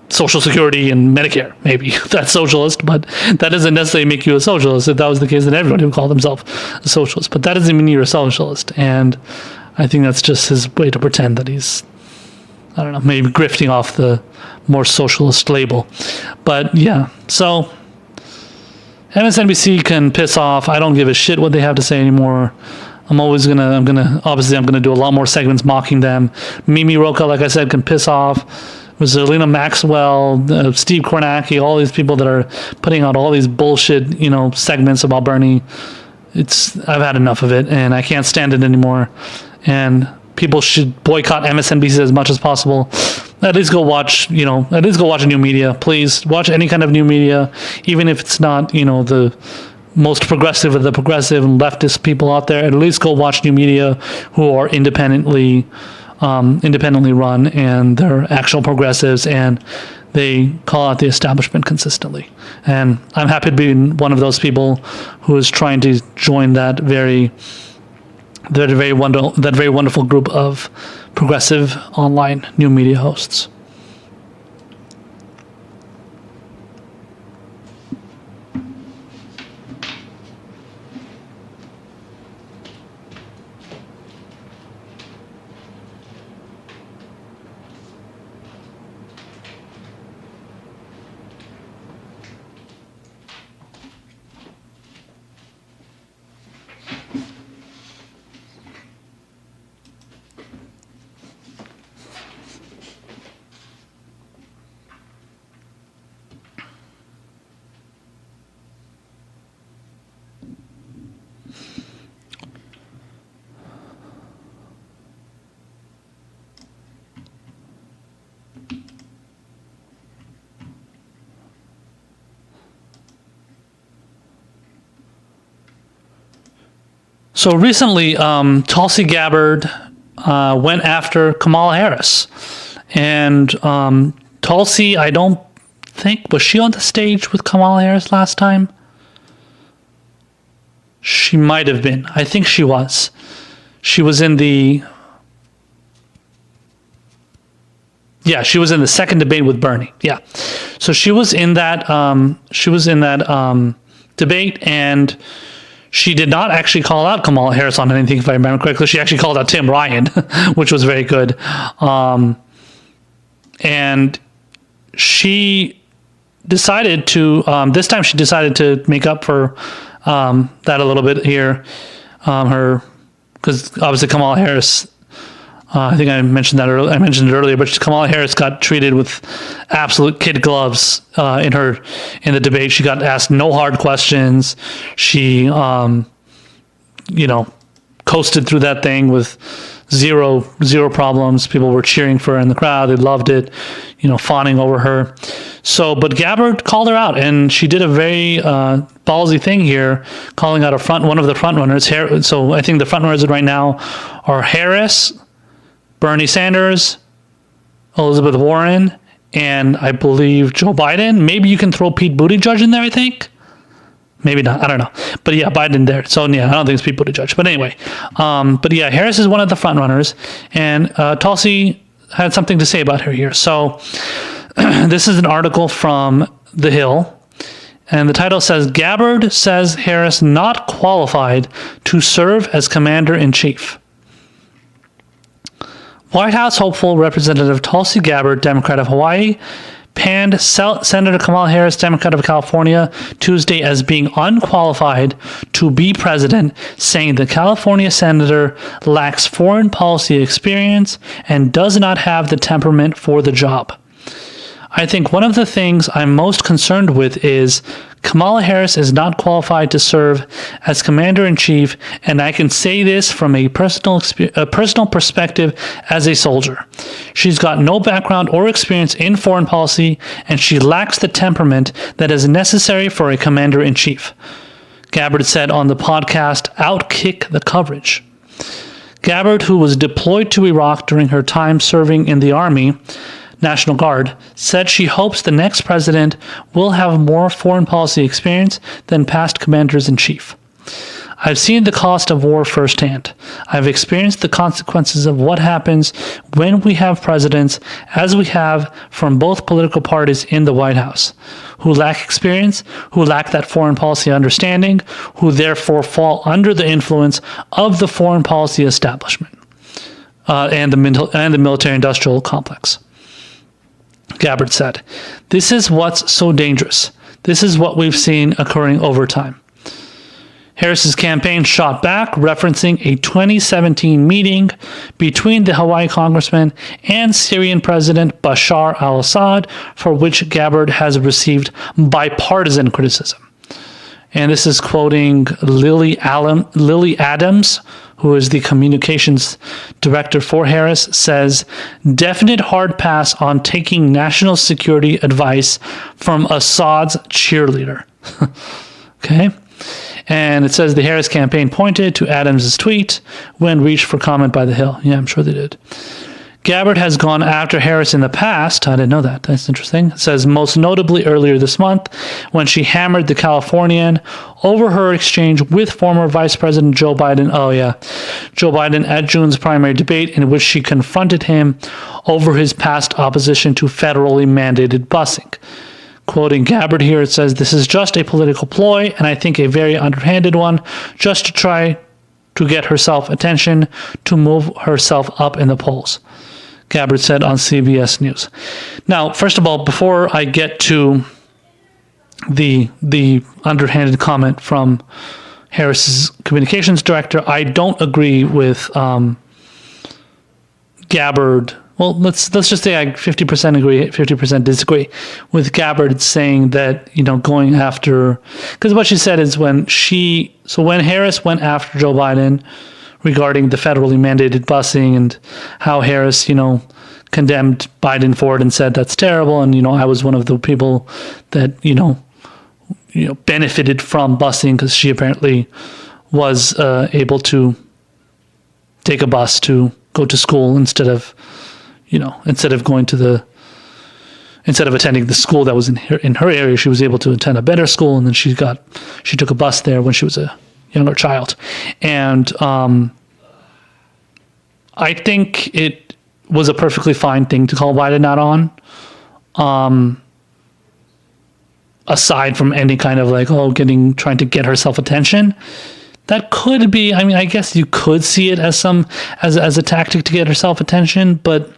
Social Security and Medicare. Maybe that's socialist, but that doesn't necessarily make you a socialist. If that was the case, then everybody would call themselves a socialist. But that doesn't mean you're a socialist. And I think that's just his way to pretend that he's, I don't know, maybe grifting off the more socialist label. But yeah, so MSNBC can piss off. I don't give a shit what they have to say anymore. I'm gonna do a lot more segments mocking them. Mimi Roca, like I said, can piss off. Zelina Maxwell, Steve Kornacki, all these people that are putting out all these bullshit, segments about Bernie. I've had enough of it, and I can't stand it anymore. And people should boycott MSNBC as much as possible. At least go watch new media. Please watch any kind of new media, even if it's not, the most progressive of the progressive and leftist people out there. At least go watch new media who are independently run, and they're actual progressives, and they call out the establishment consistently. And I'm happy to be one of those people who is trying to join that very wonderful group of progressive online new media hosts. So recently, Tulsi Gabbard went after Kamala Harris. And Tulsi, I don't think, was she on the stage with Kamala Harris last time? She might have been. I think she was. She was in the... Yeah, she was in the second debate with Bernie. Yeah. So she was in that debate, and she did not actually call out Kamala Harris on anything, if I remember correctly. She actually called out Tim Ryan, which was very good. And she decided to, this time she decided to make up for that a little bit here. Because obviously Kamala Harris, I think I mentioned that earlier. I mentioned it earlier, but Kamala Harris got treated with absolute kid gloves in the debate. She got asked no hard questions. She, coasted through that thing with zero problems. People were cheering for her in the crowd. They loved it, fawning over her. So, but Gabbard called her out, and she did a very ballsy thing here, calling out one of the front runners. So I think the front runners right now are Harris, Bernie Sanders, Elizabeth Warren, and I believe Joe Biden. Maybe you can throw Pete Buttigieg in there, I think. Maybe not. I don't know. But yeah, Biden there. So yeah, I don't think it's Pete Buttigieg. But anyway, but yeah, Harris is one of the front runners, and Tulsi had something to say about her here. So this is an article from The Hill, and the title says, Gabbard says Harris not qualified to serve as commander-in-chief. White House hopeful Representative Tulsi Gabbard, Democrat of Hawaii, panned Senator Kamala Harris, Democrat of California, Tuesday as being unqualified to be president, saying the California senator lacks foreign policy experience and does not have the temperament for the job. I think one of the things I'm most concerned with is Kamala Harris is not qualified to serve as commander-in-chief, and I can say this from a personal perspective as a soldier. She's got no background or experience in foreign policy, and she lacks the temperament that is necessary for a commander-in-chief, Gabbard said on the podcast Outkick the Coverage. Gabbard, who was deployed to Iraq during her time serving in the Army, National Guard, said she hopes the next president will have more foreign policy experience than past commanders-in-chief. I've seen the cost of war firsthand. I've experienced the consequences of what happens when we have presidents, as we have from both political parties in the White House, who lack experience, who lack that foreign policy understanding, who therefore fall under the influence of the foreign policy establishment and the military-industrial complex. Gabbard said, "This is what's so dangerous. This is what we've seen occurring over time." Harris's campaign shot back, referencing a 2017 meeting between the Hawaii congressman and Syrian President Bashar al-Assad, for which Gabbard has received bipartisan criticism. And this is quoting Lily Adams, who is the communications director for Harris, says, "Definite hard pass on taking national security advice from Assad's cheerleader." Okay. And it says the Harris campaign pointed to Adams' tweet when reached for comment by The Hill. Yeah, I'm sure they did. Gabbard has gone after Harris in the past. I didn't know that. That's interesting. It says most notably earlier this month when she hammered the Californian over her exchange with former Vice President Joe Biden. Oh, yeah. Joe Biden at June's primary debate, in which she confronted him over his past opposition to federally mandated busing. Quoting Gabbard here, it says, "This is just a political ploy, and I think a very underhanded one, just to try to get herself attention, to move herself up in the polls," Gabbard said on CBS News. Now, first of all, before I get to the underhanded comment from Harris's communications director, I don't agree with Gabbard well, let's just say I 50% agree, 50% disagree with Gabbard saying that, going after, because what she said is when Harris went after Joe Biden regarding the federally mandated busing and how Harris, condemned Biden for it and said that's terrible. And, I was one of the people that, benefited from busing because she apparently was able to take a bus to go to school instead of attending the school that was in her area. She was able to attend a better school, and then she took a bus there when she was a younger child. And I think it was a perfectly fine thing to call Biden out on. Aside from any kind of trying to get herself attention. That could be, I guess you could see it as a tactic to get herself attention, but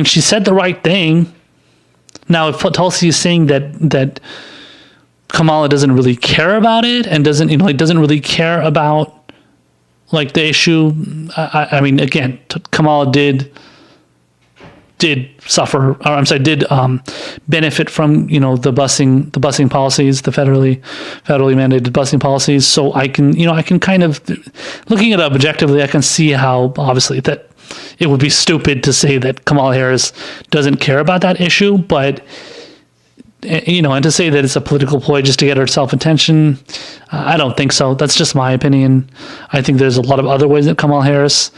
she said the right thing. Now, if Tulsi is saying that Kamala doesn't really care about it and doesn't really care about the issue, again, Kamala did suffer, or I'm sorry, did benefit from the busing policies, the federally mandated busing policies. So I can kind of, looking at it objectively, I can see how obviously that it would be stupid to say that Kamala Harris doesn't care about that issue, but and to say that it's a political ploy just to get herself attention, I don't think so. That's just my opinion. I think there's a lot of other ways that Kamala Harris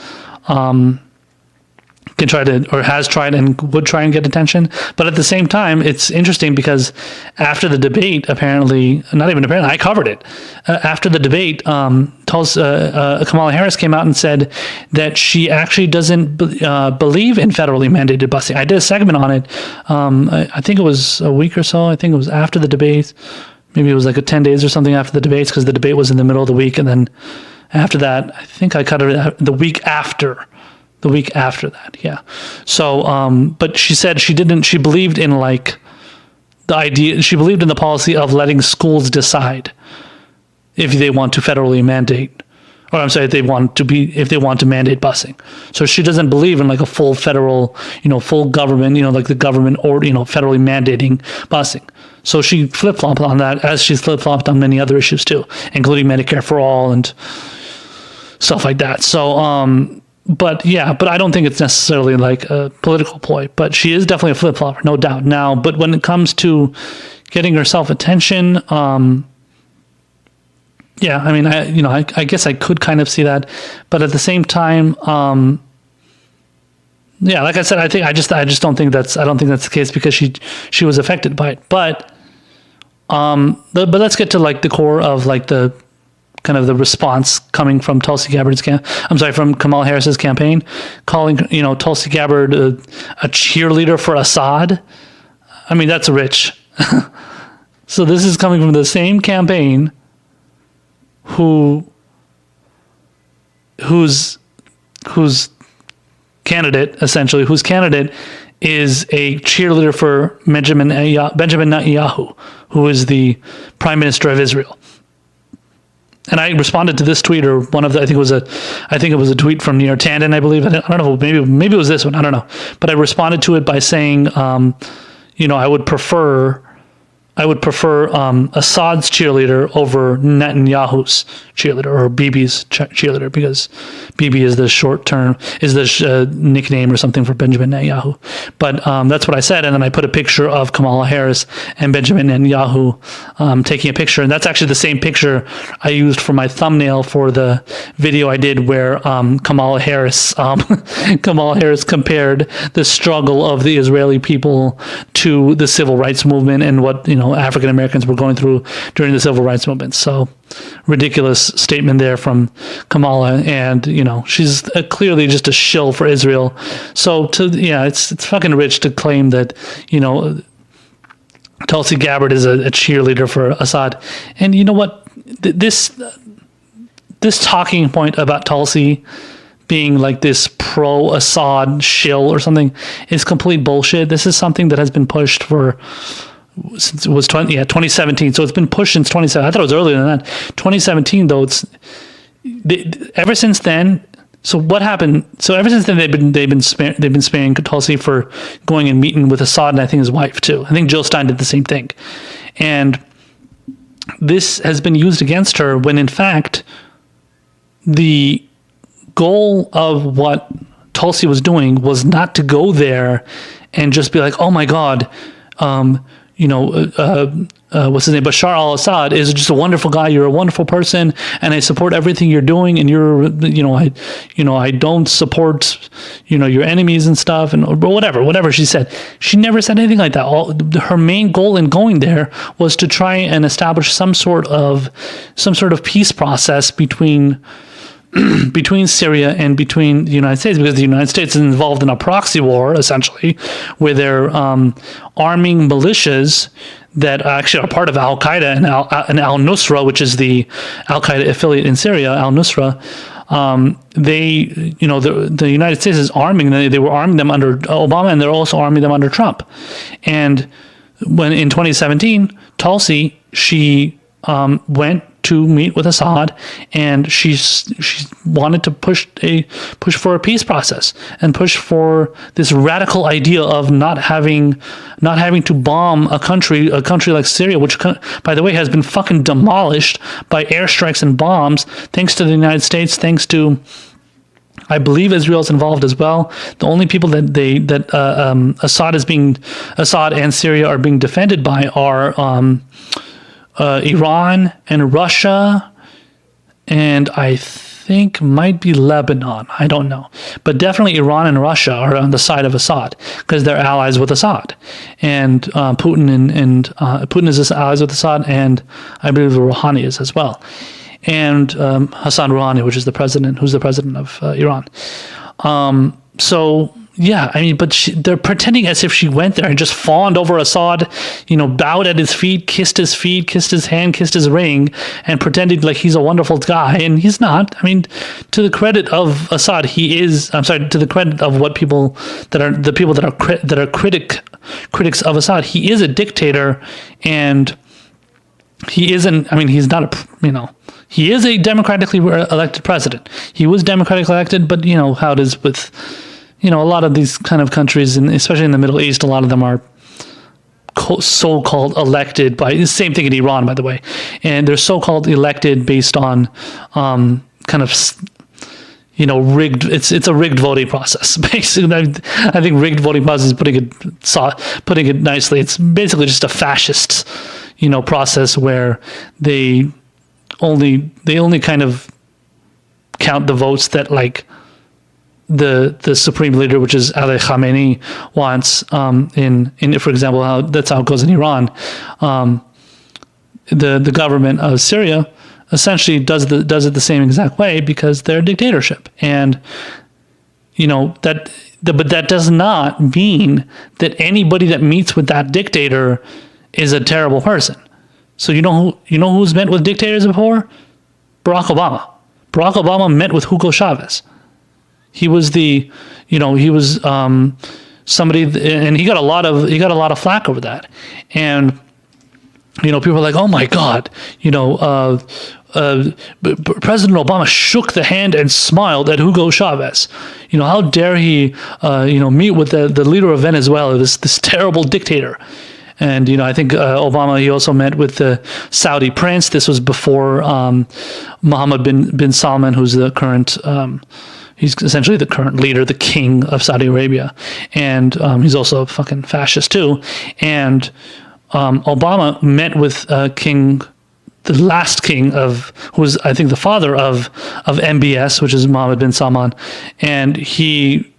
can try to, or has tried and would try and get attention. But at the same time, it's interesting because after the debate, I covered it. After the debate, Kamala Harris came out and said that she actually doesn't believe in federally mandated busing. I did a segment on it. I think it was a week or so. I think it was after the debate. Maybe it was 10 days or something after the debates, because the debate was in the middle of the week. And then after that, I think I cut it the week after. The week after that, yeah. So, but she said she believed in the idea, she believed in the policy of letting schools decide if they want to federally mandate, or I'm sorry, if they want to mandate busing. So she doesn't believe in a full federal, full government, the government or, federally mandating busing. So she flip-flopped on that, as she's flip-flopped on many other issues too, including Medicare-for-all and stuff like that. So, but I don't think it's necessarily a political ploy, but she is definitely a flip-flopper, no doubt. Now, but when it comes to getting herself attention, I guess I could kind of see that, but at the same time, like I said, I just don't think that's the case, because she was affected by it. But let's get to the core of the kind of the response coming from Tulsi Gabbard's from Kamala Harris's campaign, calling Tulsi Gabbard a cheerleader for Assad. That's rich. So this is coming from the same campaign whose candidate is a cheerleader for Benjamin Netanyahu, who is the Prime Minister of Israel. And I responded to this tweet, or one of the, I think it was a tweet from Near Tandon, I believe. I don't know, maybe it was this one, I don't know. But I responded to it by saying, I would prefer Assad's cheerleader over Netanyahu's cheerleader, or Bibi's cheerleader, because Bibi is the nickname or something for Benjamin Netanyahu. But that's what I said, and then I put a picture of Kamala Harris and Benjamin Netanyahu taking a picture, and that's actually the same picture I used for my thumbnail for the video I did where Kamala Harris compared the struggle of the Israeli people to the civil rights movement and what African Americans were going through during the civil rights movement. So ridiculous statement there from Kamala, and she's clearly just a shill for Israel. So it's fucking rich to claim that Tulsi Gabbard is a cheerleader for Assad. And you know what, this talking point about Tulsi being this pro-Assad shill or something is complete bullshit. This is something that has been pushed since it was 2017. So it's been pushed since 2017. I thought it was earlier than that. 2017 though. Ever since then, So what happened? So ever since then, they've been sparing Tulsi for going and meeting with Assad, and I think his wife too. I think Jill Stein did the same thing, and this has been used against her when, in fact, the goal of what Tulsi was doing was not to go there and just be like, oh my God, what's his name? Bashar al-Assad is just a wonderful guy. You're a wonderful person, and I support everything you're doing. And I don't support, your enemies and stuff, and whatever she said. She never said anything like that. Her main goal in going there was to try and establish some sort of peace process between Syria and between the United States, because the United States is involved in a proxy war, essentially, where they're arming militias that actually are part of Al-Qaeda and Al-Nusra, which is the Al-Qaeda affiliate in Syria, Al-Nusra. The United States is arming them. They were arming them under Obama, and they're also arming them under Trump. And when in 2017, Tulsi, she went to meet with Assad, and she wanted to push for a peace process and push for this radical idea of not having to bomb a country like Syria, which, by the way, has been fucking demolished by airstrikes and bombs, thanks to the United States, thanks to, I believe, Israel's involved as well. The only people that Assad and Syria are being defended by are Iran and Russia, and I think might be Lebanon. I don't know. But definitely Iran and Russia are on the side of Assad because they're allies with Assad. And Putin is allies with Assad, and I believe Rouhani is as well. And Hassan Rouhani, who's the president of Iran. So yeah, I mean, but they're pretending as if she went there and just fawned over Assad, bowed at his feet, kissed his hand, kissed his ring, and pretended like he's a wonderful guy, and he's not. I mean, to the credit of Assad, he is. I'm sorry, to the credit of what people that are critics of Assad, he is a dictator, and he isn't. I mean, he's not a. He is a democratically elected president. He was democratically elected, but how it is with. A lot of these kind of countries, and especially in the Middle East, a lot of them are so-called elected by the same thing in Iran, by the way, and they're so-called elected based on kind of rigged. It's a rigged voting process. Basically, I think rigged voting process is putting it nicely. It's basically just a fascist, process where they only kind of count the votes that like. The supreme leader, which is Ali Khamenei, wants in for example, that's how it goes in Iran. The government of Syria essentially does it the same exact way because they're a dictatorship, and but that does not mean that anybody that meets with that dictator is a terrible person. So you know who's met with dictators before? Barack Obama. Barack Obama met with Hugo Chavez. He was somebody, and he got a lot of flack over that. And, people are like, oh my God, President Obama shook the hand and smiled at Hugo Chavez. How dare he, meet with the leader of Venezuela, this terrible dictator. And, I think Obama, he also met with the Saudi prince. This was before Mohammed bin Salman, who's the current, he's essentially the current leader, the king of Saudi Arabia. And he's also a fucking fascist too. And Obama met with the last king who was, I think, the father of MBS, which is Mohammed bin Salman. And he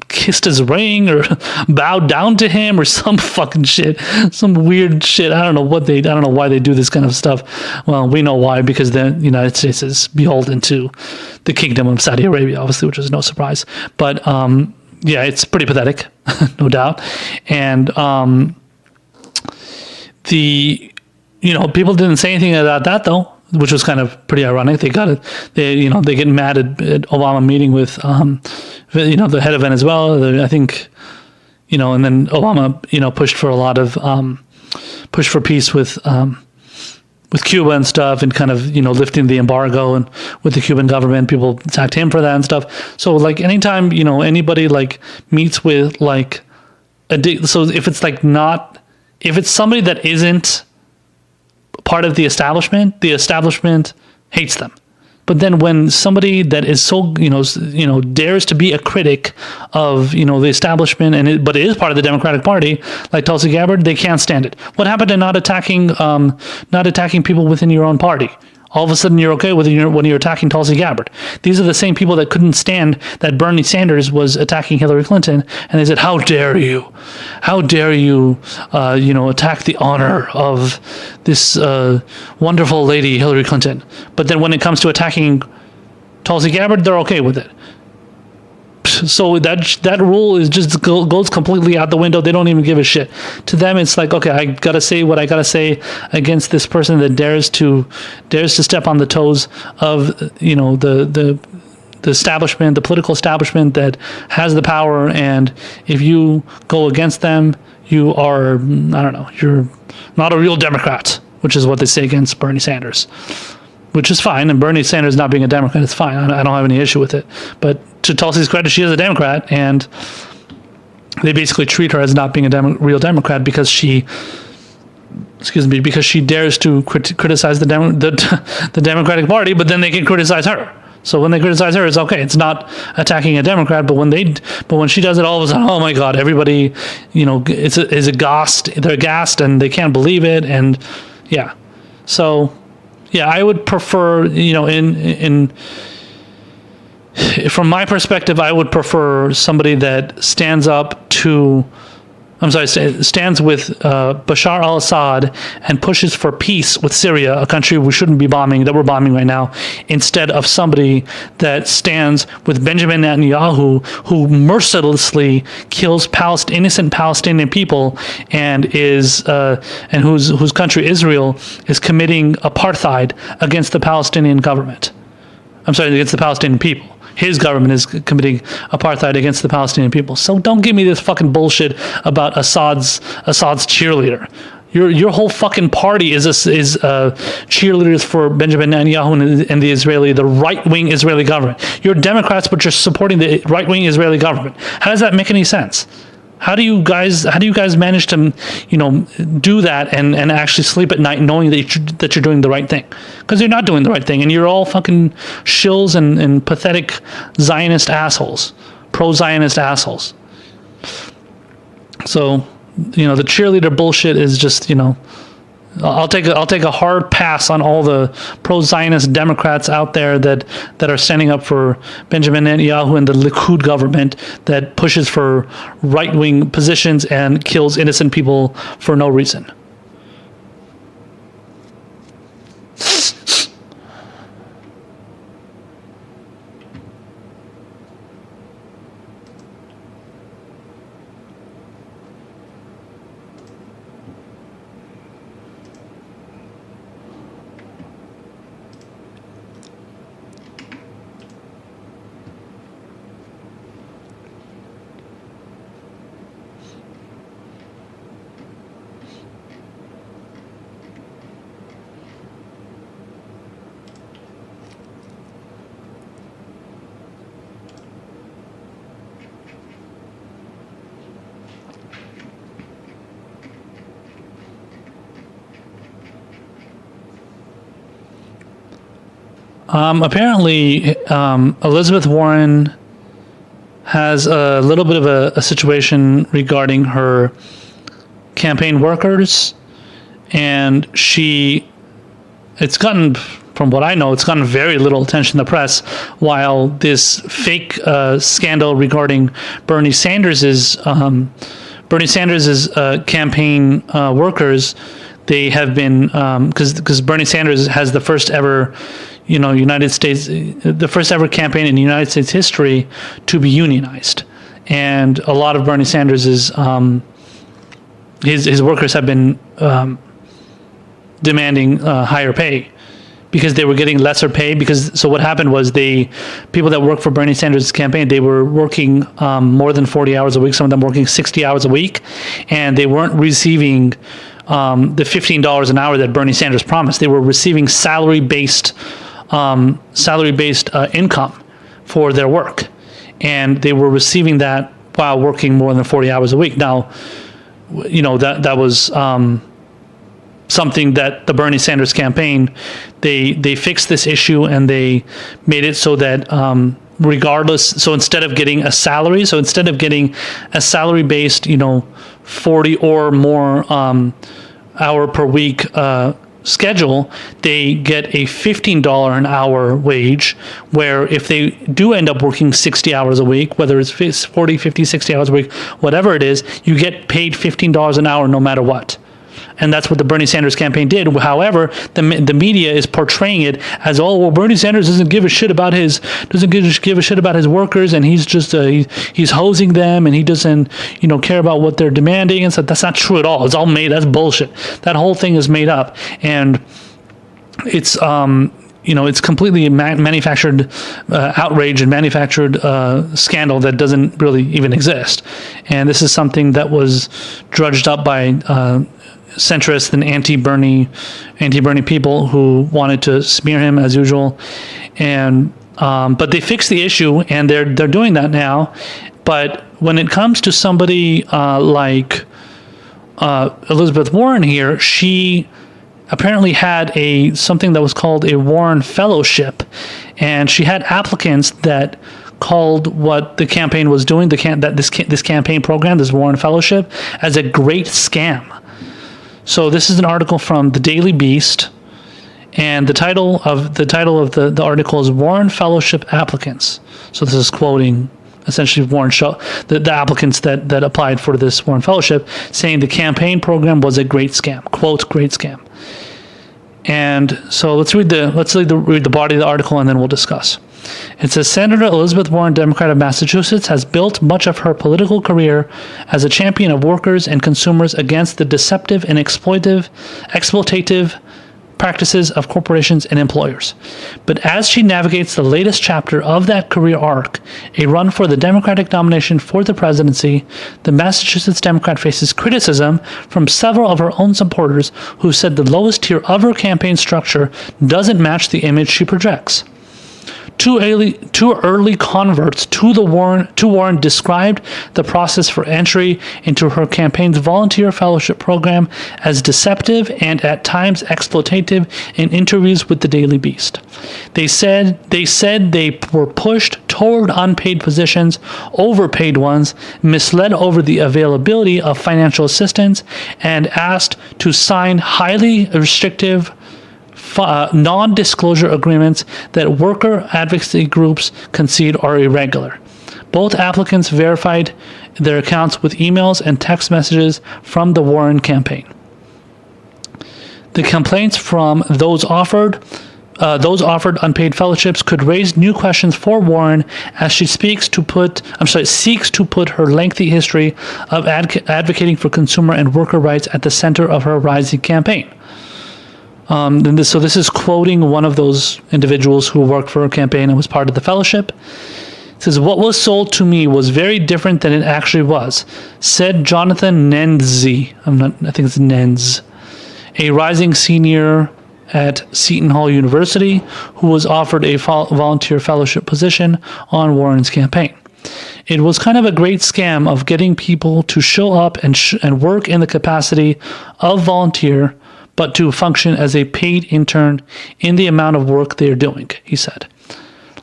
kissed his ring or bowed down to him or some fucking shit, some weird shit. I don't know why they do this kind of stuff. Well, we know why, because the United States is beholden to the kingdom of Saudi Arabia, obviously, which is no surprise. But yeah, it's pretty pathetic, no doubt. And people didn't say anything about that though, which was kind of pretty ironic. They got it. They get mad at Obama meeting with, the head of Venezuela. I think, and then Obama, pushed for a lot of, push for peace with with Cuba and stuff, and kind of, lifting the embargo and with the Cuban government, people attacked him for that and stuff. So like anytime, anybody like meets with like so if it's like if it's somebody that isn't part of the establishment hates them. But then when somebody that is so, dares to be a critic of, the establishment, but it is part of the Democratic Party, like Tulsi Gabbard, they can't stand it. What happened to not attacking people within your own party? All of a sudden you're okay with when you're attacking Tulsi Gabbard. These are the same people that couldn't stand that Bernie Sanders was attacking Hillary Clinton, and they said, "How dare you? How dare you? Attack the honor of this wonderful lady, Hillary Clinton." But then when it comes to attacking Tulsi Gabbard, they're okay with it. So that rule is just goes completely out the window. They don't even give a shit. To them, it's like, okay, I gotta say what I gotta say against this person that dares to step on the toes of the establishment, the political establishment that has the power. And if you go against them, you are, you're not a real Democrat, which is what they say against Bernie Sanders. Which is fine, and Bernie Sanders not being a Democrat is fine. I don't have any issue with it. But to Tulsi's credit, she is a Democrat, and they basically treat her as not being a real Democrat because she dares to criticize the Democratic Party, but then they can criticize her. So when they criticize her, it's okay. It's not attacking a Democrat, but when she does it, all of a sudden, oh my God, everybody, is aghast. They're aghast, and they can't believe it, and yeah. So. Yeah, I would prefer, from my perspective, I would prefer somebody that stands with Bashar al-Assad and pushes for peace with Syria, a country we shouldn't be bombing, that we're bombing right now, instead of somebody that stands with Benjamin Netanyahu, who mercilessly kills innocent Palestinian people, and whose country, Israel, is committing apartheid against the Palestinian government. Against the Palestinian people. His government is committing apartheid against the Palestinian people. So don't give me this fucking bullshit about Assad's cheerleader. Your whole fucking party is cheerleaders for Benjamin Netanyahu and the right-wing Israeli government. You're Democrats, but you're supporting the right-wing Israeli government. How does that make any sense? How do you guys manage to, do that and actually sleep at night knowing that you're doing the right thing? Because you're not doing the right thing, and you're all fucking shills and pathetic Zionist assholes, pro-Zionist assholes. So, the cheerleader bullshit is just, I'll take a hard pass on all the pro-Zionist Democrats out there that are standing up for Benjamin Netanyahu and the Likud government that pushes for right-wing positions and kills innocent people for no reason. Apparently, Elizabeth Warren has a little bit of a situation regarding her campaign workers, and it's gotten, from what I know, it's gotten very little attention in the press, while this fake scandal regarding Bernie Sanders's campaign workers, they have been, because Bernie Sanders has the first ever the first ever campaign in United States history to be unionized. And a lot of Bernie Sanders' his workers have been demanding higher pay because they were getting lesser pay. So what happened was people that worked for Bernie Sanders' campaign, they were working more than 40 hours a week, some of them working 60 hours a week, and they weren't receiving the $15 an hour that Bernie Sanders promised. They were receiving salary-based income for their work, and they were receiving that while working more than 40 hours a week. Now, that was something that the Bernie Sanders campaign, they fixed this issue, and they made it so that regardless, so instead of getting a salary-based, 40 or more hour per week schedule, they get a $15 an hour wage, where if they do end up working 60 hours a week, whether it's 40, 50, 60 hours a week, whatever it is, you get paid $15 an hour no matter what. And that's what the Bernie Sanders campaign did. However, the media is portraying it as, Bernie Sanders doesn't give a shit about his workers, and he's just he's hosing them, and he doesn't care about what they're demanding. And so that's not true at all. It's all made. That's bullshit. That whole thing is made up, and it's it's completely manufactured outrage and manufactured scandal that doesn't really even exist. And this is something that was drudged up by centrist and anti-Bernie people who wanted to smear him as usual, and but they fixed the issue, and they're doing that now. But when it comes to somebody like Elizabeth Warren here, she apparently had something that was called a Warren Fellowship, and she had applicants that called what the campaign was doing, this campaign program, this Warren Fellowship, as a great scam. So this is an article from the Daily Beast, and the title of the article is Warren Fellowship Applicants. So this is quoting essentially the applicants that applied for this Warren Fellowship, saying the campaign program was a great scam. Quote, great scam. And so let's read the body of the article, and then we'll discuss. It says, Senator Elizabeth Warren, Democrat of Massachusetts, has built much of her political career as a champion of workers and consumers against the deceptive and exploitative practices of corporations and employers. But as she navigates the latest chapter of that career arc, a run for the Democratic nomination for the presidency, the Massachusetts Democrat faces criticism from several of her own supporters who said the lowest tier of her campaign structure doesn't match the image she projects. Two early converts to Warren described the process for entry into her campaign's volunteer fellowship program as deceptive and at times exploitative in interviews with the Daily Beast. They said they were pushed toward unpaid positions, overpaid ones, misled over the availability of financial assistance, and asked to sign highly restrictive non-disclosure agreements that worker advocacy groups concede are irregular. Both applicants verified their accounts with emails and text messages from the Warren campaign. The complaints from those offered unpaid fellowships could raise new questions for Warren as she seeks to put her lengthy history of advocating for consumer and worker rights at the center of her rising campaign. So this is quoting one of those individuals who worked for her campaign and was part of the fellowship. It says, what was sold to me was very different than it actually was, said Jonathan Nenzi, I think it's Nenz, a rising senior at Seton Hall University who was offered a volunteer fellowship position on Warren's campaign. It was kind of a great scam of getting people to show up and work in the capacity of volunteer, but to function as a paid intern in the amount of work they are doing, he said.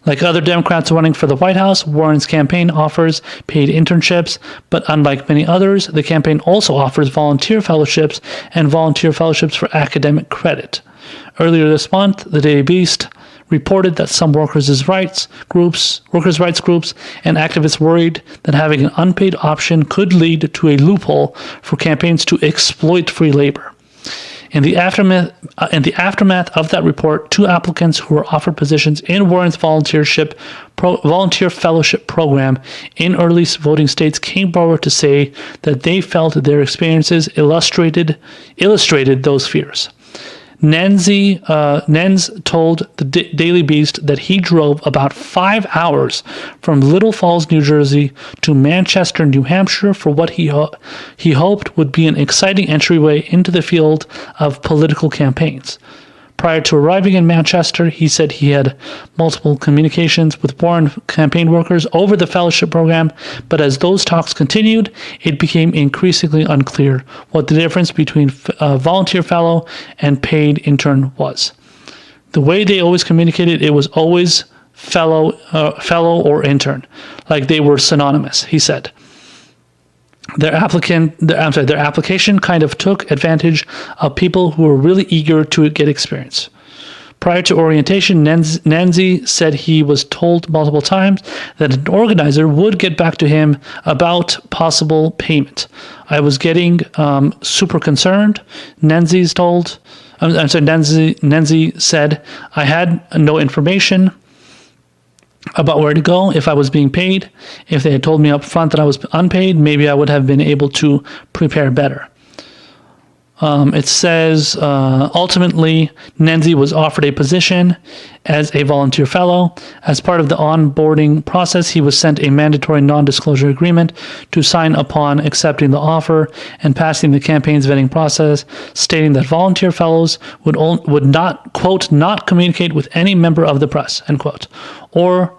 Like other Democrats running for the White House, Warren's campaign offers paid internships, but unlike many others, the campaign also offers volunteer fellowships and volunteer fellowships for academic credit. Earlier this month, the Daily Beast reported that some workers' rights groups and activists worried that having an unpaid option could lead to a loophole for campaigns to exploit free labor. In the aftermath of that report, two applicants who were offered positions in Warren's volunteer fellowship program in early voting states came forward to say that they felt their experiences illustrated those fears. Nens told the Daily Beast that he drove about 5 hours from Little Falls, New Jersey to Manchester, New Hampshire for what he hoped would be an exciting entryway into the field of political campaigns. Prior to arriving in Manchester, he said he had multiple communications with Warren campaign workers over the fellowship program, but as those talks continued, it became increasingly unclear what the difference between a volunteer fellow and paid intern was. The way they always communicated, it was always fellow or intern, like they were synonymous, he said. Their application kind of took advantage of people who were really eager to get experience. Prior to orientation, Nancy said he was told multiple times that an organizer would get back to him about possible payment. I was getting super concerned, Nancy said. I had no information about where to go if I was being paid. If they had told me up front that I was unpaid, maybe I would have been able to prepare better. It says, ultimately, Nancy was offered a position as a volunteer fellow. As part of the onboarding process, he was sent a mandatory non-disclosure agreement to sign upon accepting the offer and passing the campaign's vetting process, stating that volunteer fellows would not, quote, not communicate with any member of the press, end quote, or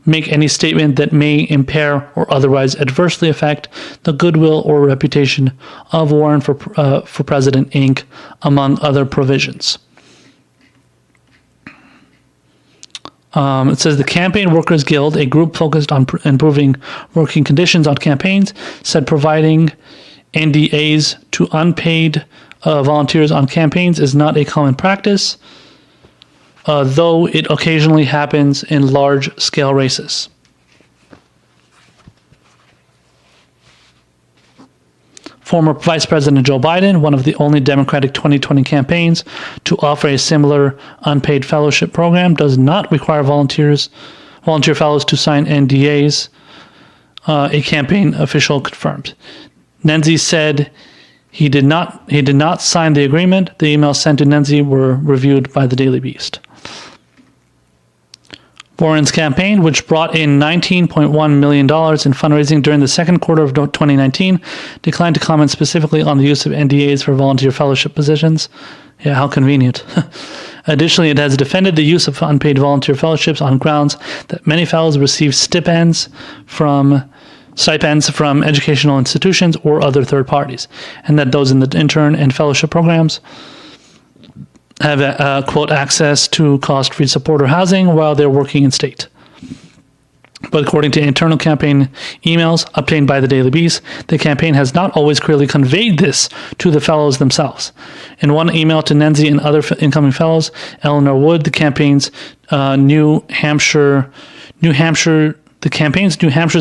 make any statement that may impair or otherwise adversely affect the goodwill or reputation of Warren for President, Inc., among other provisions. It says the Campaign Workers Guild, a group focused on improving working conditions on campaigns, said providing NDAs to unpaid volunteers on campaigns is not a common practice, though it occasionally happens in large-scale races. Former Vice President Joe Biden, one of the only Democratic 2020 campaigns to offer a similar unpaid fellowship program, does not require volunteer fellows to sign NDAs, a campaign official confirmed. Nancy said he did not sign the agreement. The emails sent to Nancy were reviewed by the Daily Beast. Warren's campaign, which brought in $19.1 million in fundraising during the second quarter of 2019, declined to comment specifically on the use of NDAs for volunteer fellowship positions. Yeah, how convenient. Additionally, it has defended the use of unpaid volunteer fellowships on grounds that many fellows receive stipends from educational institutions or other third parties, and that those in the intern and fellowship programs have, quote, access to cost-free supporter housing while they're working in state. But according to internal campaign emails obtained by the Daily Beast, the campaign has not always clearly conveyed this to the fellows themselves. In one email to Nancy and other incoming fellows, Eleanor Wood, the campaign's New Hampshire's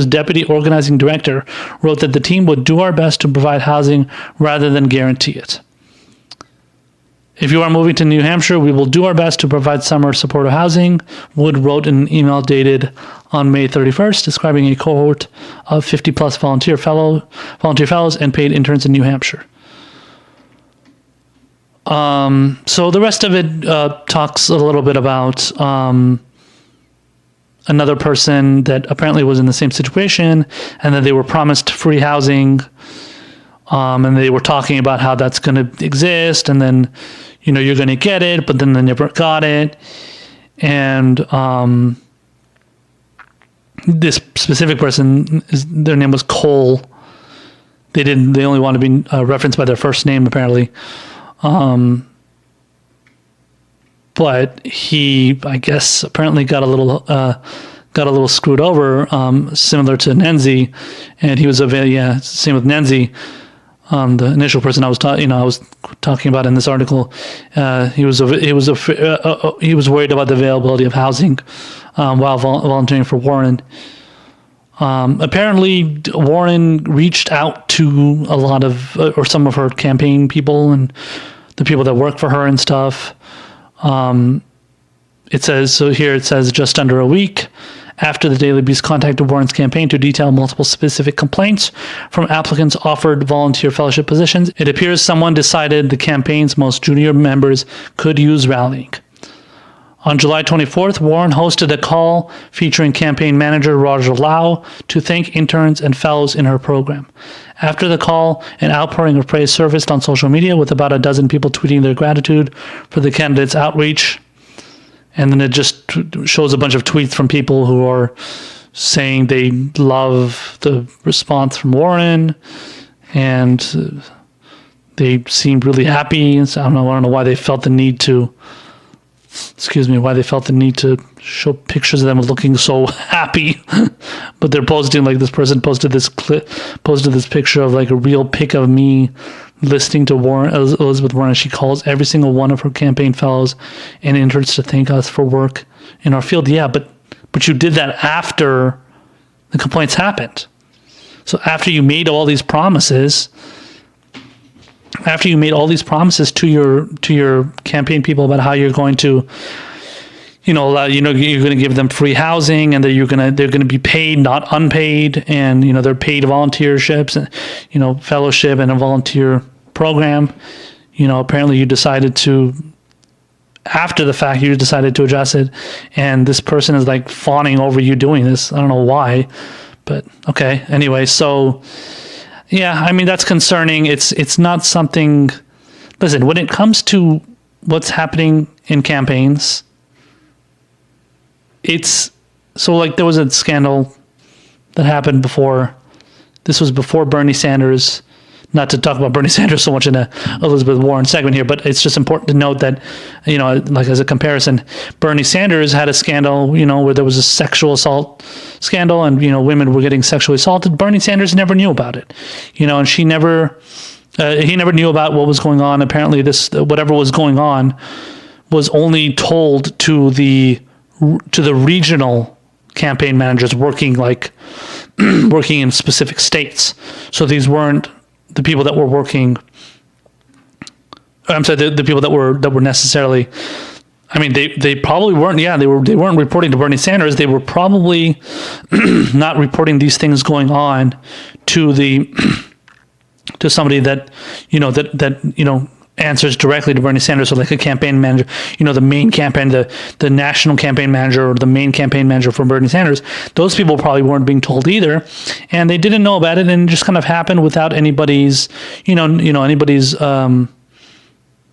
deputy organizing director, wrote that the team would do our best to provide housing rather than guarantee it. If you are moving to New Hampshire, we will do our best to provide summer supportive housing, Wood wrote in an email dated on May 31st, describing a cohort of 50-plus volunteer fellows and paid interns in New Hampshire. So the rest of it talks a little bit about another person that apparently was in the same situation, and that they were promised free housing, and they were talking about how that's going to exist, and then, you're going to get it, but then they never got it. And this specific person, their name was Cole. They only want to be referenced by their first name, apparently. But he, I guess, apparently got a little screwed over, similar to Nancy, and he was same with Nancy. The initial person I was talking about in this article, he was worried about the availability of housing while volunteering for Warren. Apparently, Warren reached out to a lot of, or some of her campaign people and the people that work for her and stuff. It says just under a week after the Daily Beast contacted Warren's campaign to detail multiple specific complaints from applicants offered volunteer fellowship positions. It appears someone decided the campaign's most junior members could use rallying. On July 24th, Warren hosted a call featuring campaign manager Roger Lau to thank interns and fellows in her program. After the call, an outpouring of praise surfaced on social media, with about a dozen people tweeting their gratitude for the candidates' outreach. And then it just shows a bunch of tweets from people who are saying they love the response from Warren, and they seemed really happy. So I don't know why they felt the need to. Why they felt the need to show pictures of them looking so happy, but they're posting, like, this person posted this picture of, like, a real pic of me listening to Elizabeth Warren. She calls every single one of her campaign fellows and interns to thank us for work in our field. Yeah, but you did that after the complaints happened. So after you made all these promises. After you made all these promises to your campaign people about how you're going to, you're going to give them free housing, and that they're going to be paid, not unpaid, and they're paid volunteerships, and fellowship and a volunteer program. Apparently you decided to, after the fact, you decided to address it, and this person is like fawning over you doing this. I don't know why, but okay. Anyway, so. Yeah, I mean, that's concerning. It's not something. Listen, when it comes to what's happening in campaigns, it's so, like, there was a scandal that happened before. This was before Bernie Sanders. Not to talk about Bernie Sanders so much in a Elizabeth Warren segment here, but it's just important to note that, like, as a comparison, Bernie Sanders had a scandal, where there was a sexual assault scandal, and, women were getting sexually assaulted. Bernie Sanders never knew about it, and he never knew about what was going on. Apparently whatever was going on was only told to the regional campaign managers working in specific states. So these weren't the people that were working. I'm sorry, the people that were necessarily. I mean, they probably weren't. Yeah, they weren't reporting to Bernie Sanders. They were probably not reporting these things going on to somebody that answers directly to Bernie Sanders, so like a campaign manager, the main campaign, the national campaign manager, or the main campaign manager for Bernie Sanders. Those people probably weren't being told either, and they didn't know about it, and it just kind of happened without anybody's,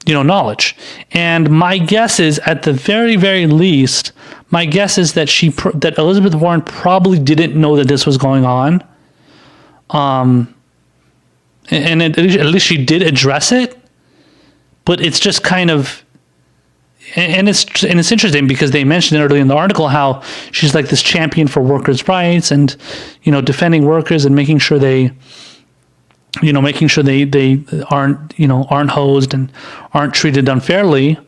knowledge. And my guess is, at the very, very least, my guess is that that Elizabeth Warren probably didn't know that this was going on. And at least she did address it. But it's just kind of, and it's interesting because they mentioned earlier in the article how she's like this champion for workers' rights, and defending workers and making sure they aren't hosed and aren't treated unfairly.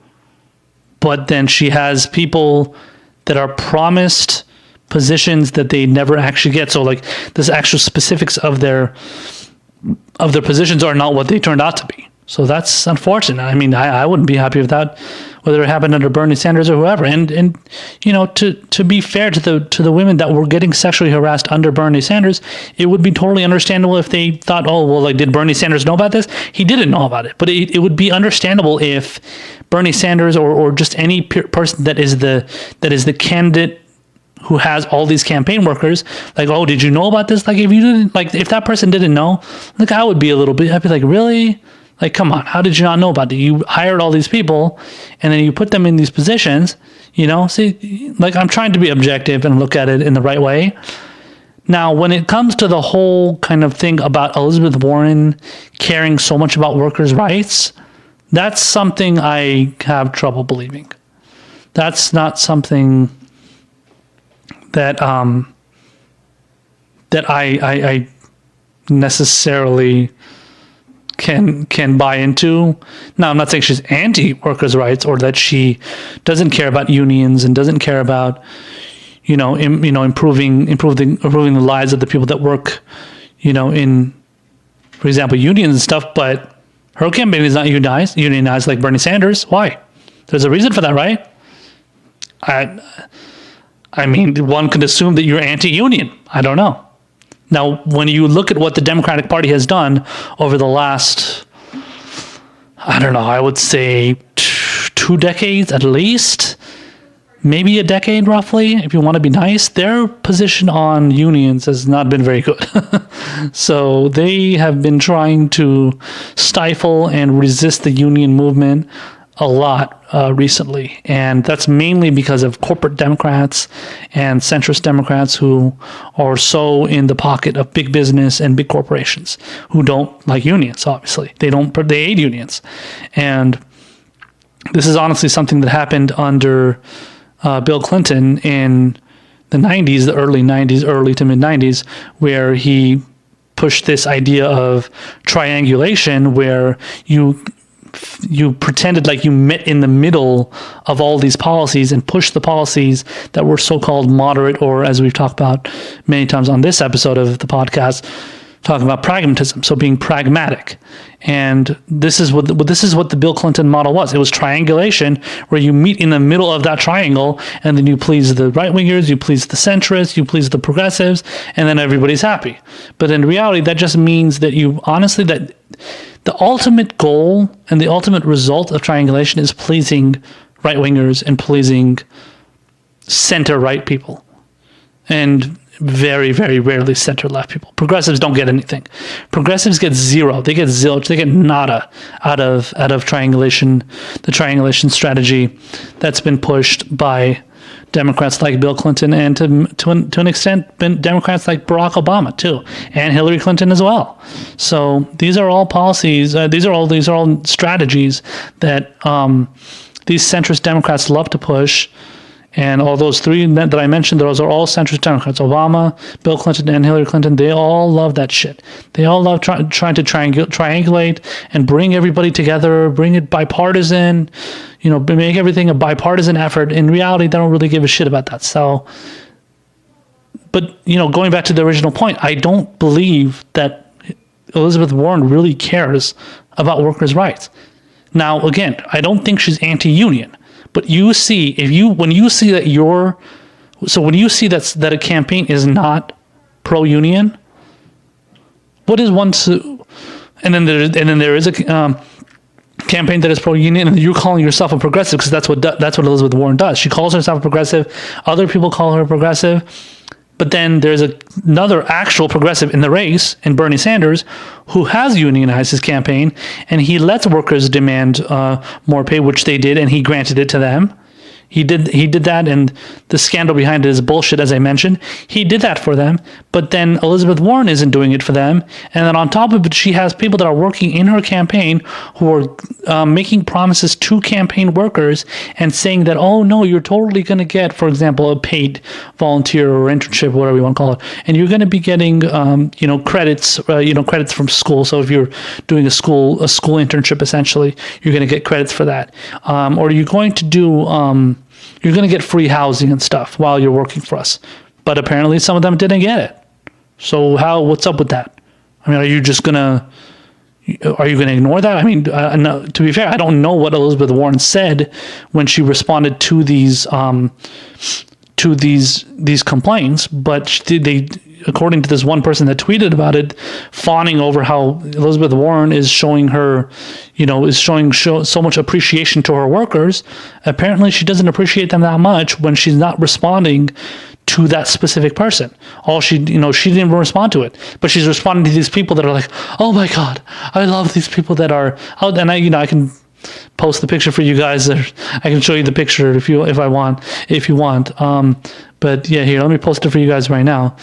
But then she has people that are promised positions that they never actually get. So, like, the actual specifics of their positions are not what they turned out to be. So that's unfortunate. I mean, I wouldn't be happy with that, whether it happened under Bernie Sanders or whoever. And to be fair to the women that were getting sexually harassed under Bernie Sanders, it would be totally understandable if they thought, oh, well, like, did Bernie Sanders know about this? He didn't know about it. But it would be understandable if Bernie Sanders or just any person that is the candidate who has all these campaign workers, like, oh, did you know about this? Like, if that person didn't know, like, I'd be like, really? Like, come on, how did you not know about it? You hired all these people, and then you put them in these positions, See, like, I'm trying to be objective and look at it in the right way. Now, when it comes to the whole kind of thing about Elizabeth Warren caring so much about workers' rights, that's something I have trouble believing. That's not something that I necessarily can buy into. Now, I'm not saying she's anti-workers' rights, or that she doesn't care about unions and doesn't care about improving the lives of the people that work in, for example, unions and stuff. But her campaign is not unionized like Bernie Sanders. Why? There's a reason for that, right? I mean, one could assume that you're anti-union. I don't know. Now, when you look at what the Democratic Party has done over the last, I don't know, I would say 2 decades at least, maybe a decade roughly, if you want to be nice, their position on unions has not been very good. So they have been trying to stifle and resist the union movement a lot recently. And that's mainly because of corporate Democrats and centrist Democrats who are so in the pocket of big business and big corporations who don't like unions, obviously. They hate unions. And this is honestly something that happened under Bill Clinton in the 90s, the early 90s, early to mid 90s, where he pushed this idea of triangulation, where you pretended like you met in the middle of all these policies and pushed the policies that were so-called moderate, or as we've talked about many times on this episode of the podcast, talking about pragmatism, so being pragmatic. And this is what the Bill Clinton model was. It was triangulation, where you meet in the middle of that triangle, and then you please the right-wingers, you please the centrists, you please the progressives, and then everybody's happy. But in reality, that just means that that the ultimate goal and the ultimate result of triangulation is pleasing right-wingers and pleasing center-right people. And very, very rarely center-left people. Progressives don't get anything. Progressives get zero. They get zilch. They get nada out of triangulation, the triangulation strategy that's been pushed by Democrats like Bill Clinton and to an extent Democrats like Barack Obama too, and Hillary Clinton as well. So these are all policies. These are all strategies that these centrist Democrats love to push. And all those three that I mentioned, those are all centrist Democrats. Obama, Bill Clinton, and Hillary Clinton, they all love that shit. They all love trying to triangulate and bring everybody together, bring it bipartisan, make everything a bipartisan effort. In reality, they don't really give a shit about that. So, but, going back to the original point, I don't believe that Elizabeth Warren really cares about workers' rights. Now, again, I don't think she's anti-union. But when you see that that a campaign is not pro-union, what is one to? And then there is a campaign that is pro-union, and you're calling yourself a progressive because that's what Elizabeth Warren does. She calls herself a progressive. Other people call her a progressive. But then there's another actual progressive in the race, in Bernie Sanders, who has unionized his campaign, and he lets workers demand more pay, which they did, and he granted it to them. He did that, and the scandal behind it is bullshit, as I mentioned. He did that for them, but then Elizabeth Warren isn't doing it for them. And then on top of it, she has people that are working in her campaign who are making promises to campaign workers and saying that, oh, no, you're totally going to get, for example, a paid volunteer or internship, whatever you want to call it. And you're going to be getting, credits, credits from school. So if you're doing a school internship, essentially, you're going to get credits for that. Or you're going to do... you're going to get free housing and stuff while you're working for us. But apparently some of them didn't get it. So what's up with that? I mean, are you going to ignore that? I mean, no, to be fair, I don't know what Elizabeth Warren said when she responded to these complaints, but they, according to this one person that tweeted about it, fawning over how Elizabeth Warren is showing so much appreciation to her workers. Apparently she doesn't appreciate them that much when she's not responding to that specific person. She didn't even respond to it, but she's responding to these people that are like, oh my God, I love these people that are out. And I can post the picture for you guys. I can show you the picture if you want. But yeah, here, let me post it for you guys right now.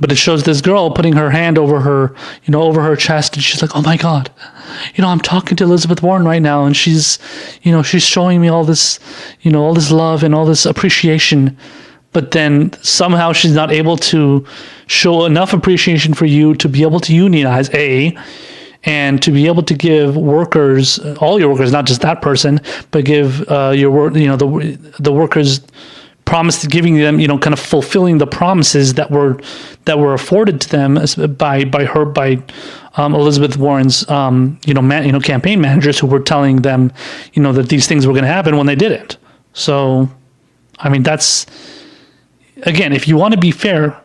But it shows this girl putting her hand over her chest, and she's like, oh my God, I'm talking to Elizabeth Warren right now, and she's showing me all this love and all this appreciation. But then somehow she's not able to show enough appreciation for you to be able to unionize, and to be able to give workers, all your workers, not just that person, but give the workers promise, giving them, kind of fulfilling the promises that were afforded to them by Elizabeth Warren's campaign managers, who were telling them that these things were going to happen when they didn't. So I mean, that's, again, if you want to be fair,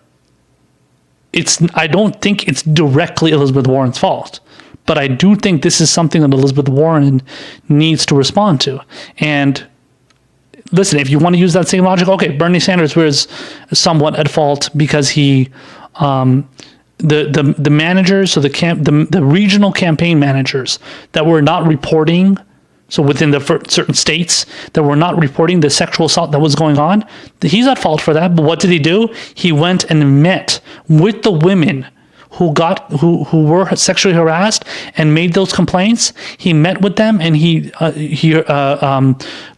I don't think it's directly Elizabeth Warren's fault, but I do think this is something that Elizabeth Warren needs to respond to. And listen, if you want to use that same logic, okay, Bernie Sanders was somewhat at fault because he, the managers, so the regional campaign managers that were not reporting, so within the certain states that were not reporting the sexual assault that was going on, he's at fault for that. But what did he do? He went and met with the women who were sexually harassed and made those complaints. He met with them and he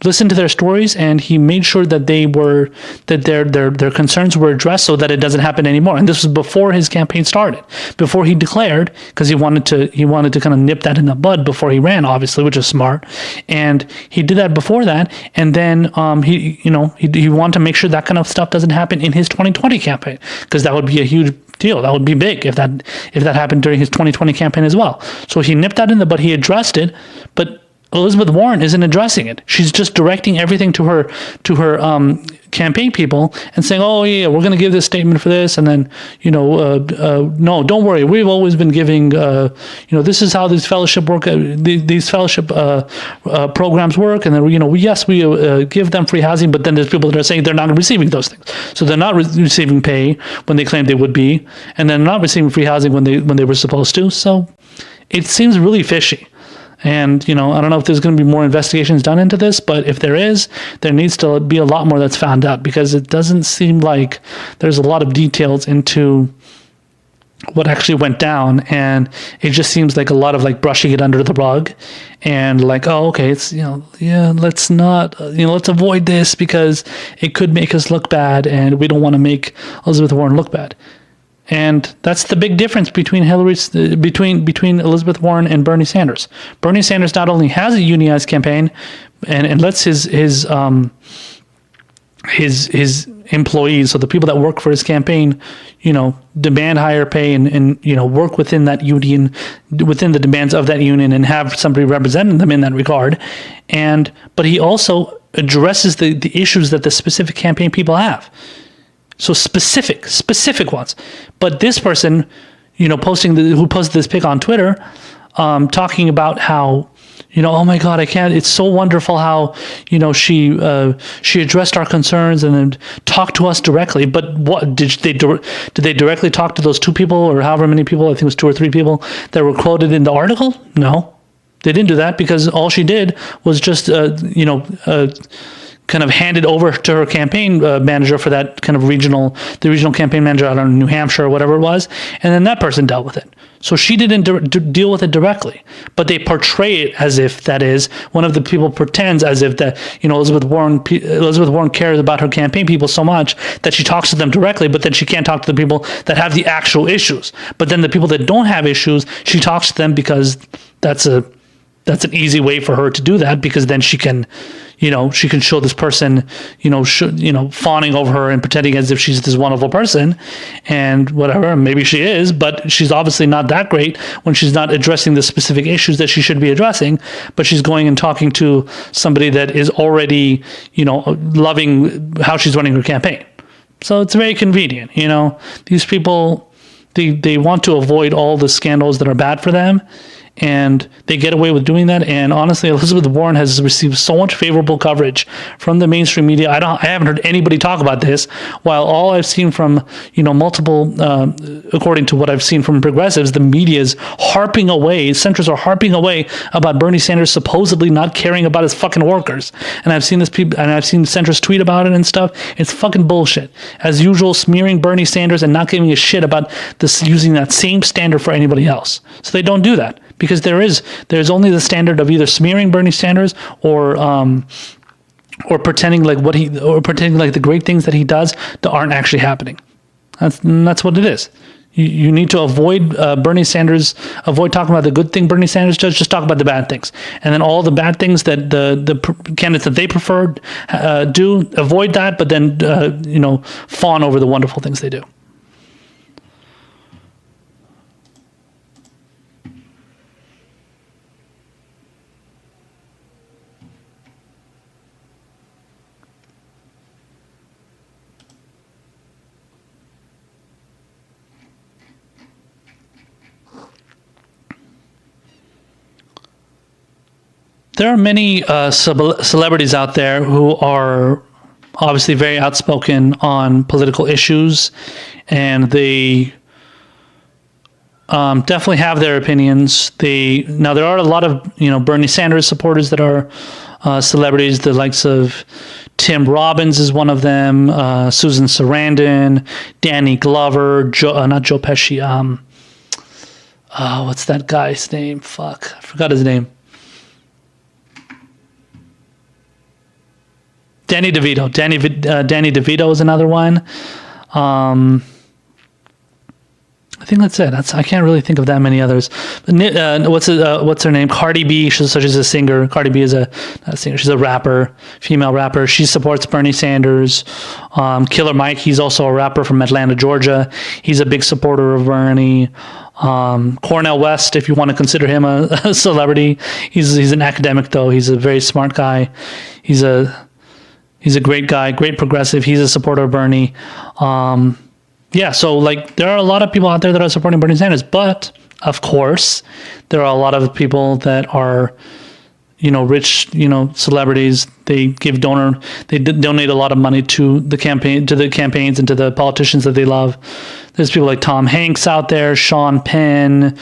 listened to their stories, and he made sure that their concerns were addressed so that it doesn't happen anymore. And this was before his campaign started, before he declared, because he wanted to kind of nip that in the bud before he ran, obviously, which is smart. And he did that before that, and then he wanted to make sure that kind of stuff doesn't happen in his 2020 campaign, because that would be a huge deal. That would be big if that happened during his 2020 campaign as well. So he nipped that in the bud. He addressed it, but Elizabeth Warren isn't addressing it. She's just directing everything to her campaign people and saying, "Oh yeah, we're going to give this statement for this," and then no, don't worry, we've always been giving, this is how these fellowship programs work, and then we give them free housing, but then there's people that are saying they're not receiving those things, so they're not receiving pay when they claim they would be, and then not receiving free housing when they were supposed to. So it seems really fishy. And, I don't know if there's going to be more investigations done into this, but if there is, there needs to be a lot more that's found out, because it doesn't seem like there's a lot of details into what actually went down. And it just seems like a lot of brushing it under the rug and oh, okay, it's, let's not, let's avoid this because it could make us look bad and we don't want to make Elizabeth Warren look bad. And that's the big difference between between Elizabeth Warren and Bernie Sanders. Bernie Sanders not only has a unionized campaign and lets his employees, so the people that work for his campaign, demand higher pay and work within that union, within the demands of that union, and have somebody representing them in that regard. But he also addresses the issues that the specific campaign people have. So specific ones. But this person, who posted this pic on Twitter, talking about how, oh my God, I can't. It's so wonderful how, she addressed our concerns and then talked to us directly. But what did they directly talk to those two people or however many people? I think it was 2 or 3 people that were quoted in the article. No, they didn't do that, because all she did was just kind of handed over to her campaign manager for that kind of regional campaign manager out in New Hampshire or whatever it was, and then that person dealt with it. So she didn't deal with it directly, but they portray it as if that is one of the people pretends as if that Elizabeth Warren cares about her campaign people so much that she talks to them directly, but then she can't talk to the people that have the actual issues. But then the people that don't have issues, she talks to them because that's an easy way for her to do that, because then she can show this person, fawning over her and pretending as if she's this wonderful person and whatever. Maybe she is, but she's obviously not that great when she's not addressing the specific issues that she should be addressing, but she's going and talking to somebody that is already, loving how she's running her campaign. So it's very convenient, these people, they want to avoid all the scandals that are bad for them, and they get away with doing that. And honestly, Elizabeth Warren has received so much favorable coverage from the mainstream media. I haven't heard anybody talk about this, while all I've seen from, multiple, according to what I've seen from progressives, the media is harping away, centrists are harping away about Bernie Sanders supposedly not caring about his fucking workers. And I've seen centrists tweet about it and stuff. It's fucking bullshit. As usual, smearing Bernie Sanders and not giving a shit about this, using that same standard for anybody else. So they don't do that, because there's only the standard of either smearing Bernie Sanders or pretending like the great things that he does that aren't actually happening. That's what it is. You need to avoid Bernie Sanders, avoid talking about the good thing Bernie Sanders does, just talk about the bad things. And then all the bad things that the candidates that they prefer do, avoid that, but then fawn over the wonderful things they do. there are many celebrities out there who are obviously very outspoken on political issues, and they definitely have their opinions. Now there are a lot of Bernie Sanders supporters that are celebrities. The likes of Tim Robbins is one of them. Susan Sarandon, Danny Glover, not Joe Pesci. What's that guy's name? Fuck, I forgot his name. Danny DeVito. Danny DeVito is another one. I think that's it. I can't really think of that many others. What's her name? Cardi B. She's a singer. Cardi B is not a singer. She's a rapper, female rapper. She supports Bernie Sanders. Killer Mike. He's also a rapper from Atlanta, Georgia. He's a big supporter of Bernie. Cornel West, if you want to consider him a celebrity, he's an academic though. He's a very smart guy. He's a great guy, great progressive. He's a supporter of Bernie. So there are a lot of people out there that are supporting Bernie Sanders, but of course, there are a lot of people that are, rich, celebrities. They donate a lot of money to the campaigns and to the politicians that they love. There's people like Tom Hanks out there, Sean Penn.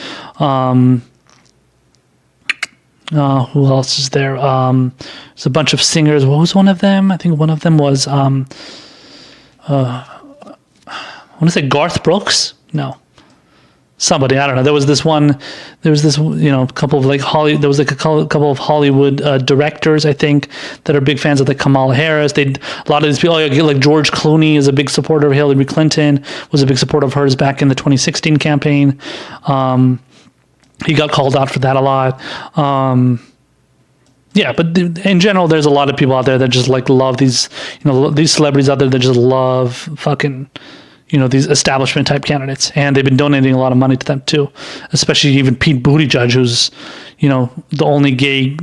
Who else is there? There's a bunch of singers. What was one of them? I think one of them was, I want to say Garth Brooks. No, somebody, I don't know. There was this couple of couple of Hollywood directors, I think, that are big fans of Kamala Harris. A lot of these people, like George Clooney is a big supporter of Hillary Clinton, was a big supporter of hers back in the 2016 campaign. He got called out for that a lot. But in general, there's a lot of people out there that just love these, these celebrities out there that just love fucking, these establishment type candidates, and they've been donating a lot of money to them too. Especially even Pete Buttigieg, who's, the only gay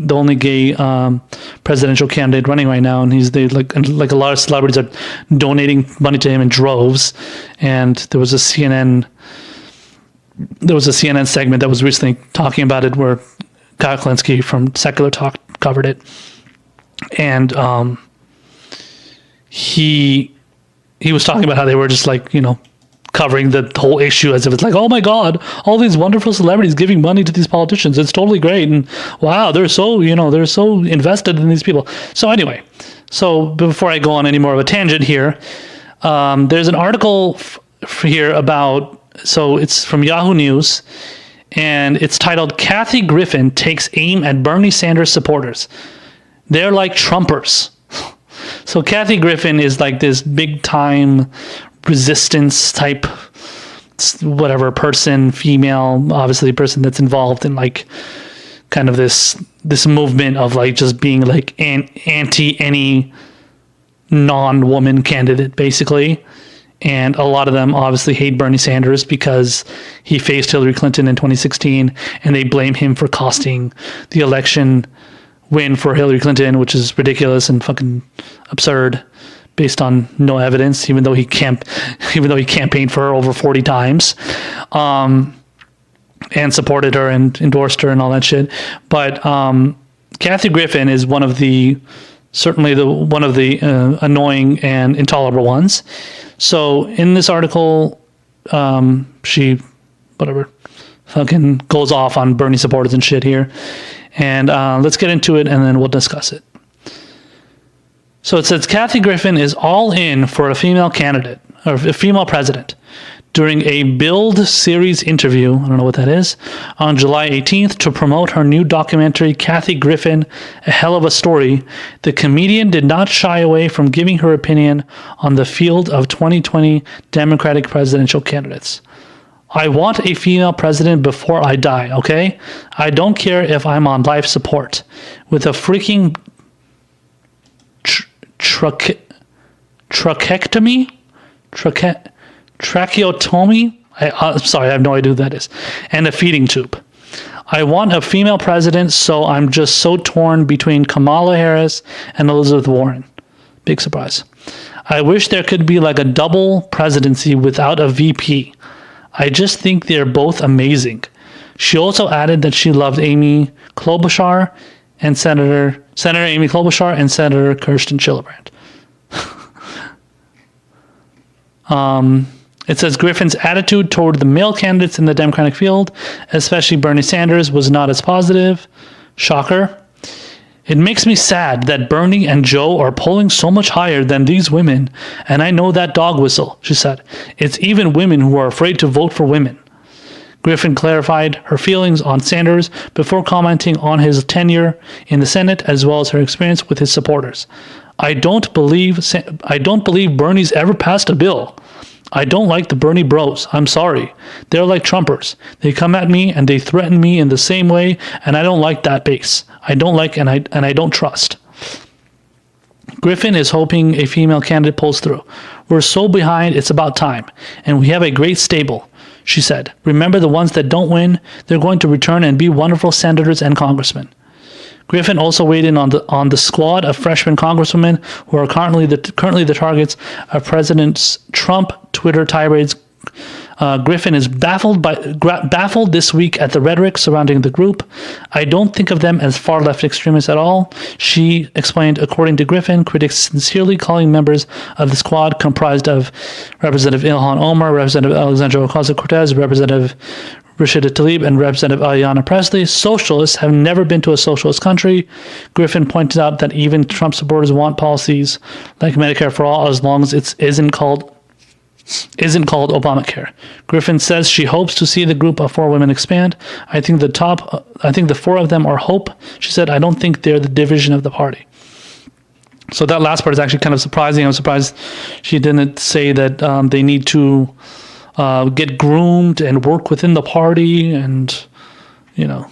presidential candidate running right now, and he's a lot of celebrities are donating money to him in droves. And there was a CNN segment that was recently talking about it where Kyle Klinsky from Secular Talk covered it. And he was talking about how they were just covering the whole issue as if it's oh my God, all these wonderful celebrities giving money to these politicians. It's totally great. And wow, they're so invested in these people. So anyway, before I go on any more of a tangent here, there's an article here about, it's from Yahoo News, and it's titled "Kathy Griffin Takes Aim at Bernie Sanders Supporters. They're like Trumpers." So Kathy Griffin is this big time resistance type whatever person, female, obviously person that's involved in kind of this movement of just being anti any non-woman candidate basically. And a lot of them obviously hate Bernie Sanders because he faced Hillary Clinton in 2016, and they blame him for costing the election win for Hillary Clinton, which is ridiculous and fucking absurd based on no evidence, even though he campaigned for her over 40 times, and supported her and endorsed her and all that shit. But Kathy Griffin is one of the annoying and intolerable ones. So in this article, she fucking goes off on Bernie supporters and shit here. And let's get into it, and then we'll discuss it. So it says Kathy Griffin is all in for a female candidate, or a female president, during a Build series interview, I don't know what that is, on July 18th to promote her new documentary, Kathy Griffin, A Hell of a Story. The comedian did not shy away from giving her opinion on the field of 2020 Democratic presidential candidates. "I want a female president before I die, okay? I don't care if I'm on life support. With a freaking tracheotomy? I'm sorry, I have no idea who that is. And a feeding tube. I want a female president, so I'm just so torn between Kamala Harris and Elizabeth Warren." Big surprise. "I wish there could be a double presidency without a VP. I just think they're both amazing." She also added that she loved Amy Klobuchar and Senator Amy Klobuchar and Senator Kirsten Gillibrand. It says Griffin's attitude toward the male candidates in the Democratic field, especially Bernie Sanders, was not as positive. Shocker. It makes me sad that Bernie and Joe are polling so much higher than these women, and I know that dog whistle, she said. It's even women who are afraid to vote for women. Griffin clarified her feelings on Sanders before commenting on his tenure in the Senate as well as her experience with his supporters. I don't believe Bernie's ever passed a bill. I don't like the Bernie bros. I'm sorry. They're like Trumpers. They come at me and they threaten me in the same way, and I don't like that base. I don't like and I don't trust. Griffin is hoping a female candidate pulls through. We're so behind, it's about time, and we have a great stable, she said. Remember, the ones that don't win, they're going to return and be wonderful senators and congressmen. Griffin also weighed in on the squad of freshman congresswomen who are currently the targets of President Trump Twitter tirades. Griffin is baffled this week at the rhetoric surrounding the group. I don't think of them as far left extremists at all, she explained. According to Griffin, critics sincerely calling members of the squad comprised of Representative Ilhan Omar, Representative Alexandria Ocasio-Cortez, Representative Rashida Tlaib, and Representative Ayanna Pressley socialists have never been to a socialist country. Griffin pointed out that even Trump supporters want policies like Medicare for all as long as it isn't called Obamacare. Griffin says she hopes to see the group of 4 women expand. I think the 4 of them are hope. She said, I don't think they're the division of the party. So that last part is actually kind of surprising. I'm surprised she didn't say that they need to get groomed and work within the party and,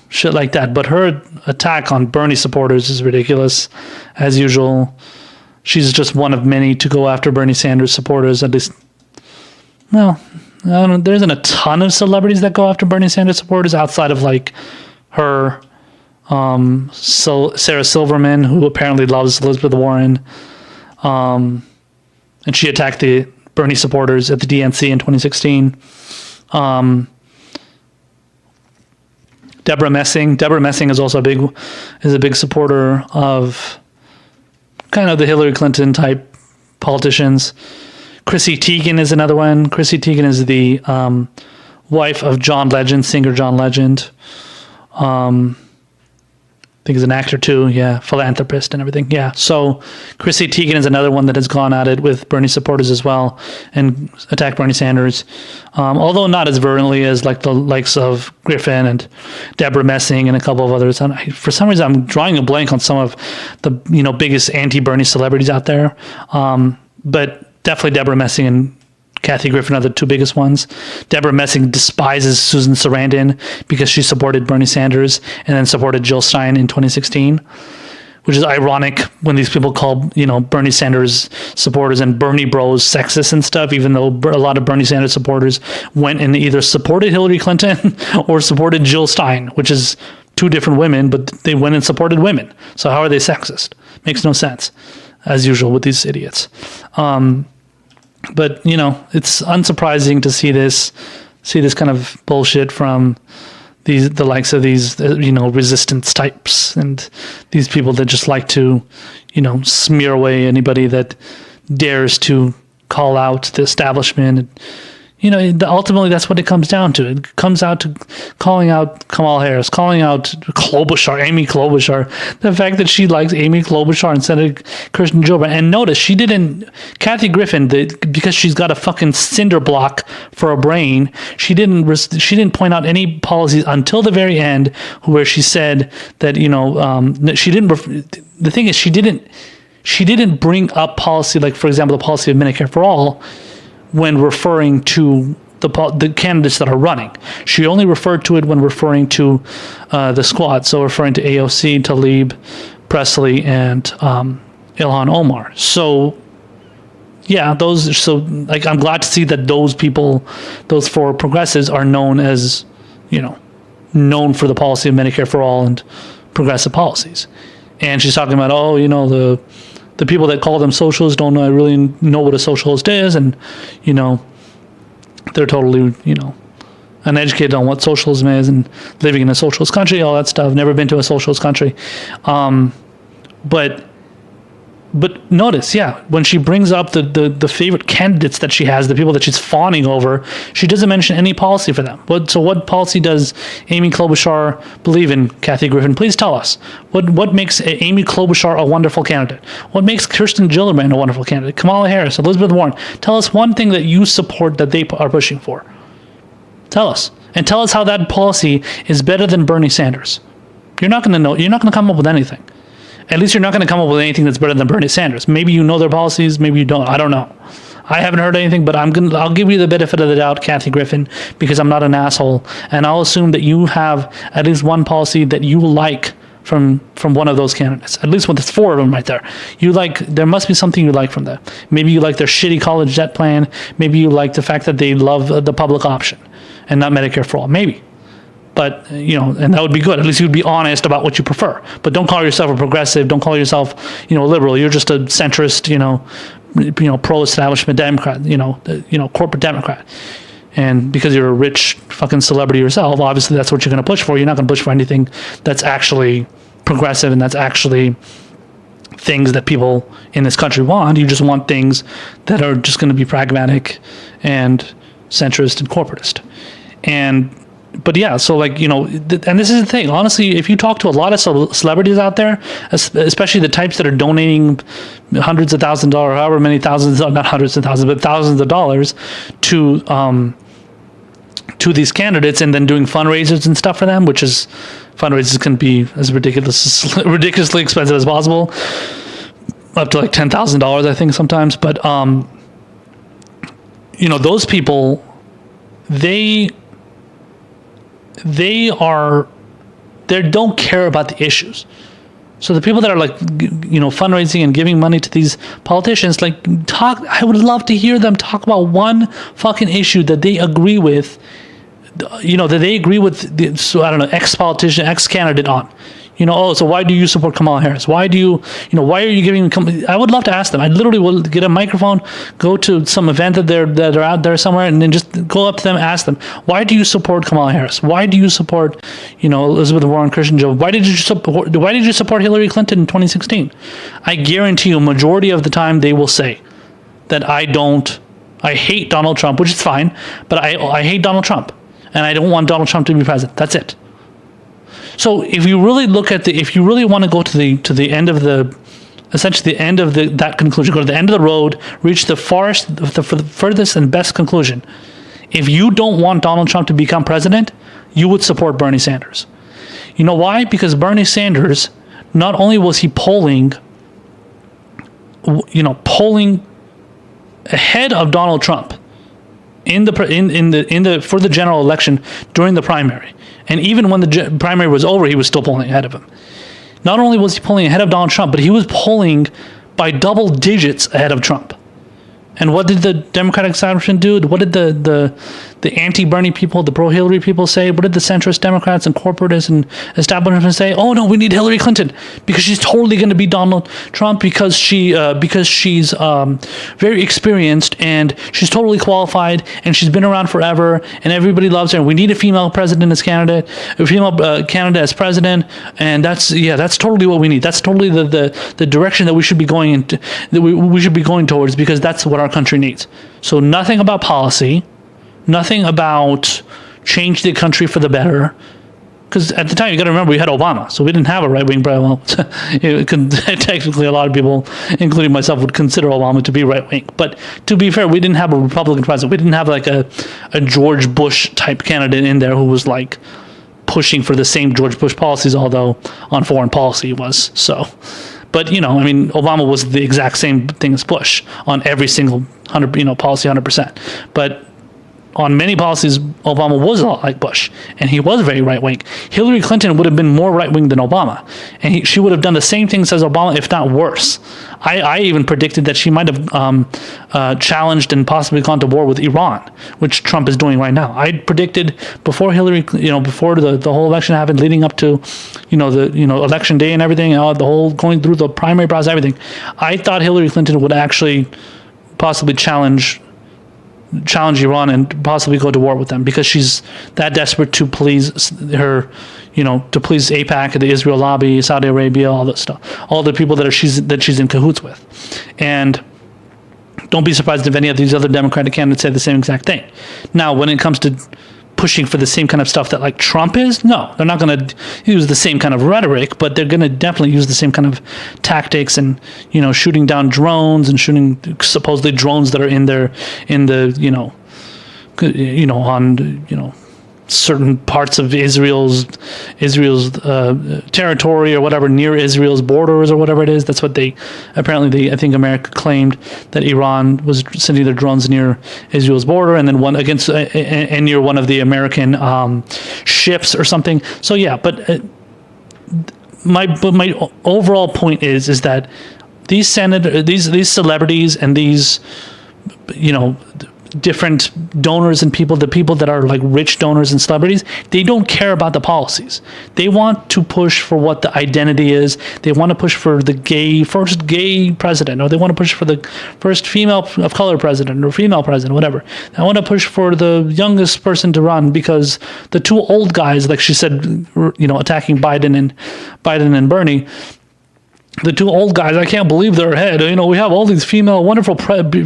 shit like that. But her attack on Bernie supporters is ridiculous, as usual. She's just one of many to go after Bernie Sanders supporters, at least. Well, I don't know. There isn't a ton of celebrities that go after Bernie Sanders supporters outside of like her, Sarah Silverman, who apparently loves Elizabeth Warren, and she attacked the Bernie supporters at the DNC in 2016. Deborah Messing is also a big supporter of kind of the Hillary Clinton type politicians. Chrissy Teigen is another one. Chrissy Teigen is the wife of John Legend, singer John Legend. I think he's an actor too, yeah, philanthropist and everything, yeah. So Chrissy Teigen is another one that has gone at it with Bernie supporters as well and attacked Bernie Sanders, although not as virulently as like the likes of Griffin and Deborah Messing and a couple of others. And for some reason, I'm drawing a blank on some of the biggest anti-Bernie celebrities out there, but definitely Deborah Messing and Kathy Griffin are the 2 biggest ones. Deborah Messing despises Susan Sarandon because she supported Bernie Sanders and then supported Jill Stein in 2016, which is ironic when these people call, Bernie Sanders supporters and Bernie bros sexist and stuff, even though a lot of Bernie Sanders supporters went and either supported Hillary Clinton or supported Jill Stein, which is 2 different women, but they went and supported women. So how are they sexist? Makes no sense, as usual with these idiots. But, it's unsurprising to see this kind of bullshit from the likes of these, resistance types and these people that just like to, smear away anybody that dares to call out the establishment. Ultimately that's what it comes down to. It comes out to calling out Kamala Harris, calling out Amy Klobuchar. The fact that she likes Amy Klobuchar instead of Kirsten Gillibrand. And notice, Kathy Griffin, because she's got a fucking cinder block for a brain, she didn't point out any policies until the very end where she said that, she didn't, the thing is, she didn't bring up policy, like, for example, the policy of Medicare-for-all, when referring to the candidates that are running. She only referred to it when referring to the squad, so referring to AOC, Tlaib, Pressley, and Ilhan Omar. So, yeah, I'm glad to see that those people, those 4 progressives, are known as, known for the policy of Medicare for all and progressive policies. And she's talking about, the people that call them socialists don't really know what a socialist is, and they're totally uneducated on what socialism is and living in a socialist country, all that stuff. Never been to a socialist country. But notice, when she brings up the favorite candidates that she has, the people that she's fawning over, she doesn't mention any policy for them. So what policy does Amy Klobuchar believe in, Kathy Griffin? Please tell us. What makes Amy Klobuchar a wonderful candidate? What makes Kirsten Gillibrand a wonderful candidate? Kamala Harris, Elizabeth Warren. Tell us one thing that you support that they are pushing for. Tell us. And tell us how that policy is better than Bernie Sanders. You're not going to know. You're not going to come up with anything. At least you're not going to come up with anything that's better than Bernie Sanders. Maybe you know their policies, maybe you don't. I don't know. I haven't heard anything, but I'll give you the benefit of the doubt, Kathy Griffin, because I'm not an asshole, and I'll assume that you have at least one policy that you like from one of those candidates. At least when there's 4 of them right there. There must be something you like from them. Maybe you like their shitty college debt plan. Maybe you like the fact that they love the public option and not Medicare-for-all. Maybe. But, and that would be good. At least you'd be honest about what you prefer. But don't call yourself a progressive. Don't call yourself, liberal. You're just a centrist, pro-establishment Democrat, corporate Democrat. And because you're a rich fucking celebrity yourself, obviously that's what you're going to push for. You're not going to push for anything that's actually progressive and that's actually things that people in this country want. You just want things that are just going to be pragmatic and centrist and corporatist. But yeah, so and this is the thing. Honestly, if you talk to a lot of celebrities out there, especially the types that are donating hundreds of thousands of dollars, however many thousands, not hundreds of thousands, but thousands of dollars to these candidates and then doing fundraisers and stuff for them, which is fundraisers can be as ridiculously expensive as possible, up to like $10,000, I think sometimes. But those people, they don't care about the issues. So the people that are fundraising and giving money to these politicians, I would love to hear them talk about one fucking issue that they agree with, that they agree with ex-politician, ex-candidate on. So why do you support Kamala Harris? Why do you, why are you giving, I would love to ask them. I literally will get a microphone, go to some event that are out there somewhere, and then just go up to them, ask them, why do you support Kamala Harris? Why do you support, Elizabeth Warren, Kirsten Gillibrand? Why did you support Hillary Clinton in 2016? I guarantee you, a majority of the time they will say that I hate Donald Trump, which is fine, but I hate Donald Trump, and I don't want Donald Trump to be president. That's it. So if you really if you really want to go to the end of that conclusion, go to the end of the road, reach the furthest and best conclusion. If you don't want Donald Trump to become president, you would support Bernie Sanders. You know why? Because Bernie Sanders, not only was he polling ahead of Donald Trump for the general election during the primary. And even when the primary was over, he was still polling ahead of him. Not only was he polling ahead of Donald Trump, but he was polling by double digits ahead of Trump. And what did the Democratic establishment do? What did the anti-Bernie people, the pro-Hillary people say? What did the centrist Democrats and corporatists and establishment say? Oh no, we need Hillary Clinton because she's totally going to beat Donald Trump because she's very experienced and she's totally qualified and she's been around forever and everybody loves her. And we need a female president as candidate, a female candidate as president, and that's totally what we need. That's totally the direction that we should be going into, that we should be going towards, because that's what our country needs. So nothing about policy, nothing about change the country for the better. Because at the time, you got to remember, we had Obama, so we didn't have a right-wing president. Well, technically, a lot of people, including myself, would consider Obama to be right-wing. But to be fair, we didn't have a Republican president. We didn't have like a George Bush type candidate in there who was like pushing for the same George Bush policies, although on foreign policy he was. So. But, Obama was the exact same thing as Bush on every single policy 100%. But on many policies, Obama was a lot like Bush, and he was very right-wing. Hillary Clinton would have been more right-wing than Obama, and she would have done the same things as Obama, if not worse. I even predicted that she might have challenged and possibly gone to war with Iran, which Trump is doing right now. I predicted before Hillary, before the whole election happened, leading up to, election day and everything, the whole going through the primary process, everything. I thought Hillary Clinton would actually possibly challenge challenge Iran and possibly go to war with them because she's that desperate to please her, to please AIPAC, the Israel lobby, Saudi Arabia, all that stuff, all the people that she's in cahoots with. And don't be surprised if any of these other Democratic candidates say the same exact thing. Now, when it comes to pushing for the same kind of stuff that like Trump is, no, they're not going to use the same kind of rhetoric, but they're going to definitely use the same kind of tactics and, shooting down drones and shooting supposedly drones that are on certain parts of Israel's territory or whatever, near Israel's borders or whatever it is. That's what I think America claimed, that Iran was sending their drones near Israel's border and then one against and near one of the American ships or something. So yeah, but my overall point is that these celebrities and these different donors and the people that are like rich donors and celebrities, they don't care about the policies. They want to push for what the identity is. They want to push for the first gay president, or they want to push for the first female of color president or female president, whatever. They want to push for the youngest person to run because the two old guys, like she said, attacking Biden and Bernie, the two old guys, I can't believe they're ahead. We have all these wonderful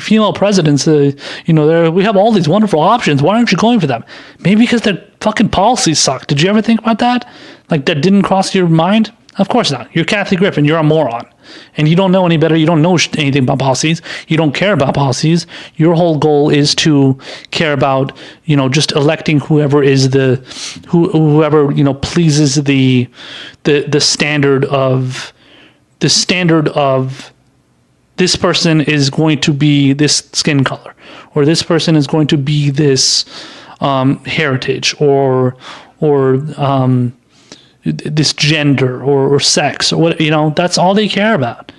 female presidents. We have all these wonderful options. Why aren't you going for them? Maybe because their fucking policies suck. Did you ever think about that? Like, that didn't cross your mind? Of course not. You're Kathy Griffin. You're a moron. And you don't know any better. You don't know anything about policies. You don't care about policies. Your whole goal is to care about, just electing whoever is whoever pleases the standard of this person is going to be this skin color, or this person is going to be this heritage, or this gender or sex, or what, that's all they care about.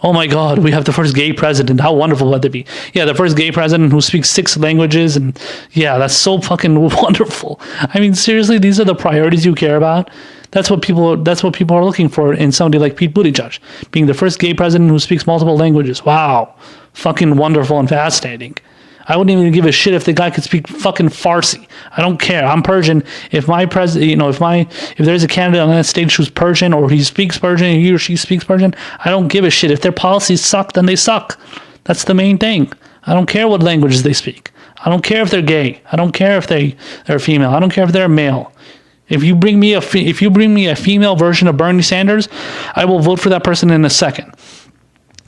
Oh my God, we have the first gay president. How wonderful would that be? Yeah, the first gay president who speaks 6 languages, and yeah, that's so fucking wonderful. I mean, seriously, these are the priorities you care about. That's what people are looking for in somebody like Pete Buttigieg, being the first gay president who speaks multiple languages. Wow, fucking wonderful and fascinating. I wouldn't even give a shit if the guy could speak fucking Farsi. I don't care. I'm Persian. If my president, if there's a candidate on that stage who's Persian, or he speaks Persian, he or she speaks Persian, I don't give a shit. If their policies suck, then they suck. That's the main thing. I don't care what languages they speak. I don't care if they're gay. I don't care if they're female. I don't care if they're male. If you bring me a female version of Bernie Sanders, I will vote for that person in a second,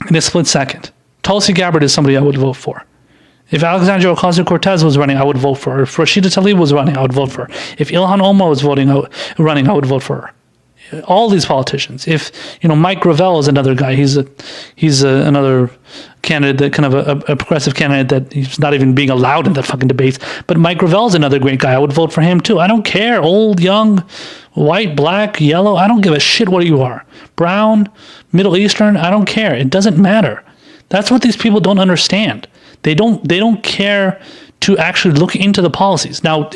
in a split second. Tulsi Gabbard is somebody I would vote for. If Alexandria Ocasio-Cortez was running, I would vote for her. If Rashida Tlaib was running, I would vote for her. If Ilhan Omar was running, I would vote for her. All these politicians. If Mike Gravel is another guy, he's another candidate, that kind of a progressive candidate that he's not even being allowed in the fucking debates. But Mike Gravel is another great guy. I would vote for him too. I don't care, old, young, white, black, yellow. I don't give a shit what you are. Brown, Middle Eastern. I don't care. It doesn't matter. That's what these people don't understand. They don't care to actually look into the policies. Now,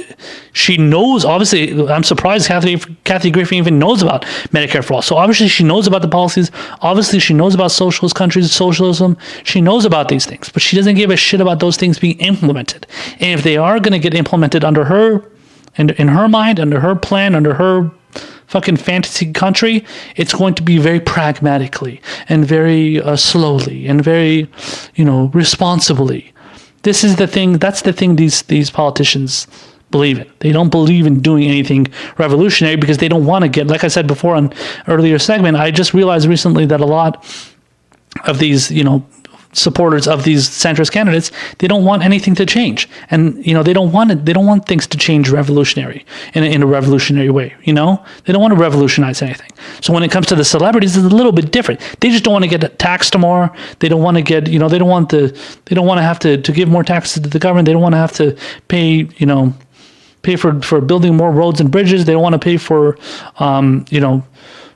she knows, obviously, I'm surprised Kathy Griffin even knows about Medicare-for-all. So obviously she knows about the policies. Obviously she knows about socialist countries, socialism. She knows about these things, but she doesn't give a shit about those things being implemented. And if they are going to get implemented under her, and in her mind, under her plan, under her fucking fantasy country, it's going to be very pragmatically and very slowly and very, responsibly. This is the thing. That's the thing these politicians believe in. They don't believe in doing anything revolutionary because they don't want to get, like I said before on earlier segment, I just realized recently that a lot of these, supporters of these centrist candidates, they don't want anything to change. And, they don't want things to change revolutionary in a revolutionary way, They don't want to revolutionize anything. So when it comes to the celebrities, it's a little bit different. They just don't want to get taxed more. They don't want to get, they don't want to have to give more taxes to the government. They don't want to have to pay for building more roads and bridges. They don't want to pay for,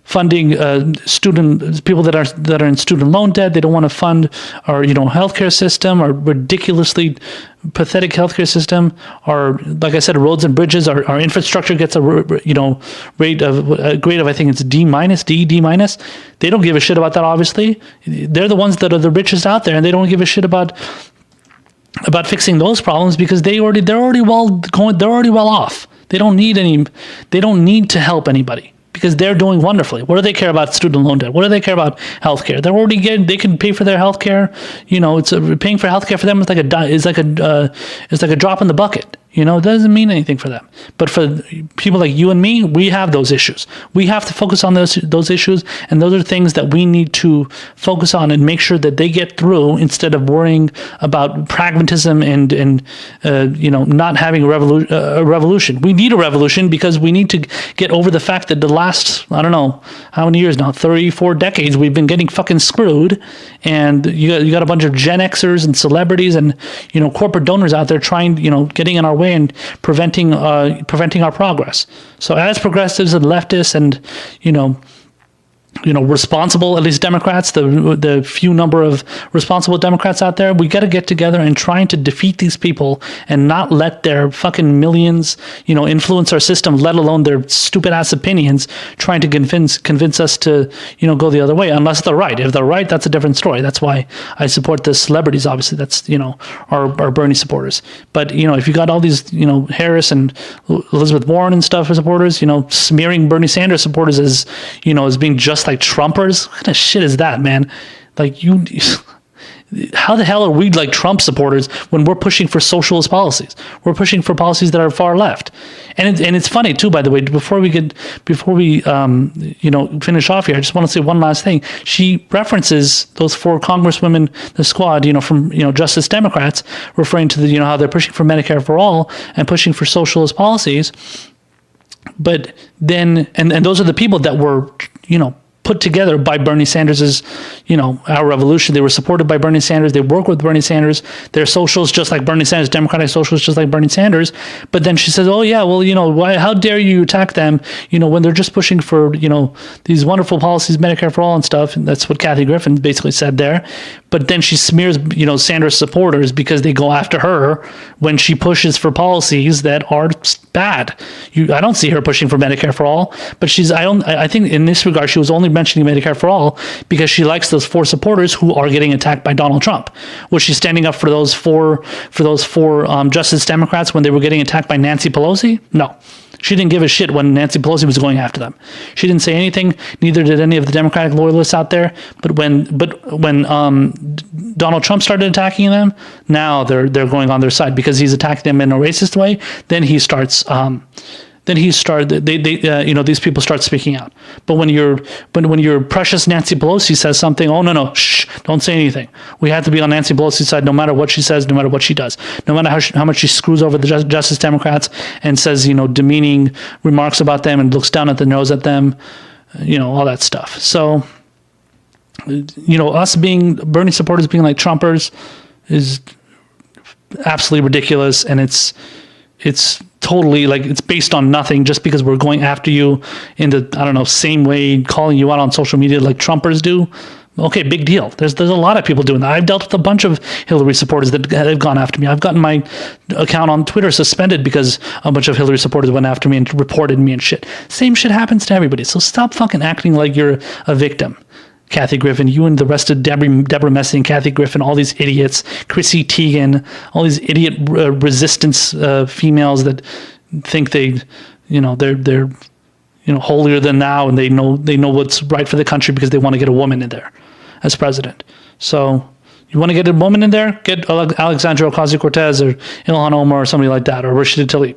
funding people that are in student loan debt. They don't want to fund our healthcare system, our ridiculously pathetic healthcare system. Our, like I said, roads and bridges. Our infrastructure gets a grade of I think it's D minus. They don't give a shit about that. Obviously, they're the ones that are the richest out there, and they don't give a shit about about fixing those problems because they're already well off. They don't need to help anybody because they're doing wonderfully. What do they care about student loan debt? What do they care about healthcare? They can pay for their healthcare. Paying for healthcare for them is like a drop in the bucket. It doesn't mean anything for them. But for people like you and me, we have those issues. We have to focus on those issues, and those are things that we need to focus on and make sure that they get through instead of worrying about pragmatism and not having a revolution. We need a revolution because we need to get over the fact that the last, I don't know how many years now, 34 decades, we've been getting fucking screwed, and you got a bunch of Gen Xers and celebrities and corporate donors out there trying, getting in our way and preventing our progress. So as progressives and leftists and responsible, at least Democrats, the few number of responsible Democrats out there, we got to get together and trying to defeat these people and not let their fucking millions, influence our system, let alone their stupid ass opinions, trying to convince us to, go the other way, unless they're right. If they're right, that's a different story. That's why I support the celebrities, obviously. That's, our Bernie supporters. But, if you got all these, Harris and Elizabeth Warren and stuff as supporters, smearing Bernie Sanders supporters as being just like Trumpers. What kind of shit is that, man? How the hell are we like Trump supporters when we're pushing for socialist policies? We're pushing for policies that are far left. And it's funny too, by the way, before we finish off here, I just want to say one last thing. She references those 4 congresswomen, the squad, from Justice Democrats, referring to how they're pushing for Medicare-for-all and pushing for socialist policies. But then, and those are the people that were, put together by Bernie Sanders's, our revolution. They were supported by Bernie Sanders. They work with Bernie Sanders. They're socialists just like Bernie Sanders, Democratic socialists just like Bernie Sanders. But then she says, oh yeah, well, why? How dare you attack them? When they're just pushing for, these wonderful policies, Medicare for all and stuff. And that's what Kathy Griffin basically said there. But then she smears, Sanders supporters because they go after her when she pushes for policies that are bad. I don't see her pushing for Medicare for all, but I think in this regard, she was only mentioning Medicare for all because she likes those 4 supporters who are getting attacked by Donald Trump. Was she standing up for those four Justice Democrats when they were getting attacked by Nancy Pelosi? No. She didn't give a shit when Nancy Pelosi was going after them. She didn't say anything. Neither did any of the Democratic loyalists out there. But when Donald Trump started attacking them, now they're going on their side because he's attacking them in a racist way. Then he starts. These people start speaking out. But when your precious Nancy Pelosi says something, oh no, shh, don't say anything. We have to be on Nancy Pelosi's side no matter what she says, no matter what she does, no matter how much she screws over the Justice Democrats and says demeaning remarks about them and looks down at the nose at them, all that stuff. So us being Bernie supporters being like Trumpers is absolutely ridiculous, and it's totally it's based on nothing just because we're going after you in the same way, calling you out on social media like Trumpers do. Okay, big deal. There's a lot of people doing that. I've dealt with a bunch of Hillary supporters that have gone after me. I've gotten my account on Twitter suspended because a bunch of Hillary supporters went after me and reported me and shit. Same shit happens to everybody. So stop fucking acting like you're a victim. Kathy Griffin, you and the rest of Deborah Messing, Kathy Griffin, all these idiots, Chrissy Teigen, all these idiot resistance females that think they're holier than thou, and they know what's right for the country because they want to get a woman in there as president. So you want to get a woman in there? Get Alexandria Ocasio-Cortez or Ilhan Omar or somebody like that, or Rashida Tlaib.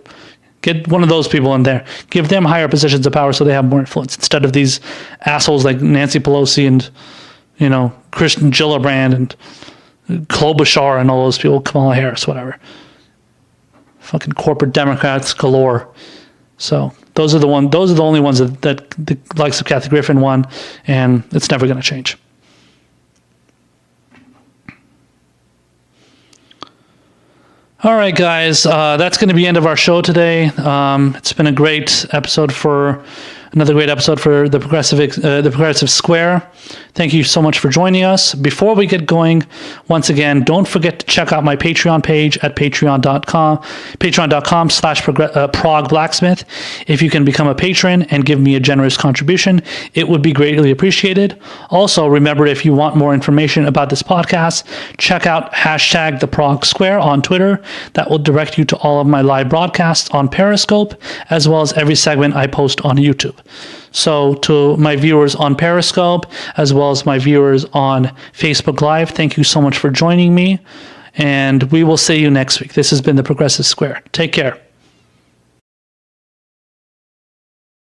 Get one of those people in there. Give them higher positions of power so they have more influence instead of these assholes like Nancy Pelosi and, Kristen Gillibrand and Klobuchar and all those people, Kamala Harris, whatever. Fucking corporate Democrats galore. So those are the only ones that the likes of Kathy Griffin won, and it's never going to change. All right, guys, that's going to be the end of our show today. It's been a great episode for Another great episode for the Progressive Square. Thank you so much for joining us. Before we get going, once again, don't forget to check out my Patreon page at patreon.com/progblacksmith. If you can become a patron and give me a generous contribution, it would be greatly appreciated. Also, remember, if you want more information about this podcast, check out #TheProgSquare on Twitter. That will direct you to all of my live broadcasts on Periscope, as well as every segment I post on YouTube. So to my viewers on Periscope, as well as my viewers on Facebook Live, thank you so much for joining me, and we will see you next week. This has been the Progressive Square. Take care.